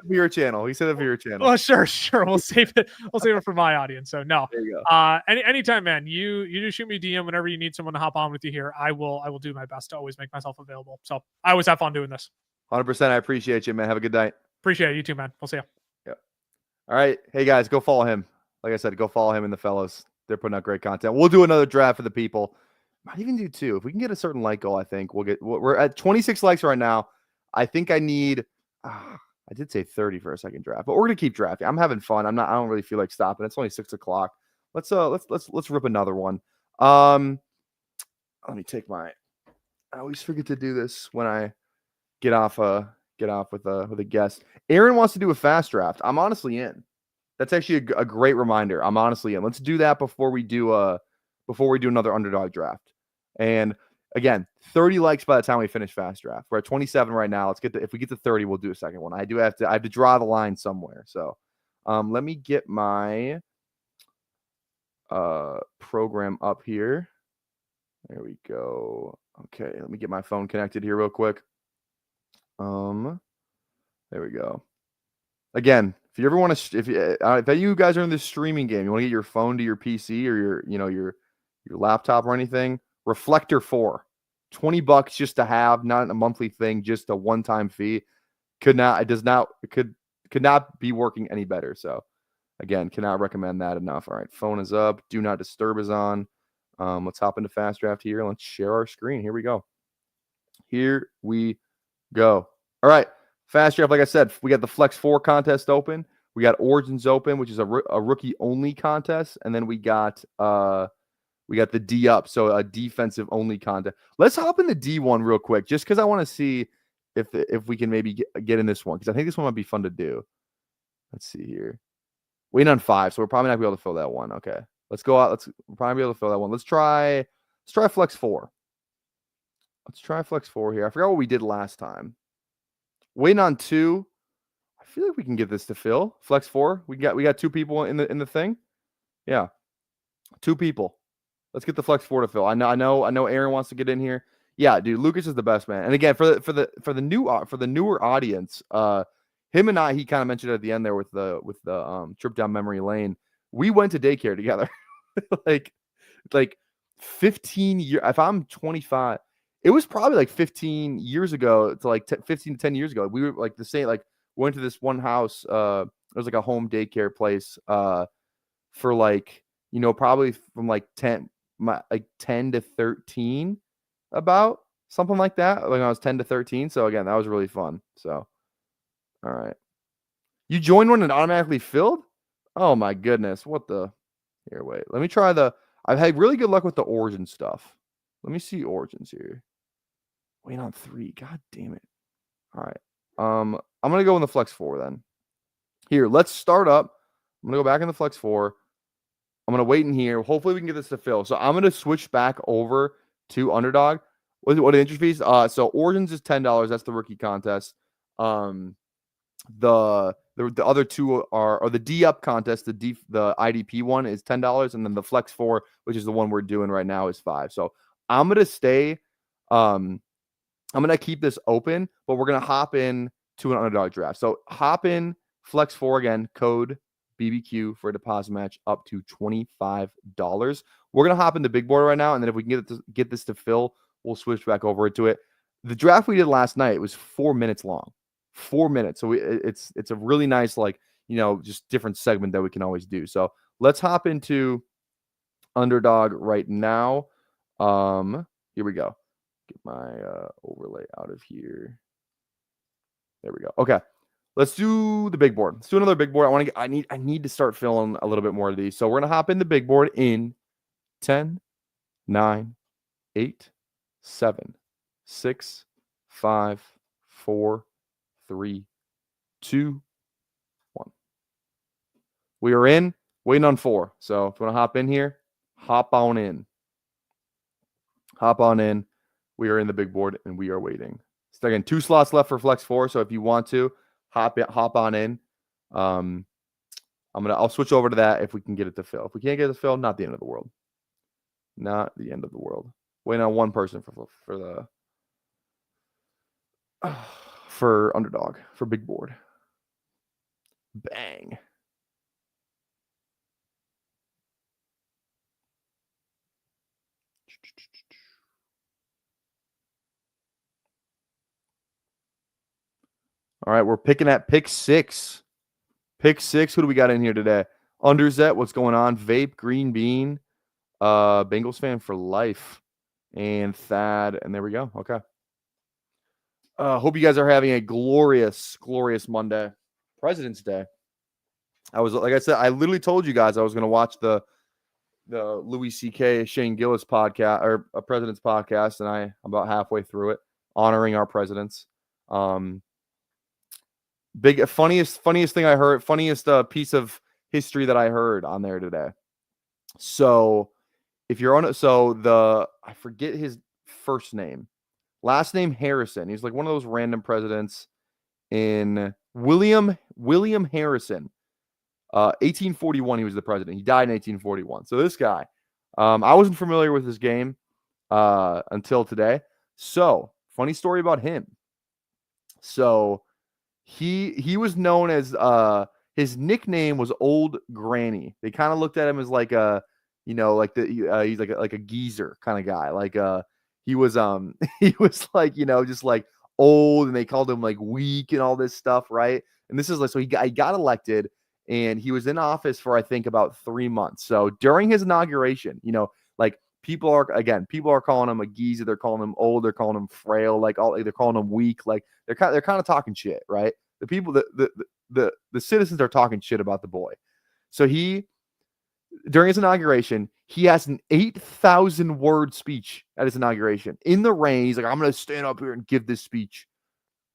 your channel. He said it for your channel. Well, sure. We'll save it. We'll save it for my audience. So no, there you go. Anytime, man. You just shoot me a DM whenever you need someone to hop on with you here. I will do my best to always make myself available. So I always have fun doing this. 100%. I appreciate you, man. Have a good night. Appreciate it. You too, man. We'll see you. Yeah. All right. Hey guys, go follow him. Like I said, go follow him and the fellas. They're putting out great content. We'll do another draft for the people. Might even do 2. If we can get a certain like goal, I think we're at 26 likes right now. I think I need, I did say 30 for a second draft, but we're going to keep drafting. I'm having fun. I don't really feel like stopping. It's only 6 o'clock. Let's rip another one. Let me take I always forget to do this when I get off with a guest. Aaron wants to do a fast draft. I'm honestly in. That's actually a great reminder. I'm honestly in. Let's do that before we do another underdog draft. And again, 30 likes by the time we finish fast draft. We're at 27 right now. If we get to 30, we'll do a second one. I have to draw the line somewhere. So let me get my program up here. There we go. Okay, let me get my phone connected here real quick. There we go. Again, If you ever want to, if you guys are in this streaming game, you want to get your phone to your PC or your laptop or anything, Reflector 4, $20 just to have, not a monthly thing, just a one-time fee. Could not be working any better. So again, cannot recommend that enough. All right, phone is up. Do not disturb is on. Let's hop into Fast Draft here. Let's share our screen. Here we go. All right, Fast Draft. Like I said, we got the Flex 4 contest open. We got Origins open, which is a rookie only contest, and then we got the D up, so a defensive only contest. Let's hop in the D1 real quick, just because I want to see if we can maybe get in this one, because I think this one might be fun to do. Let's see here. Waiting on 5, so we're probably not gonna be able to fill that one. Okay, let's go out. We'll probably be able to fill that one. Let's try Flex 4. Let's try Flex 4 here. I forgot what we did last time. Waiting on 2. I feel like we can get this to fill. Flex 4. We got 2 people in the thing. Yeah, 2 people. Let's get the Flex 4 to fill. I know Aaron wants to get in here. Yeah, dude, Lucas is the best man. And again, for the newer audience, him and I, he kind of mentioned at the end there with the trip down memory lane. We went to daycare together, like 15 years. If I'm 25, it was probably like 15 years ago to like 15 to 10 years ago. We were like the same. Like went to this one house. It was like a home daycare place. For like probably from like 10 to 13, about something like that. Like I was 10 to 13. So again, that was really fun. So. All right. You joined one and automatically filled? Oh my goodness. What the? Here, wait. Let me try I've had really good luck with the Origin stuff. Let me see Origins here. Wait on 3. God damn it. All right. I'm going to go in the Flex 4 then. Here, let's start up. I'm going to go back in the Flex 4. I'm going to wait in here. Hopefully we can get this to fill. So I'm going to switch back over to Underdog. What are entry fees? So Origins is $10. That's the rookie contest. The other 2 are the D up contest. The IDP one is $10, and then the Flex 4, which is the one we're doing right now, is $5. So I'm gonna stay. I'm gonna keep this open, but we're gonna hop in to an Underdog draft. So hop in Flex 4 again. Code BBQ for a deposit match up to $25. We're gonna hop into big board right now, and then if we can get this to fill, we'll switch back over to it. The draft we did last night was 4 minutes long. 4 minutes. So it's a really nice, just different segment that we can always do. So let's hop into Underdog right now. Here we go. Get my overlay out of here. There we go. Okay. Let's do the big board. Let's do another big board. I need to start filling a little bit more of these. So we're going to hop in the big board in 10, 9, 8, 7, 6, 5, 4, 3, 2, 1. We are in, waiting on 4. So if you want to hop in here, hop on in. Hop on in. We are in the big board and we are waiting. So again, 2 slots left for Flex 4. So if you want to hop on in, I'll switch over to that if we can get it to fill. If we can't get it to fill, not the end of the world. Not the end of the world. Waiting on 1 person for Underdog, for big board. Bang. All right, we're picking at pick 6. Pick 6. Who do we got in here today? Underzet, what's going on? Vape, Green Bean, Bengals fan for life, and Thad, and there we go. Okay. Hope you guys are having a glorious, glorious Monday, President's Day. Like I said, I literally told you guys I was going to watch the Louis C.K. Shane Gillis podcast, or a President's podcast, and I'm about halfway through it, honoring our presidents. Funniest thing I heard, funniest piece of history that I heard on there today. So if you're on it, I forget his first name. Last name Harrison. He's like one of those random presidents in William Harrison. 1841, he was the president. He died in 1841. So this guy, I wasn't familiar with his game until today. So funny story about him. So he was known as His nickname was Old Granny. They kind of looked at him as like a, like he's like a geezer kind of guy. Like he was he was like, just like old, and they called him like weak and all this stuff, right? And this is like, so he got elected, and he was in office for I think about 3 months. So during his inauguration, like people are calling him a geezer, they're calling him old, they're calling him frail, they're calling him weak, like they're kind of talking shit, right? The people the citizens are talking shit about the boy. So during his inauguration, he has an 8,000 word speech at his inauguration in the rain. He's like, I'm going to stand up here and give this speech.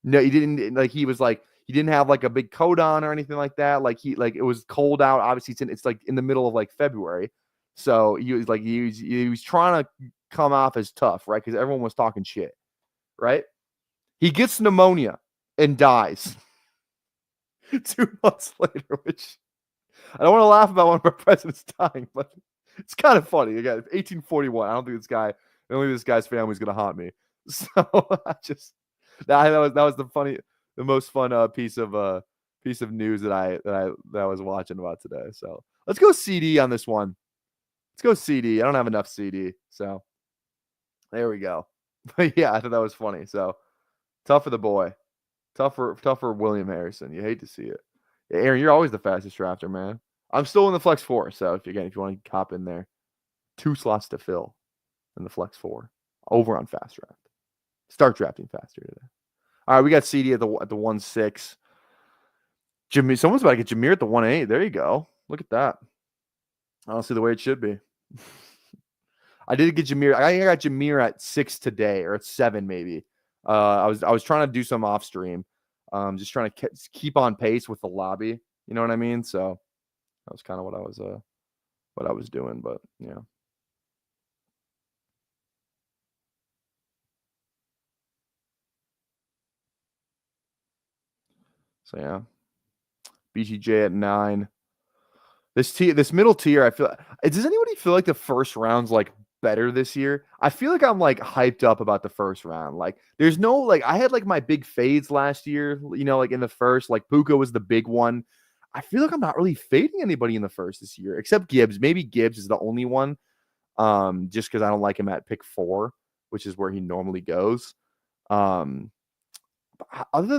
No, he didn't. Like, he didn't have like a big coat on or anything like that. Like it was cold out. Obviously it's like in the middle of like February. So he was trying to come off as tough, right? Because everyone was talking shit, right? He gets pneumonia and dies 2 months later, which I don't want to laugh about one of our presidents dying, but it's kind of funny. Again, 1841. I don't think this guy's family is going to haunt me. So that was the most fun piece of news that I was watching about today. So let's go CD on this one. Let's go CD. I don't have enough CD, so there we go. But yeah, I thought that was funny. So tough for the boy, tough for William Harrison. You hate to see it. Yeah, Aaron, you're always the fastest drafter, man. I'm still in the flex 4, so if you want to hop in there, 2 slots to fill in the flex 4 over on fast draft. Start drafting faster today. All right, we got CD at the 1-6. Jimmy, someone's about to get Jameer at the 1-8. There you go. Look at that. I don't see the way it should be. I did get Jameer. I got Jameer at 6 today, or at 7 maybe. I was trying to do some off stream, just trying to keep on pace with the lobby. You know what I mean? So that was kind of what I was doing. But yeah. So yeah, BTJ at 9. This middle tier, I feel. Does anybody feel like the first round's like better this year? I feel like I'm like hyped up about the first round. Like there's no like I had like my big fades last year. Like in the first, like Puka was the big one. I feel like I'm not really fading anybody in the first this year except Gibbs. Maybe Gibbs is the only one. Just because I don't like him at pick 4, which is where he normally goes. Other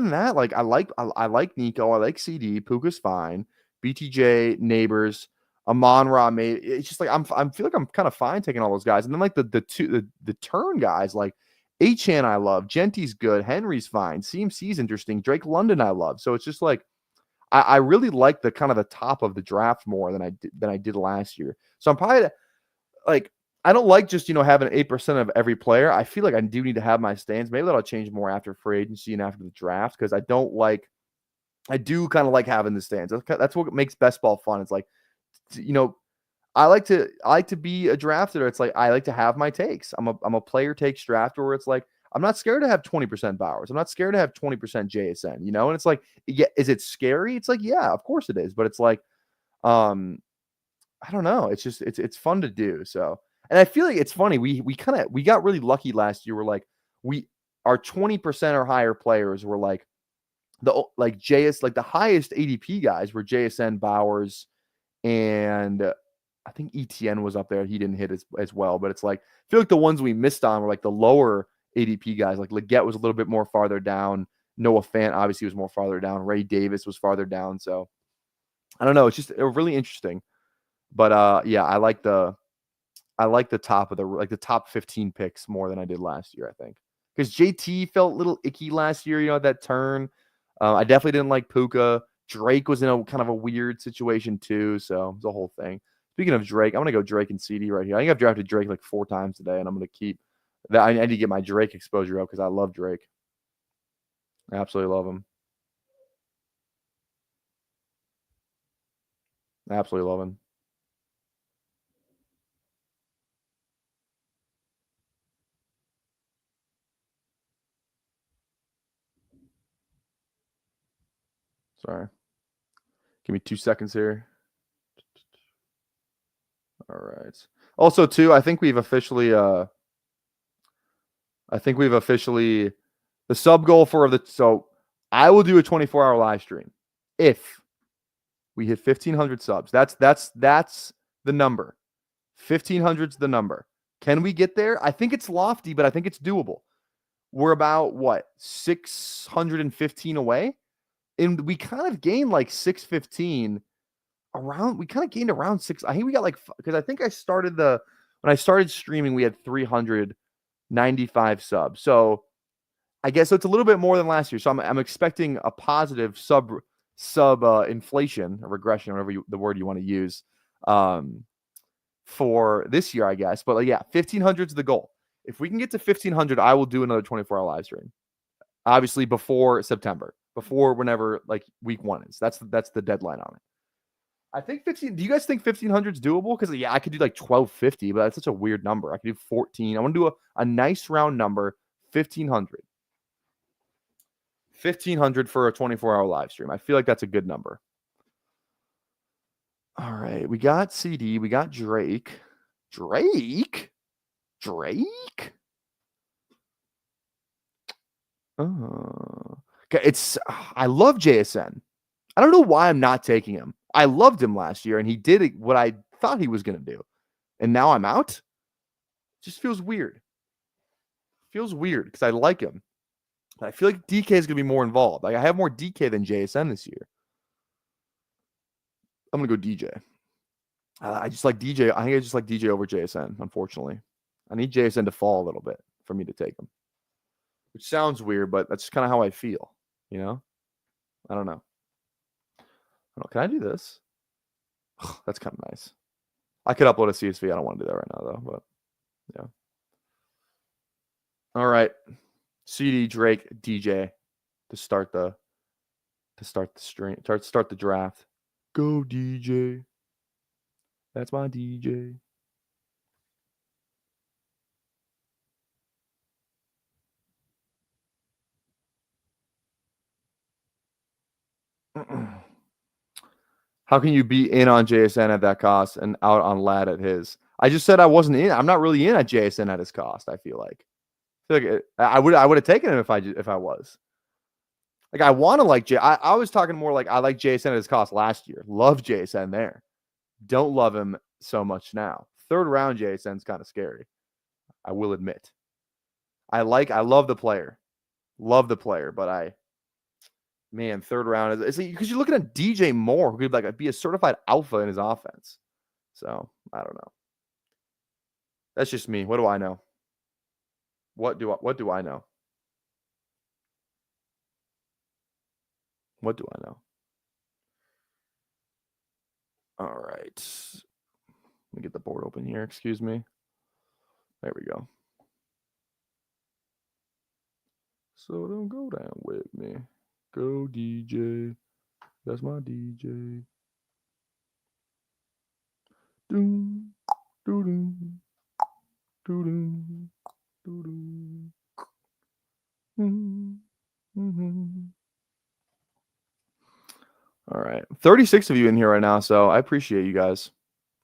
than that, like I like Nico, I like CD, Puka's fine, BTJ, Neighbors, Amon-Ra, it's just like I feel like I'm kind of fine taking all those guys, and then like the turn guys like Achan I love, Genti's good, Henry's fine, CMC's interesting, Drake London I love, so it's just like I really like the kind of the top of the draft more than I did last year, so I'm probably like. I don't like just, having 8% of every player. I feel like I do need to have my stands. Maybe that'll change more after free agency and after the draft because I do kind of like having the stands. That's what makes best ball fun. It's like, I like to be a drafter. It's like I like to have my takes. I'm a player takes drafter where it's like I'm not scared to have 20% Bowers. I'm not scared to have 20% JSN, and it's like, yeah, is it scary? It's like, yeah, of course it is. But it's like, I don't know. It's just, it's fun to do. So. And I feel like it's funny. We got really lucky last year. We're like our 20% or higher players were like the highest ADP guys were JSN, Bowers, and I think ETN was up there. He didn't hit as well, but it's like I feel like the ones we missed on were like the lower ADP guys. Like Leggett was a little bit more farther down. Noah Fant obviously was more farther down. Ray Davis was farther down. So I don't know. It's just really interesting. But yeah, I like the top of the top 15 picks more than I did last year, I think. Because JT felt a little icky last year, at that turn. I definitely didn't like Puka. Drake was in a kind of a weird situation too, so it's a whole thing. Speaking of Drake, I'm going to go Drake and CD right here. I think I've drafted Drake like 4 times today, and I'm going to keep that. I need to get my Drake exposure up because I love Drake. I absolutely love him. I absolutely love him. Sorry. Give me 2 seconds here. All right. Also, too, I think we've officially the sub goal so I will do a 24-hour live stream if We hit 1,500 subs. That's the number. 1,500's the number. Can we get there? I think it's lofty, but I think it's doable. We're about what, 615 away, and we kind of gained like 615 around. We kind of gained around six. I think we got like, because I think I started when I started streaming, we had 395 subs. So I guess it's a little bit more than last year. So I'm expecting a positive sub inflation or regression, whatever the word you want to use, for this year, I guess. But yeah, 1,500 is the goal. If we can get to 1,500, I will do another 24-hour live stream. Obviously before September, before whenever like week 1 is. That's the deadline on it. I think 15. Do you guys think 1,500 is doable? Because yeah, I could do like 1,250, but that's such a weird number. I could do 14. I want to do a nice round number, 1,500. 1,500 for a 24-hour live stream. I feel like that's a good number. All right, we got CD, we got Drake. Drake. Okay, I love JSN. I don't know why I'm not taking him. I loved him last year, and he did what I thought he was going to do. And now I'm out? It just feels weird. Feels weird because I like him. I feel like DK is going to be more involved. Like I have more DK than JSN this year. I'm going to go DJ. I just like DJ. I think I just like DJ over JSN, unfortunately. I need JSN to fall a little bit for me to take him. Which sounds weird, but that's kind of how I feel. You know? I don't know. Can I do this? That's kind of nice. I could upload a CSV. I don't want to do that right now, though. But yeah. All right. CD, Drake, DJ to start the stream. Start the draft. Go DJ. That's my DJ. How can you be in on JSN at that cost and out on Lad at his? I just said I wasn't in. I'm not really in at JSN at his cost. I feel like I would have taken him if I was. Like I want to like I was talking more like I like JSN at his cost last year. Love JSN there. Don't love him so much now. 3rd round JSN's kind of scary. I will admit. I love the player. Love the player, but man, 3rd round is because you're looking at DJ Moore, who could like be a certified alpha in his offense. So I don't know. That's just me. What do I know? What do I know? What do I know? All right. Let me get the board open here. Excuse me. There we go. So don't go down with me. Go DJ. That's my DJ. Doom, doom, doom, doom, doom. All right. 36 of you in here right now, so I appreciate you guys.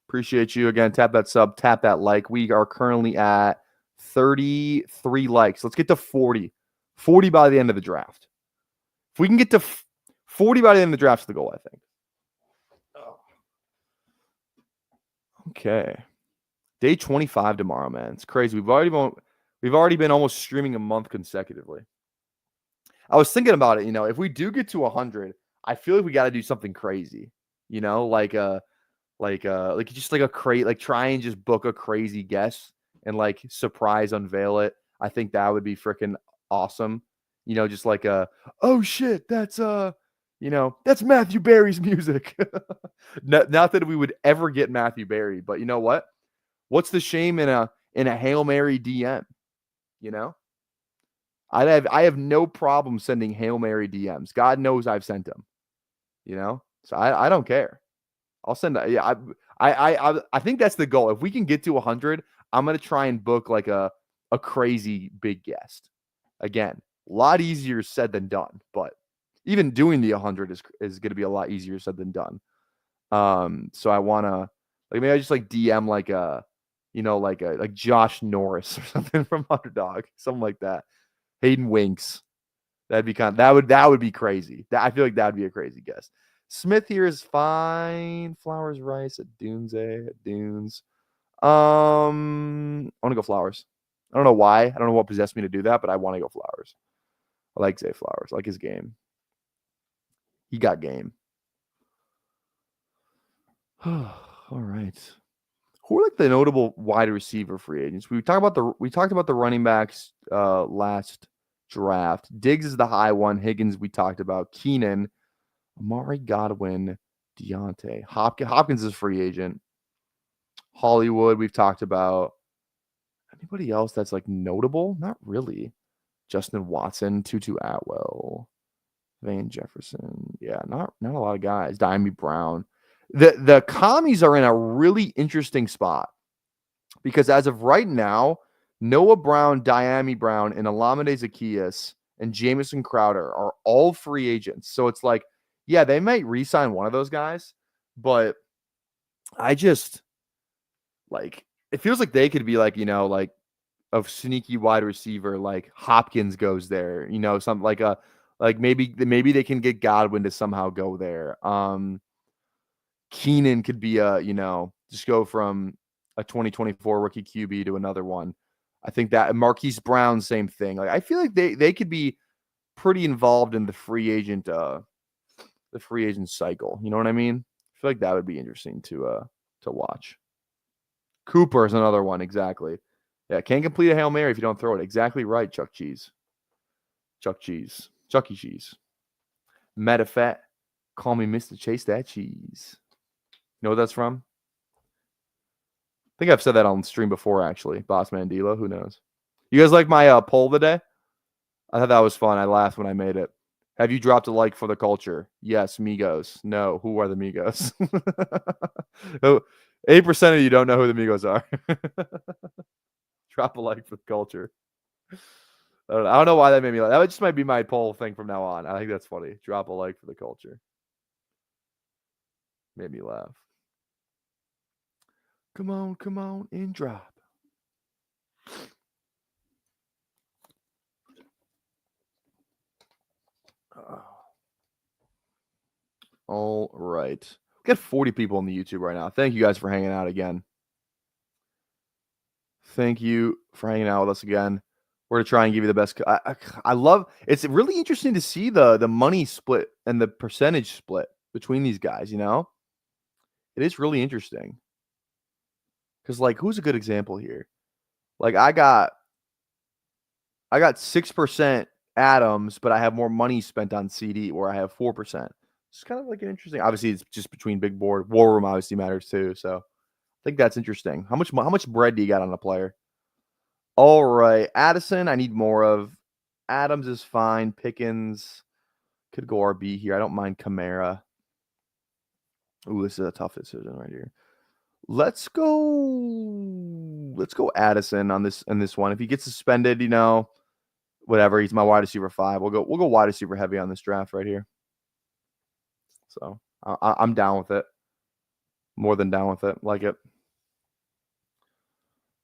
Appreciate you. Again, tap that sub, tap that like. We are currently at 33 likes. Let's get to 40. 40 by the end of the draft. If we can get to 40 by the end of the draft, is the goal, I think. Okay. Day 25 tomorrow, man. It's crazy. We've already been almost streaming a month consecutively. I was thinking about it, if we do get to 100, I feel like we got to do something crazy, like just like a crate, like try and just book a crazy guest and like surprise unveil it. I think that would be freaking awesome. Just like oh shit, that's that's Matthew Berry's music. Not that we would ever get Matthew Berry, but you know what? What's the shame in a Hail Mary DM? I have no problem sending Hail Mary DMs. God knows I've sent them. So I don't care. I'll send that. Yeah, I think that's the goal. If we can get to 100, I'm gonna try and book like a crazy big guest. Again, a lot easier said than done, but even doing the 100 is gonna be a lot easier said than done. So I wanna maybe I just like DM like Josh Norris or something from Underdog, something like that. Hayden Winks. That would be crazy. I feel like that would be a crazy guess. Smith here is fine. Flowers, Rice at Dunes, at Dunes. I want to go Flowers. I don't know why. I don't know what possessed me to do that, but I want to go Flowers. I like Zay Flowers. I like his game. He got game. All right. Who are like the notable wide receiver free agents? We talked about the running backs last draft. Diggs is the high one. Higgins we talked about. Keenan, Amari Godwin, Deontay. Hopkins is a free agent. Hollywood we've talked about. Anybody else that's like notable? Not really. Justin Watson, Tutu Atwell, Van Jefferson. Yeah, not a lot of guys. Diami Brown. The commies are in a really interesting spot because as of right now, Noah Brown, Diami Brown, and Olamide Zaccheaus and Jamison Crowder are all free agents. So it's like, yeah, they might re-sign one of those guys, but I just like it feels like they could be like, like a sneaky wide receiver, like Hopkins goes there, something like maybe they can get Godwin to somehow go there. Keenan could be just go from a 2024 rookie QB to another one. I think that Marquise Brown, same thing. Like I feel like they could be pretty involved in the free agent cycle. You know what I mean? I feel like that would be interesting to watch. Cooper is another one, exactly. Yeah, can't complete a Hail Mary if you don't throw it. Exactly right, Chuck E. Cheese. Metafet, call me Mr. Chase That Cheese. You know what that's from? I think I've said that on stream before, actually. Boss Mandela, who knows? You guys like my poll today? I thought that was fun. I laughed when I made it. Have you dropped a like for the culture? Yes, Migos. No, who are the Migos? 8% of you don't know who the Migos are. Drop a like for the culture. I don't know why that made me laugh. That just might be my poll thing from now on. I think that's funny. Drop a like for the culture. Made me laugh. Come on, and drop. All right. We got 40 people on the YouTube right now. Thank you guys for hanging out again. Thank you for hanging out with us again. We're going to try and give you the best. I love it's really interesting to see the money split and the percentage split between these guys, It is really interesting. Because, like, who's a good example here? Like, I got 6% Adams, but I have more money spent on CD, where I have 4%. It's kind of like an interesting. Obviously, it's just between big board. War room obviously matters too. So I think that's interesting. How much bread do you got on a player? All right, Addison, I need more of. Adams is fine. Pickens could go RB here. I don't mind Kamara. Ooh, this is a tough decision right here. Let's go Addison on this one. If he gets suspended, whatever, he's my wide receiver 5. We'll go wide receiver heavy on this draft right here. So I'm down with it. More than down with it. Like it.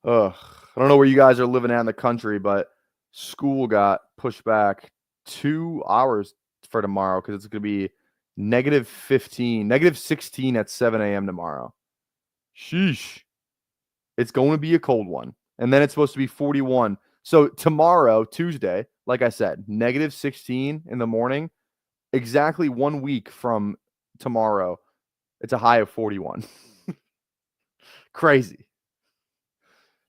Ugh. I don't know where you guys are living at in the country, but school got pushed back 2 hours for tomorrow because it's going to be -16 at 7 a.m. tomorrow. Sheesh. It's going to be a cold one. And then it's supposed to be 41. So tomorrow, Tuesday, like I said, -16 in the morning. Exactly 1 week from tomorrow, it's a high of 41. Crazy.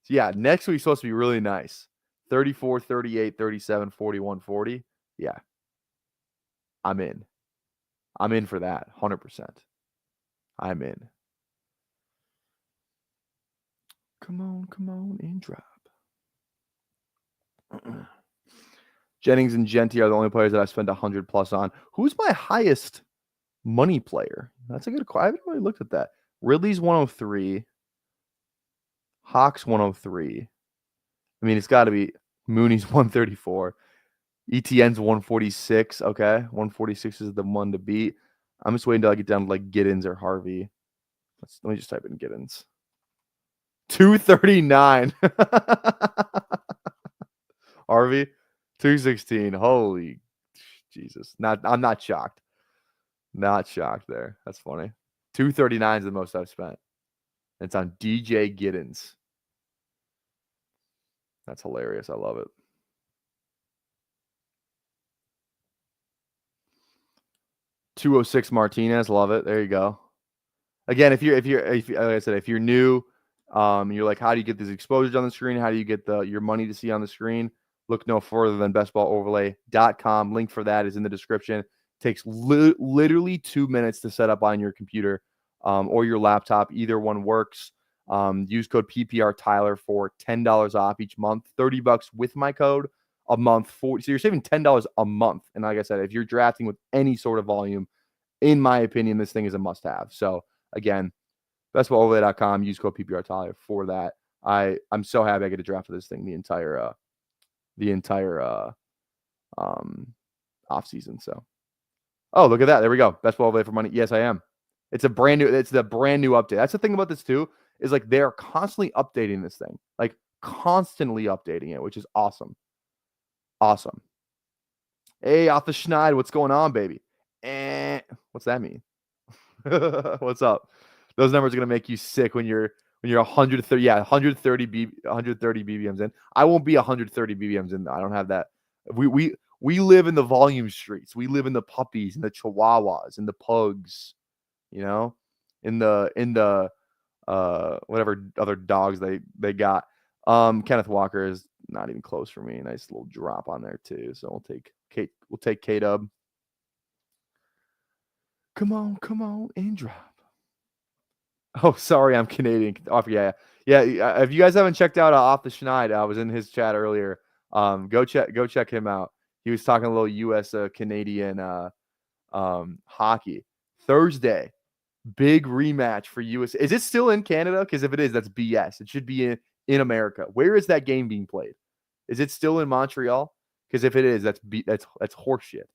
So yeah, next week's supposed to be really nice. 34, 38, 37, 41, 40. Yeah. I'm in. I'm in for that. 100%. I'm in. Come on, and drop. Jennings and Genty are the only players that I spent 100+ on. Who's my highest money player? That's a good question. I haven't really looked at that. Ridley's 103. Hawks 103. I mean, it's got to be Mooney's 134. ETN's 146. Okay. 146 is the one to beat. I'm just waiting until I get down to like Giddens or Harvey. Let me just type in Giddens. 239. Harvey, 216. Holy Jesus. I'm not shocked. Not shocked there. That's funny. 239 is the most I've spent. It's on DJ Giddens. That's hilarious. I love it. $206 Martinez. Love it. There you go. Again, if you're like I said, if you're new, you're like, how do you get these exposures on the screen? How do you get your money to see on the screen? Look no further than bestballoverlay.com. Link for that is in the description. Takes literally 2 minutes to set up on your computer or your laptop. Either one works. Use code PPR Tyler for $10 off each month. $30 with my code a month. So you're saving $10 a month. And like I said, if you're drafting with any sort of volume, in my opinion, this thing is a must-have. So again, bestballoverlay.com. Use code PPR Tyler for that. I'm so happy I get to draft for this thing the entire off season. So, oh, look at that. There we go. Best ball overlay for money. Yes, I am. It's the brand new update. That's the thing about this too, is like they're constantly updating this thing, like constantly updating it, which is awesome. Awesome. Hey, off the schneid, what's going on, baby? What's that mean? What's up? Those numbers are gonna make you sick when you're 130. Yeah, 130 BBMs in. I won't be 130 BBMs in though. I don't have that. We live in the volume streets. We live in the puppies and the chihuahuas and the pugs, you know, in the whatever other dogs they got. Kenneth Walker is not even close for me. Nice little drop on there too. So we'll take K-Dub. Come on, and drop. Oh, sorry, I'm Canadian. Oh, yeah. If you guys haven't checked out Off the Schneid, I was in his chat earlier. Go check him out. He was talking a little U.S. Canadian hockey. Thursday, big rematch for U.S. Is it still in Canada? Because if it is, that's BS. It should be in America. Where is that game being played? Is it still in Montreal? Because if it is, that's horseshit.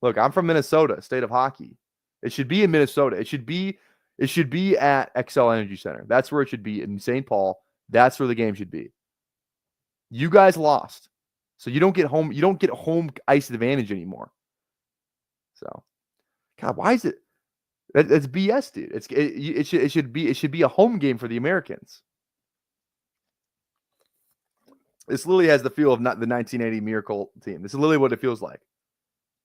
Look, I'm from Minnesota, state of hockey. It should be in Minnesota. It should be at XL Energy Center. That's where it should be, in St. Paul. That's where the game should be. You guys lost, so you don't get home. You don't get home ice advantage anymore. So, God, why is it? That's BS, dude. It should be a home game for the Americans. This literally has the feel of not the 1980 Miracle team. This is literally what it feels like.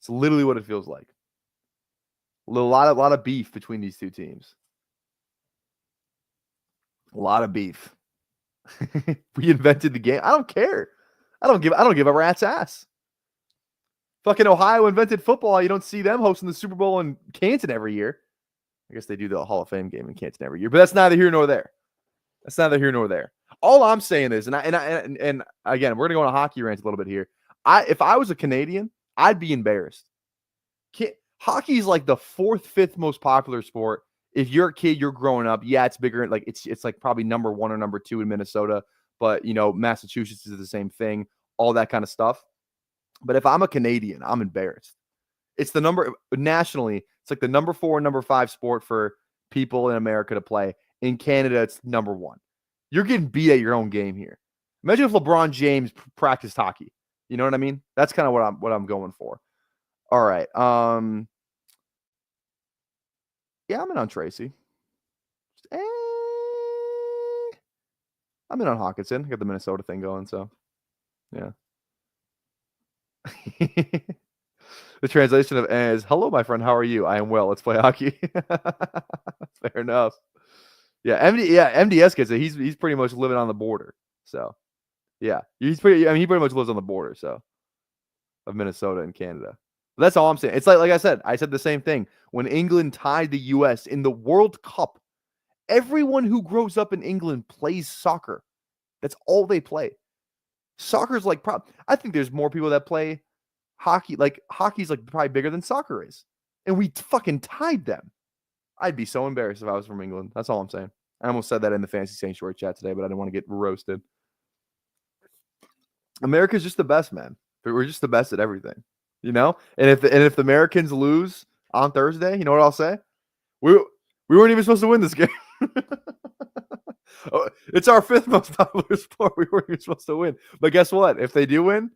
It's literally what it feels like. A lot of beef between these two teams. A lot of beef. We invented the game. I don't care. I don't give a rat's ass. Fucking Ohio invented football. You don't see them hosting the Super Bowl in Canton every year. I guess they do the Hall of Fame game in Canton every year, but that's neither here nor there. That's neither here nor there. All I'm saying is, and again, we're gonna go on a hockey rant a little bit here. If I was a Canadian, I'd be embarrassed. Hockey is like the 4th, 5th most popular sport. If you're a kid, you're growing up. Yeah, it's bigger. Like it's like probably number 1 or number 2 in Minnesota, but Massachusetts is the same thing. All that kind of stuff. But if I'm a Canadian, I'm embarrassed. It's the number nationally. It's like the number 4 and number 5 sport for people in America to play. In Canada, it's number 1. You're getting beat at your own game here. Imagine if LeBron James practiced hockey. You know what I mean? That's kind of what I'm going for. All right. Yeah, I'm in on Tracy. I'm in on Hawkinson. I got the Minnesota thing going, so yeah. The translation of is, hello, my friend. How are you? I am well. Let's play hockey. Fair enough. Yeah, MDS gets it. He's pretty much living on the border. So yeah, he pretty much lives on the border, so, of Minnesota and Canada. But that's all I'm saying. It's like I said the same thing. When England tied the US in the World Cup, everyone who grows up in England plays soccer. That's all they play. Soccer's like, I think there's more people that play hockey. Like, hockey's like probably bigger than soccer is. And we fucking tied them. I'd be so embarrassed if I was from England. That's all I'm saying. I almost said that in the Fantasy Sanctuary chat today, but I didn't want to get roasted. America's just the best, man. We're just the best at everything, you know? And if the Americans lose on Thursday, you know what I'll say? We weren't even supposed to win this game. It's our 5th most popular sport. We weren't even supposed to win. But guess what? If they do win,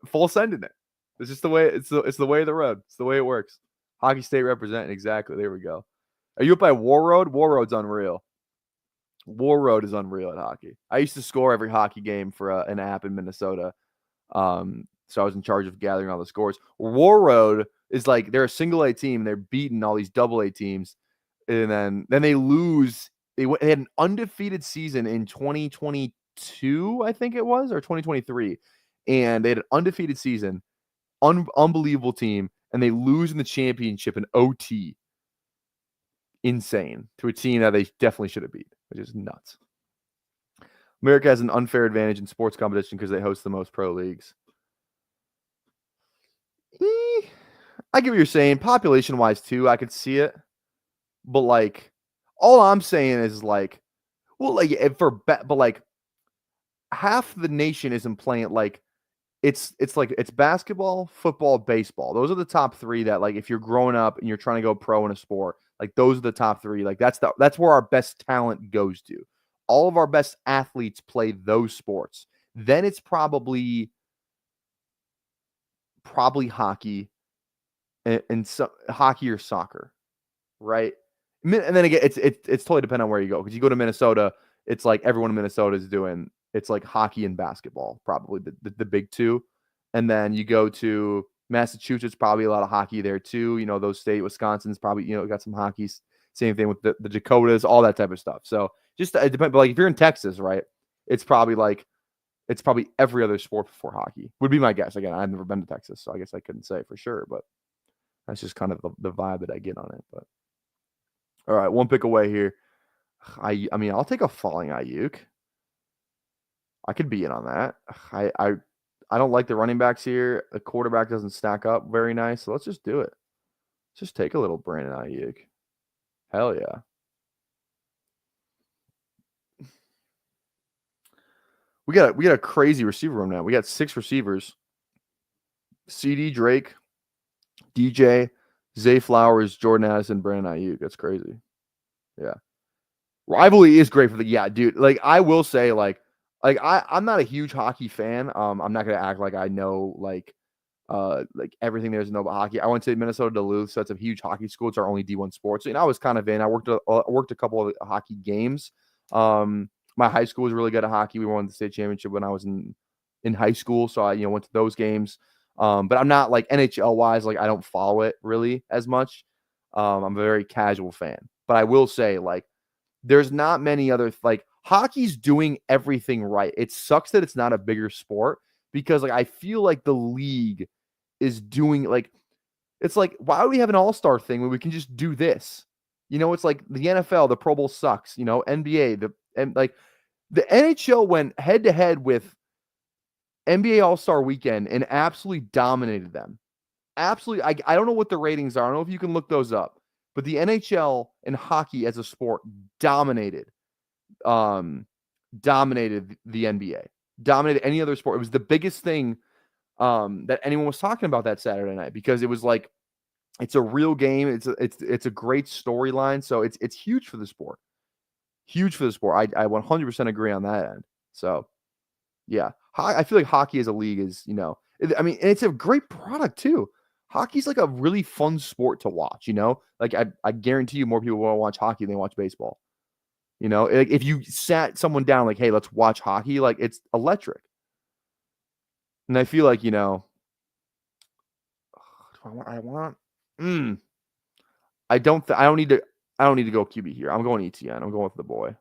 full send in it. It's just the way it's the way of the road. It's the way it works. Hockey State representing. Exactly. There we go. Are you up by War Road? War Road's unreal. War Road is unreal at hockey. I used to score every hockey game for an app in Minnesota. So I was in charge of gathering all the scores. War Road is like they're a single A team. They're beating all these double A teams, and then they lose. They had an undefeated season in 2022, I think it was, or 2023, and they had an undefeated season, unbelievable team, and they lose in the championship in OT. Insane to a team that they definitely should have beat, which is nuts. America has an unfair advantage in sports competition because they host the most pro leagues. I get what you're saying. Population-wise, too, I could see it. But, like, all I'm saying is, like, well, like, but, like, half the nation isn't playing, like, it's basketball, football, baseball. Those are the top three that, like, if you're growing up and you're trying to go pro in a sport, like, those are the top three. Like, that's where our best talent goes to. All of our best athletes play those sports. Then it's probably hockey and so, hockey or soccer, right? And then again, it's totally dependent on where you go. Because you go to Minnesota, it's like everyone in Minnesota is doing. It's like hockey and basketball, probably the big two. And then you go to Massachusetts, probably a lot of hockey there too. You know, those state, Wisconsin's probably, you know, got some hockey. Same thing with the Dakotas, all that type of stuff. So just it depends. But like if you're in Texas, right, it's probably every other sport before hockey would be my guess. Again, I've never been to Texas, so I guess I couldn't say for sure, but that's just kind of the vibe that I get on it. But all right, one pick away here. I mean, I'll take a falling Ayuk. I could be in on that. I don't like the running backs here. The quarterback doesn't stack up very nice, so let's just do it. Let's just take a little Brandon Ayuk. Hell yeah. We got a crazy receiver room now. We got 6 receivers. CD, Drake, DJ, Zay Flowers, Jordan Addison, Brandon Ayuk. That's crazy. Yeah. Rivalry is great for dude. Like I will say, like I'm not a huge hockey fan. I'm not gonna act like I know like everything there's to know about hockey. I went to Minnesota Duluth, so it's a huge hockey school. It's our only D1 sports. And I was kind of in. I worked a couple of hockey games. My high school was really good at hockey. We won the state championship when I was in high school, so I went to those games. But I'm not like NHL wise, like I don't follow it really as much. I'm a very casual fan. But I will say, like, there's not many other like hockey's doing everything right. It sucks that it's not a bigger sport because like I feel like the league is doing like it's like why do we have an all-star thing when we can just do this? You know, it's like the NFL, the Pro Bowl sucks, you know, NBA, and like the NHL went head to head with NBA All-Star Weekend and absolutely dominated them. Absolutely. I don't know what the ratings are. I don't know if you can look those up. But the NHL and hockey as a sport dominated the NBA. Dominated any other sport. It was the biggest thing that anyone was talking about that Saturday night because it was like it's a real game. It's a great storyline. So it's huge for the sport. Huge for the sport. I 100% agree on that end. So yeah, I feel like hockey as a league is, you know, I mean, and it's a great product too. Hockey's like a really fun sport to watch, you know? Like I guarantee you more people want to watch hockey than they watch baseball. You know, like if you sat someone down like, hey, let's watch hockey, like it's electric. And I feel like, you know, I don't need to go QB here. I'm going ETN. I'm going with the boy.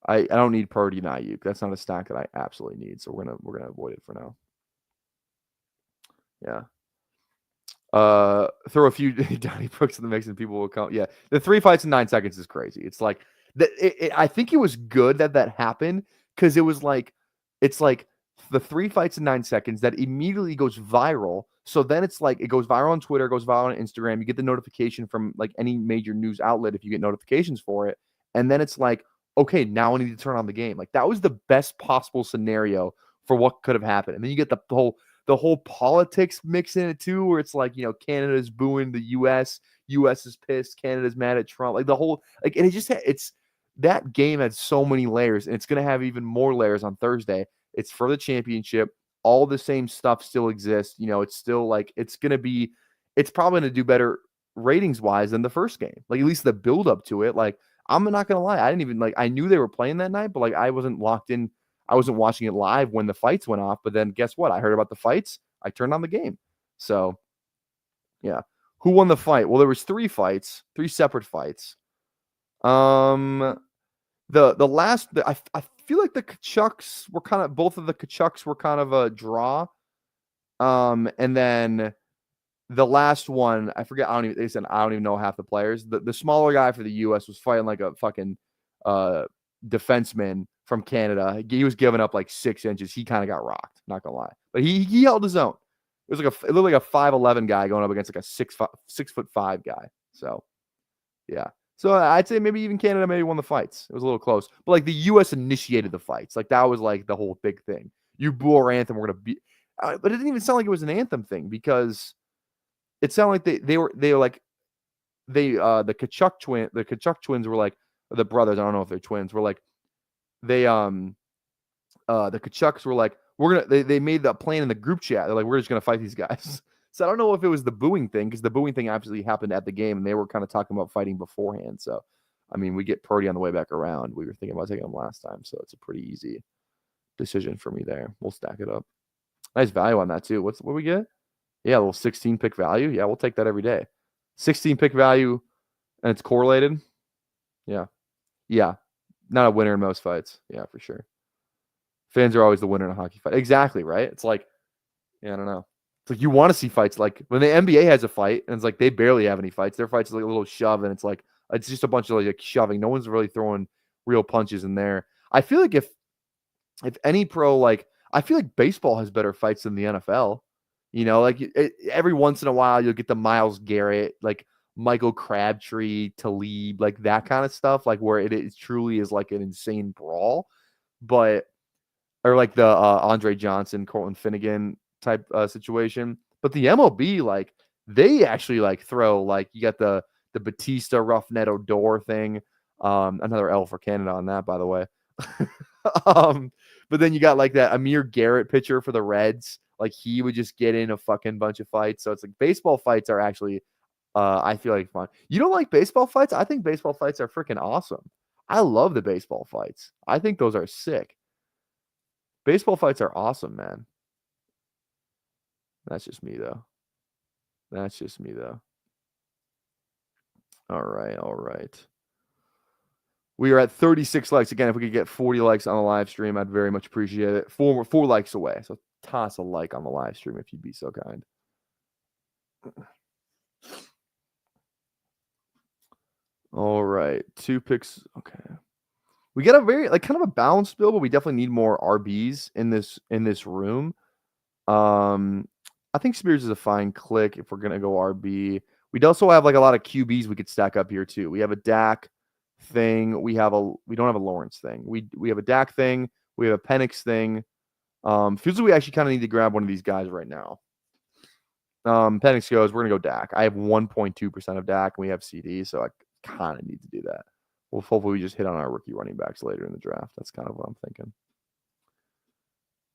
I don't need Purdy and Ayuk. That's not a stack that I absolutely need. So we're gonna avoid it for now. Yeah. Throw a few Donnie Brooks in the mix and people will come. Yeah, the 3 fights in 9 seconds is crazy. It's like I think it was good that happened because it was like it's like the 3 fights in 9 seconds that immediately goes viral. So then it's like it goes viral on Twitter, goes viral on Instagram. You get the notification from like any major news outlet if you get notifications for it, and then it's like, okay, now I need to turn on the game. Like that was the best possible scenario for what could have happened, and then you get the whole politics mix in it too, where it's like, you know, Canada's booing the US is pissed, Canada's mad at Trump, like the whole, like, and it's that game had so many layers, and it's going to have even more layers on Thursday. It's for the championship. All the same stuff still exists. You know, it's still like, it's probably going to do better ratings wise than the first game. Like at least the build up to it. Like I'm not gonna lie, I didn't even like. I knew they were playing that night, but like I wasn't locked in. I wasn't watching it live when the fights went off. But then guess what? I heard about the fights. I turned on the game. So yeah, who won the fight? Well, there was 3 fights, 3 separate fights. The last, I feel like the Kachucks were kind of, both of the Kachucks were kind of a draw. And then the last one, I forget. I don't even know half the players. The smaller guy for the U.S. was fighting like a fucking defenseman from Canada. He was giving up like 6 inches. He kind of got rocked. Not gonna lie, but he held his own. It looked like a 5'11" guy going up against like a 6'5" guy. So yeah. So I'd say maybe even Canada maybe won the fights. It was a little close, but like the U.S. initiated the fights. Like that was like the whole big thing. You boo our anthem, we're gonna beat. But it didn't even sound like it was an anthem thing because it sounded like they were like the Kachuk twins were like the brothers. I don't know if they're twins. Were like they the Kachucks were like they made the plan in the group chat. They're like we're just gonna fight these guys. So I don't know if it was the booing thing because the booing thing absolutely happened at the game and they were kind of talking about fighting beforehand. So I mean we get Purdy on the way back around. We were thinking about taking him last time, so it's a pretty easy decision for me there. We'll stack it up. Nice value on that too. What we get? Yeah, a little 16 pick value. Yeah, we'll take that every day. 16 pick value, and it's correlated. Yeah. Yeah. Not a winner in most fights. Yeah, for sure. Fans are always the winner in a hockey fight. Exactly, right? It's like, yeah, I don't know. It's like you want to see fights. Like when the NBA has a fight, and it's like they barely have any fights. Their fights is like a little shove, and it's just a bunch of like shoving. No one's really throwing real punches in there. I feel like if any pro, like I feel like baseball has better fights than the NFL. You know, like every once in a while you'll get the Myles Garrett, like Michael Crabtree, Talib, like that kind of stuff, like where it truly is like an insane brawl, but or like the Andre Johnson, Cortland Finnegan type situation. But the MLB, like they actually like throw like you got the Batista Roughneck Odor thing, another L for Canada on that, by the way. But then you got like that Amir Garrett pitcher for the Reds. Like he would just get in a fucking bunch of fights. So it's like baseball fights are actually, I feel like fun. You don't like baseball fights? I think baseball fights are freaking awesome. I love the baseball fights. I think those are sick. Baseball fights are awesome, man. That's just me though. All right. We are at 36 likes. Again, if we could get 40 likes on the live stream, I'd very much appreciate it. Four likes away. So toss a like on the live stream if you'd be so kind. All right. 2 picks. Okay. We got a very like kind of a balanced build, but we definitely need more RBs in this room. I think Spears is a fine click if we're gonna go RB. We'd also have like a lot of QBs we could stack up here too. We have a Dak thing. We don't have a Lawrence thing. We have a Dak thing. We have a Penix thing. Feels like we actually kind of need to grab one of these guys right now. Penix goes. We're gonna go Dak. I have 1.2% of Dak, and we have CD, so I kind of need to do that. Well, hopefully we just hit on our rookie running backs later in the draft. That's kind of what I'm thinking.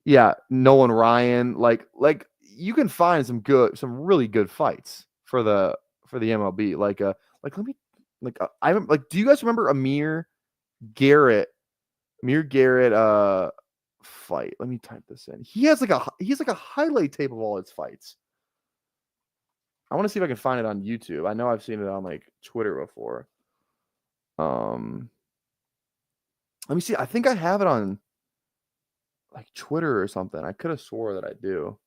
Yeah, Nolan Ryan. Like you can find some really good fights for the MLB. Do you guys remember Amir Garrett fight? Let me type this in. He has like a highlight tape of all his fights. I want to see if I can find it on YouTube. I know I've seen it on like Twitter before. Let me see. I think I have it on like Twitter or something. I could have swore that I do.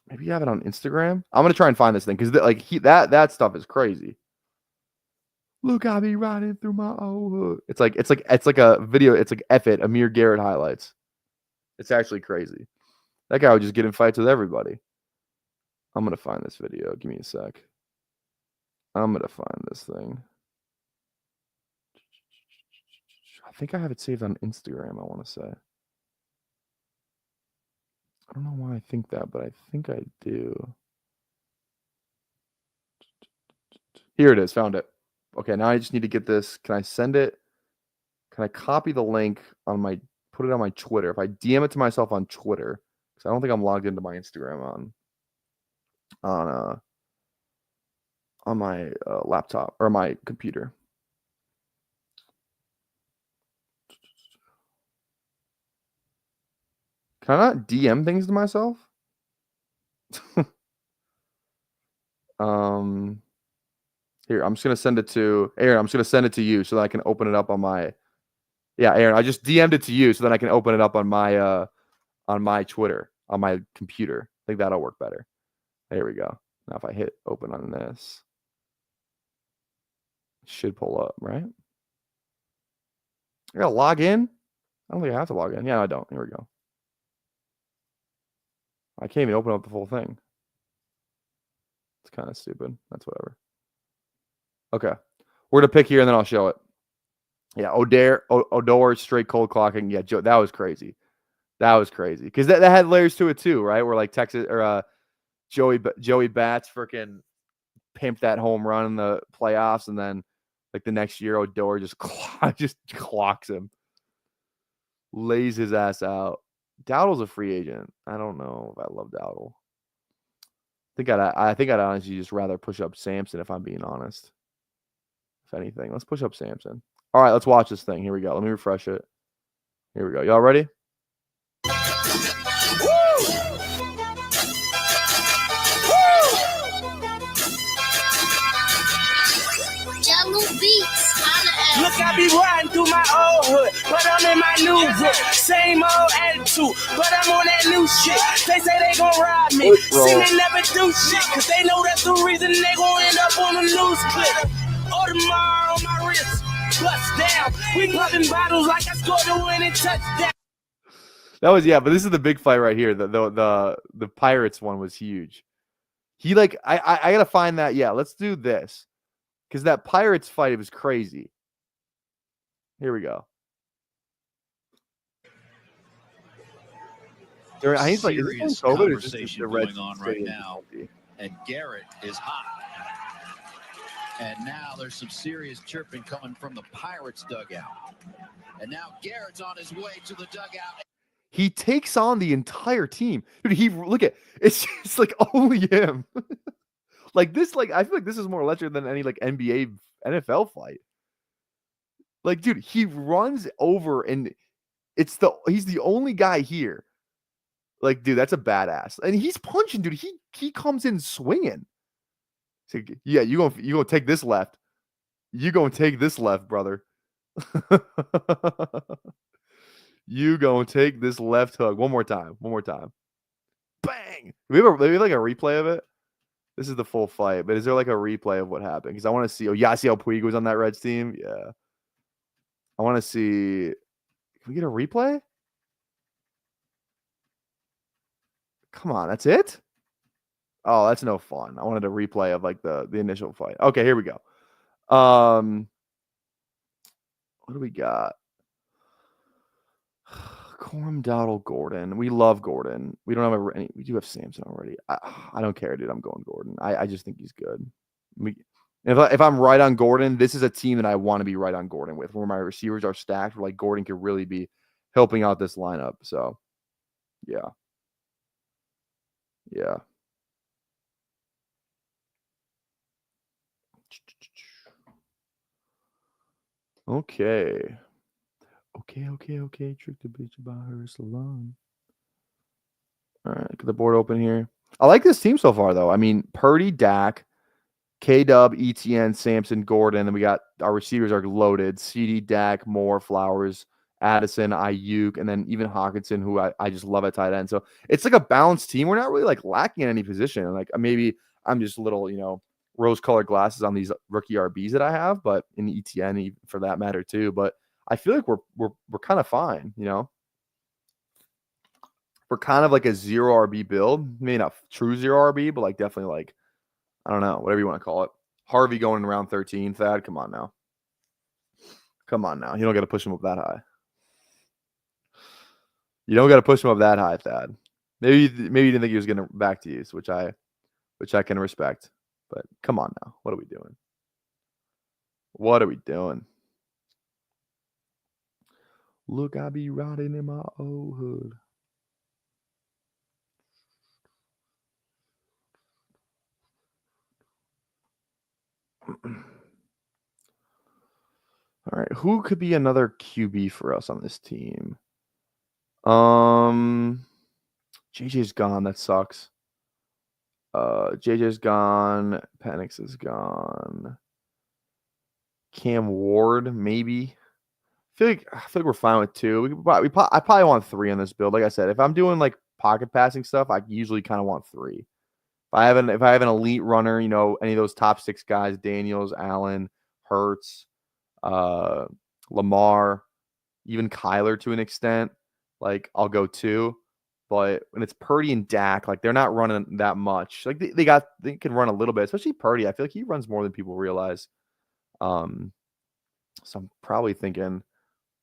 Maybe you have it on Instagram. I'm gonna try and find this thing because that stuff is crazy. Look, I be riding through my old hood. It's like a video. It's like F it, Amir Garrett highlights. It's actually crazy. That guy would just get in fights with everybody. I'm gonna find this video. Give me a sec. I'm gonna find this thing. I think I have it saved on Instagram. I want to say. I don't know why I think that, but I think I do. Here it is. Found it. Okay, now I just need to get this. Can I send it? Can I copy the link put it on my Twitter? If I DM it to myself on Twitter, because I don't think I'm logged into my Instagram on laptop or my computer. Can I not DM things to myself? Here, I'm just gonna send it to Aaron. I'm just gonna send it to you so that I can open it up on my. Yeah, Aaron, I just DM'd it to you so that I can open it up on my Twitter on my computer. I think that'll work better. There we go. Now if I hit open on this, it should pull up, right? I gotta log in. I don't think I have to log in. Yeah, I don't. Here we go. I can't even open up the full thing. It's kind of stupid. That's whatever. Okay. We're gonna pick here and then I'll show it. Yeah, Odor straight cold clocking. Yeah, Joe, that was crazy. That was crazy. Because that had layers to it too, right? Where like Texas or Joey Bats freaking pimped that home run in the playoffs, and then like the next year Odor just clocks him. Lays his ass out. Dowdle's a free agent. I don't know if I love Dowdle. I think I'd honestly just rather push up Samson if I'm being honest. If anything, let's push up Samson. All right, let's watch this thing. Here we go. Let me refresh it. Here we go. Y'all ready? Look, I be riding through my old hood, but I'm in my new hood. Same old attitude, but I'm on that new shit. They say they gon' rob me, see me never do shit, cause they know that's the reason they gon' end up on the news clip. Audemars on my wrist, bust down. We popping bottles like I scored a winning touchdown. That was but this is the big fight right here. The Pirates one was huge. He like I gotta find that. Yeah, let's do this. Because that Pirates fight, it was crazy. Here we go. I think like serious conversation going on right now, and Garrett is hot. And now there's some serious chirping coming from the Pirates dugout. And now Garrett's on his way to the dugout. He takes on the entire team. Dude, look at it's like only him. Like this, like I feel like this is more electric than any like NBA NFL fight. Like, dude, he runs over and he's the only guy here. Like, dude, that's a badass. And he's punching, dude. He comes in swinging. So, yeah, you gonna take this left. You gonna take this left, brother. You gonna take this left hook. One more time. Bang! Maybe like a replay of it. This is the full fight, but is there like a replay of what happened? Because I want to see. Oh, Yasiel Puig was on that Reds team. Yeah. I want to see. Can we get a replay? Come on, that's it? Oh, that's no fun. I wanted a replay of like the initial fight. Okay, here we go. What do we got? Corum, Dowdle, Gordon. We love Gordon. We don't have any. We do have Samson already. I don't care, dude. I'm going Gordon. I just think he's good. If I'm right on Gordon, this is a team that I want to be right on Gordon with, where my receivers are stacked. Where like Gordon could really be helping out this lineup. So, yeah. Okay. Trick the bitch about her salon. All right, get the board open here. I like this team so far, though. I mean, Purdy, Dak, K-Dub, ETN, Samson, Gordon. Then we got our receivers are loaded. CD, Dak, Moore, Flowers, Addison, Ayuk, and then even Hawkinson, who I just love at tight end. So it's like a balanced team. We're not really like lacking in any position. Like maybe I'm just a little, rose-colored glasses on these rookie RBs that I have, but in ETN for that matter too. But I feel like we're kind of fine, We're kind of like a 0 RB build. Maybe not true 0 RB, but like definitely like, I don't know, whatever you want to call it. Harvey going in round 13, Thad. Come on now. You don't got to push him up that high. Thad. Maybe you didn't think he was going to back to use, which I can respect. But come on now. What are we doing? Look, I be riding in my old hood. All right, who could be another QB for us on this team? JJ's gone. That sucks. JJ's gone. Penix is gone. Cam Ward, maybe. I feel like we're fine with 2. I probably want 3 on this build. Like I said, if I'm doing like pocket passing stuff, I usually kind of want 3. If I have an elite runner, any of those top 6 guys, Daniels, Allen, Hurts, Lamar, even Kyler to an extent, like I'll go 2. But when it's Purdy and Dak, like they're not running that much. Like they can run a little bit, especially Purdy. I feel like he runs more than people realize. So I'm probably thinking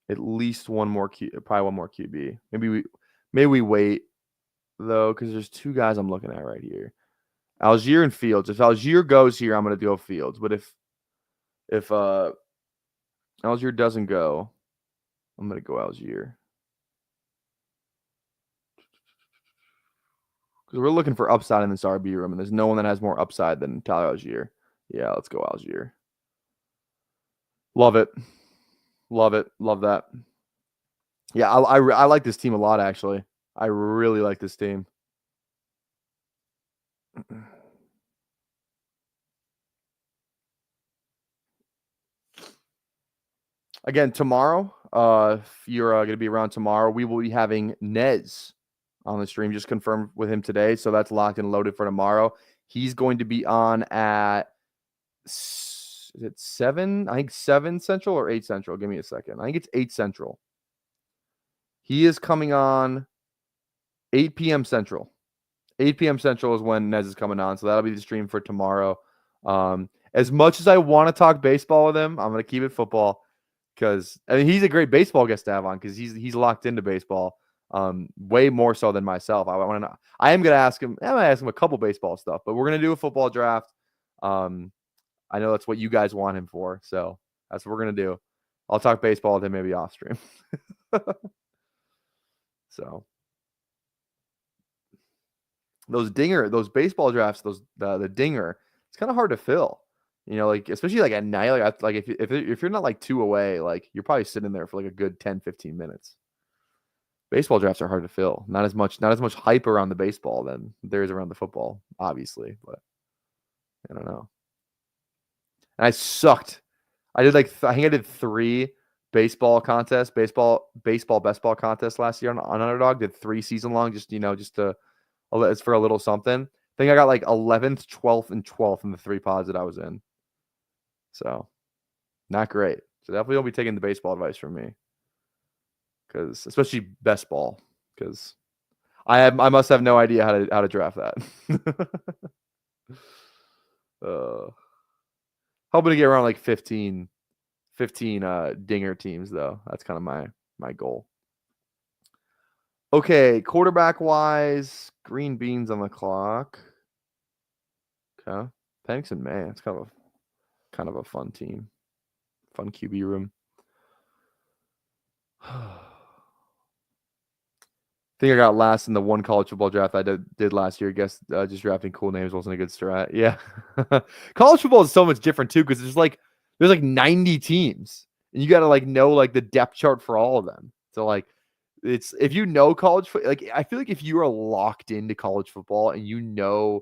at least one more QB. Maybe we wait though, because there's 2 guys I'm looking at right here. Algier and Fields. If Algier goes here, I'm gonna go Fields. But if Algier doesn't go, I'm gonna go Algier. Because we're looking for upside in this RB room, and there's no one that has more upside than Tyler Algier. Yeah, let's go Algier. Love it. Love it. Love that. Yeah, I like this team a lot, actually. I really like this team. Again, tomorrow, if you're going to be around tomorrow, we will be having Nez on the stream. Just confirmed with him today, so that's locked and loaded for tomorrow. He's going to be on at, is it 7? I think 7 Central or 8 Central. Give me a second. I think it's 8 Central. He is coming on 8 p.m. Central. 8 p.m. Central is when Nez is coming on, so that'll be the stream for tomorrow. As much as I want to talk baseball with him, I'm going to keep it football because he's a great baseball guest to have on because he's locked into baseball way more so than myself. I am going to ask him. I'm going to ask him a couple baseball stuff, but we're going to do a football draft. I know that's what you guys want him for, so that's what we're going to do. I'll talk baseball with him maybe off stream. So those baseball drafts, the dinger, it's kind of hard to fill. Like especially like at night, if you're not like 2 away, like you're probably sitting there for like a good 10-15 minutes. Baseball drafts are hard to fill. Not as much hype around the baseball than there is around the football, obviously, but I don't know. And I sucked. I did I think I did 3 baseball contests, baseball best ball contests last year on Underdog. Did 3 season long, just to it's for a little something. I think I got like 11th, 12th, and 12th in the 3 pods that I was in. So not great. So definitely don't be taking the baseball advice from me, because especially best ball, because I must have no idea how to draft that. Hoping to get around like 15 dinger teams though. That's kind of my goal. Okay, quarterback wise, green beans on the clock. Okay, Penix and May. It's kind of a fun team, fun QB room. I think I got last in the 1 college football draft I did last year. I guess just drafting cool names wasn't a good strat. Yeah, college football is so much different too because there's like 90 teams, and you got to like know like the depth chart for all of them. So like, it's if you know college like I feel like if you are locked into college football and you're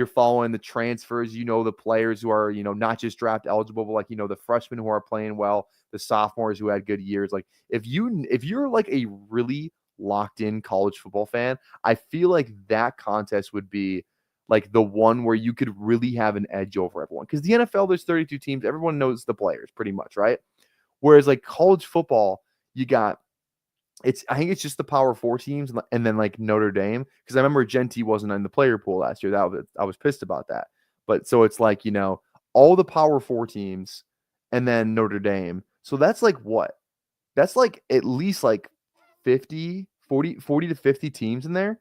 following the transfers, the players who are not just draft eligible, but like the freshmen who are playing well, the sophomores who had good years. Like if you're like a really locked in college football fan, I feel like that contest would be like the one where you could really have an edge over everyone. Because the NFL, there's 32 teams, everyone knows the players pretty much, right? Whereas like college football, I think it's just the Power 4 teams and then like Notre Dame. Because I remember Genty wasn't in the player pool last year. I was pissed about that. But so it's like, all the Power 4 teams and then Notre Dame. So that's like what? That's like at least like 40 to 50 teams in there.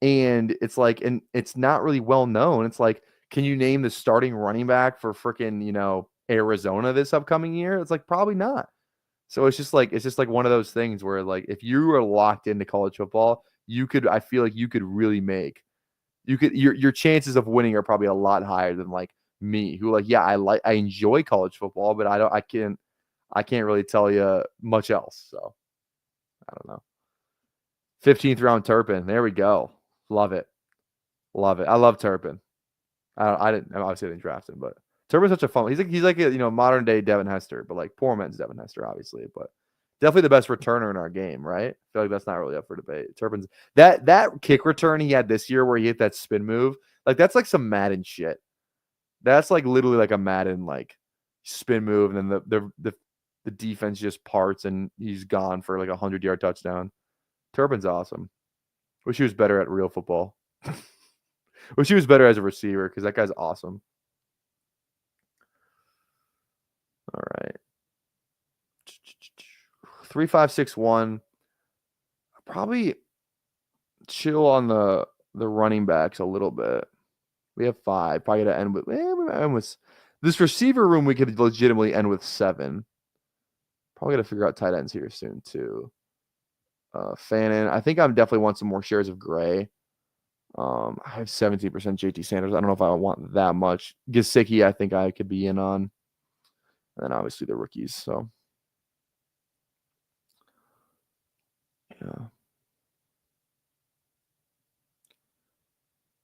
And it's like, and it's not really well known. It's like, can you name the starting running back for freaking, Arizona this upcoming year? It's like, probably not. So it's just like one of those things where like, if you are locked into college football, I feel like you could really your chances of winning are probably a lot higher than like me who like, yeah, I enjoy college football, but I can't really tell you much else. So I don't know. 15th round Turpin. There we go. Love it. Love it. I love Turpin. Obviously I didn't draft him, but Turpin's such a fun. He's like a, modern day Devin Hester, but like poor man's Devin Hester, obviously, but definitely the best returner in our game, right? I feel like that's not really up for debate. Turpin's that kick return he had this year where he hit that spin move, like that's like some Madden shit. That's like literally like a Madden like spin move, and then the defense just parts and he's gone for like 100-yard touchdown. Turpin's awesome. Wish he was better at real football. Wish he was better as a receiver because that guy's awesome. All right. 3-5-6-1. Probably chill on the running backs a little bit. We have 5. Probably got to end with this receiver room. We could legitimately end with 7. Probably got to figure out tight ends here soon too. Fannin. I think I definitely want some more shares of Gray. I have 17% JT Sanders. I don't know if I want that much. Gesicki, I think I could be in on. And then obviously the rookies. So yeah.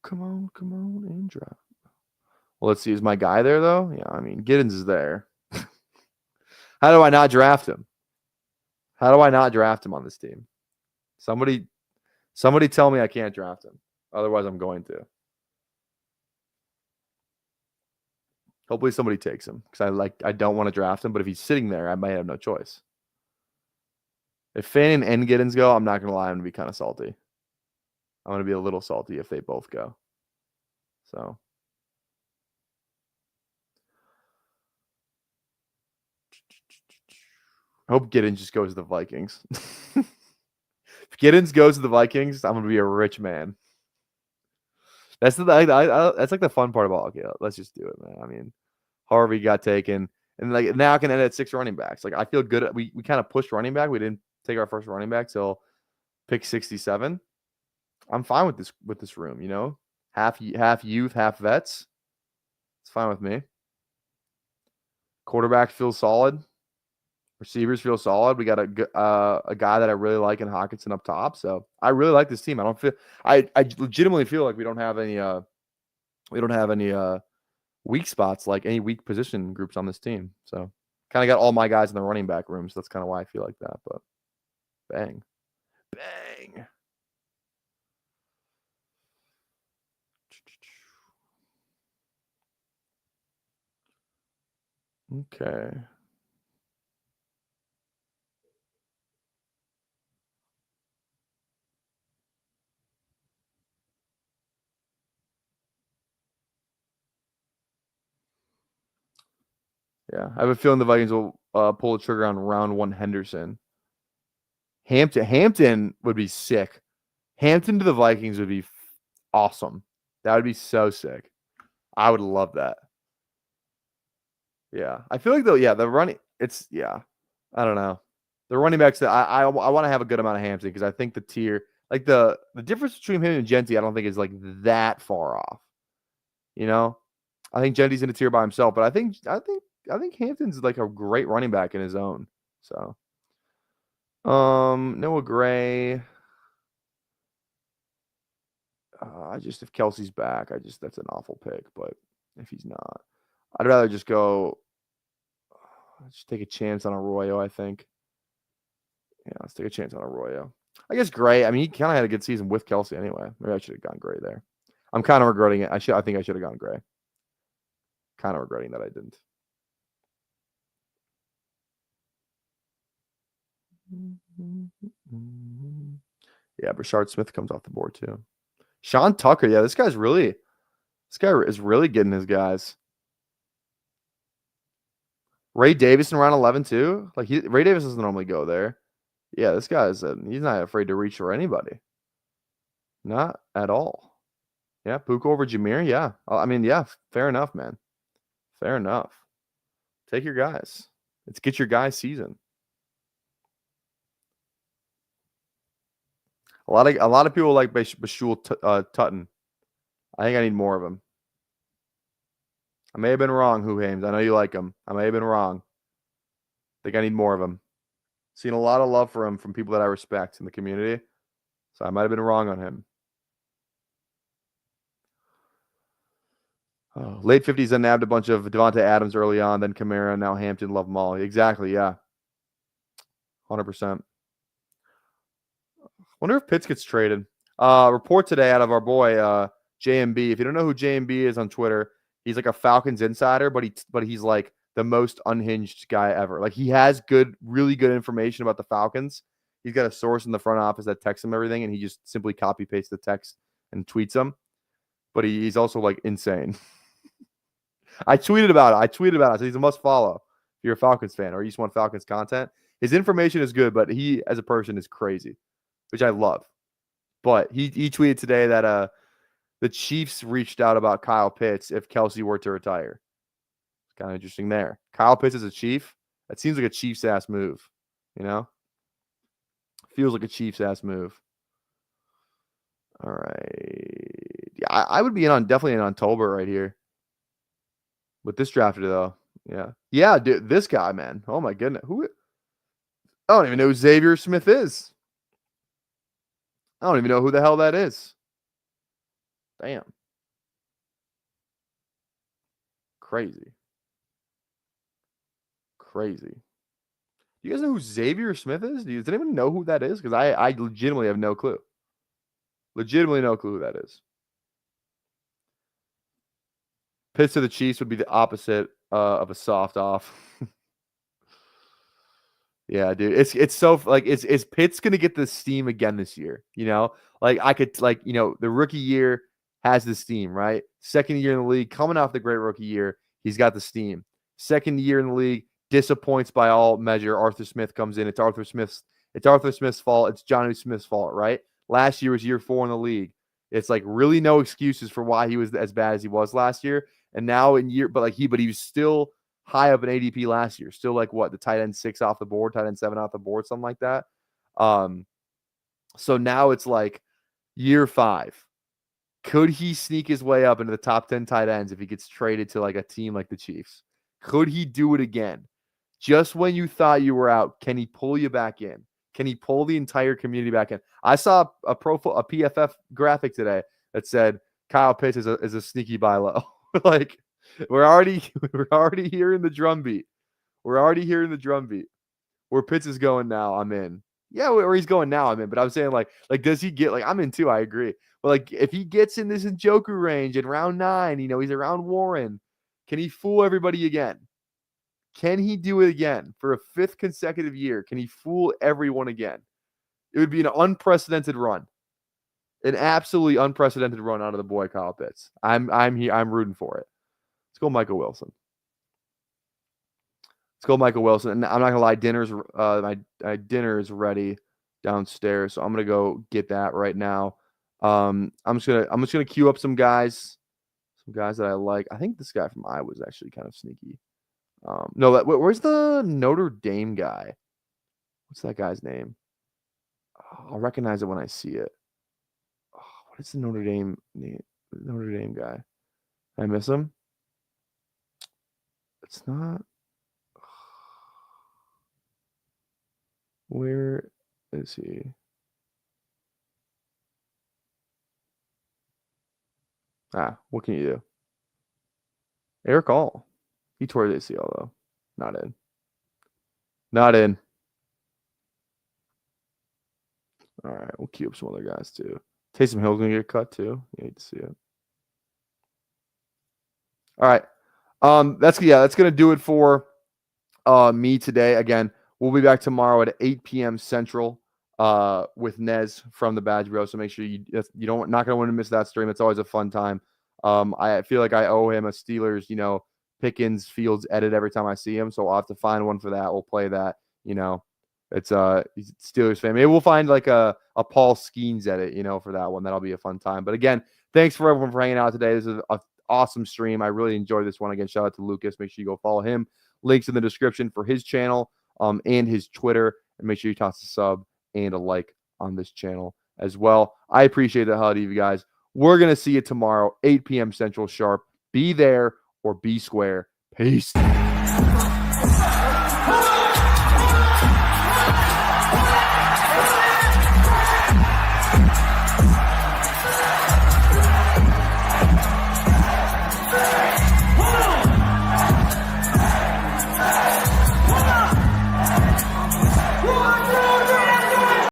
Come on, and drop. Well, let's see. Is my guy there though? Yeah, I mean Giddens is there. How do I not draft him? How do I not draft him on this team? Somebody tell me I can't draft him. Otherwise, I'm going to. Hopefully somebody takes him because I don't want to draft him, but if he's sitting there, I might have no choice. If Fannin and Giddens go, I'm not going to lie, I'm going to be kind of salty. I'm going to be a little salty if they both go. So. I hope Giddens just goes to the Vikings. If Giddens goes to the Vikings, I'm going to be a rich man. That's that's like the fun part about okay, let's just do it, man. I mean, Harvey got taken, and like now I can end at 6 running backs. Like I feel good. We kind of pushed running back. We didn't take our first running back till pick 67. I'm fine with this room. Half youth, half vets. It's fine with me. Quarterback feels solid. Receivers feel solid. We got a guy that I really like in Hawkinson up top. So I really like this team. I legitimately feel like we don't have any weak spots, like any weak position groups on this team. So kind of got all my guys in the running back room. So that's kind of why I feel like that. But bang. Okay. Yeah, I have a feeling the Vikings will pull the trigger on round 1 Henderson. Hampton would be sick. Hampton to the Vikings would be awesome. That would be so sick. I would love that. Yeah, I feel like though, yeah, the running, I don't know. The running backs that I want to have a good amount of Hampton because I think the tier, like the difference between him and Genty, I don't think is like that far off. I think Genty's in a tier by himself, but I think Hampton's like a great running back in his own. So, Noah Gray. If Kelsey's back, that's an awful pick. But if he's not, I'd rather just go. Just take a chance on Arroyo. I think. Yeah, let's take a chance on Arroyo. I guess Gray. I mean, he kind of had a good season with Kelsey anyway. Maybe I should have gone Gray there. I'm kind of regretting it. I think I should have gone Gray. Kind of regretting that I didn't. Yeah, Brashard Smith comes off the board too. Sean Tucker, yeah, this guy is really getting his guys. Ray Davis in round 11 too. Like Ray Davis doesn't normally go there. Yeah, this guy he's not afraid to reach for anybody. Not at all. Yeah, Puka over Jameer. Yeah, I mean, yeah, fair enough, man. Fair enough. Take your guys. Let's get your guys season. A lot of people like Bashul Tutton. I think I need more of him. I may have been wrong, Who Hames. I know you like him. I may have been wrong. Think I need more of him. Seen a lot of love for him from people that I respect in the community. So I might have been wrong on him. Oh, late 50s, then nabbed a bunch of Devontae Adams early on, then Kamara, now Hampton, love them all. Exactly, yeah. 100%. Wonder if Pitts gets traded. Report today out of our boy JMB. If you don't know who JMB is on Twitter, he's like a Falcons insider, but he's like the most unhinged guy ever. Like he has really good information about the Falcons. He's got a source in the front office that texts him everything, and he just simply copy pastes the text and tweets them. But he's also like insane. I tweeted about it. So he's a must follow if you're a Falcons fan or you just want Falcons content. His information is good, but he as a person is crazy, which I love. But he tweeted today that the Chiefs reached out about Kyle Pitts if Kelsey were to retire. It's kind of interesting there. Kyle Pitts is a Chief. That seems like a Chiefs ass move, you know? Feels like a Chiefs ass move. All right. Yeah, I would be definitely in on Tolbert right here. With this drafted though. Yeah. Yeah, dude, this guy, man. Oh my goodness. I don't even know who Xavier Smith is. I don't even know who the hell that is. Damn. Crazy. You guys know who Xavier Smith is? Does anyone know who that is? Because I legitimately have no clue. Legitimately no clue who that is. Pitts to the Chiefs would be the opposite of a soft off. Yeah, dude. It's so like is Pitts gonna get the steam again this year? You know, like I could the rookie year has the steam, right? Second year in the league, coming off the great rookie year, he's got the steam. Second year in the league, disappoints by all measure. Arthur Smith comes in. It's Arthur Smith's fault. It's Jonnu Smith's fault, right? Last year was year 4 in the league. It's like really no excuses for why he was as bad as he was last year. And now but he was still high up in ADP last year. Still like what, the tight end 6 off the board, tight end 7 off the board, something like that. So now it's like year 5. Could he sneak his way up into the top 10 tight ends if he gets traded to like a team like the Chiefs? Could he do it again? Just when you thought you were out, can he pull you back in? Can he pull the entire community back in? I saw a PFF graphic today that said Kyle Pitts is a sneaky buy low. Like we're already hearing the drum beat. Where Pitts is going now, I'm in. Yeah, where he's going now, I'm in. But I'm saying like does he get I'm in too? I agree. But like if he gets in this Njoku range in round 9, he's around Warren. Can he fool everybody again? Can he do it again for a 5th consecutive year? Can he fool everyone again? It would be an unprecedented run. An absolutely unprecedented run out of the boy Kyle Pitts. I'm here. I'm rooting for it. Let's go Michael Wilson. And I'm not gonna lie, my dinner is ready downstairs, so I'm gonna go get that right now. I'm just gonna queue up some guys that I like. I think this guy from Iowa is actually kind of sneaky. No, where's the Notre Dame guy? What's that guy's name? Oh, I'll recognize it when I see it. Oh, what is the Notre Dame name? Notre Dame guy. Did I miss him? It's not. Where is he? What can you do? Eric All. He tore the ACL though. Not in. All right, we'll queue up some other guys too. Taysom Hill's gonna get cut too. You hate to see it. All right. That's gonna do it for me today. Again, we'll be back tomorrow at 8 p.m. Central with Nez from the Badge Bro. So make sure not gonna want to miss that stream. It's always a fun time. I feel like I owe him a Steelers, Pickens Fields edit every time I see him. So I'll have to find one for that. We'll play that. It's he's Steelers fan. Maybe we'll find like a Paul Skeens edit, for that one. That'll be a fun time. But again, thanks for everyone for hanging out today. This is an awesome stream. I really enjoyed this one. Again, shout out to Lucas. Make sure you go follow him. Links in the description for his channel and his Twitter. And make sure you toss a sub and a like on this channel as well. I appreciate the hell out of you guys. We're going to see you tomorrow, 8 p.m. Central sharp. Be there or B Square. Peace.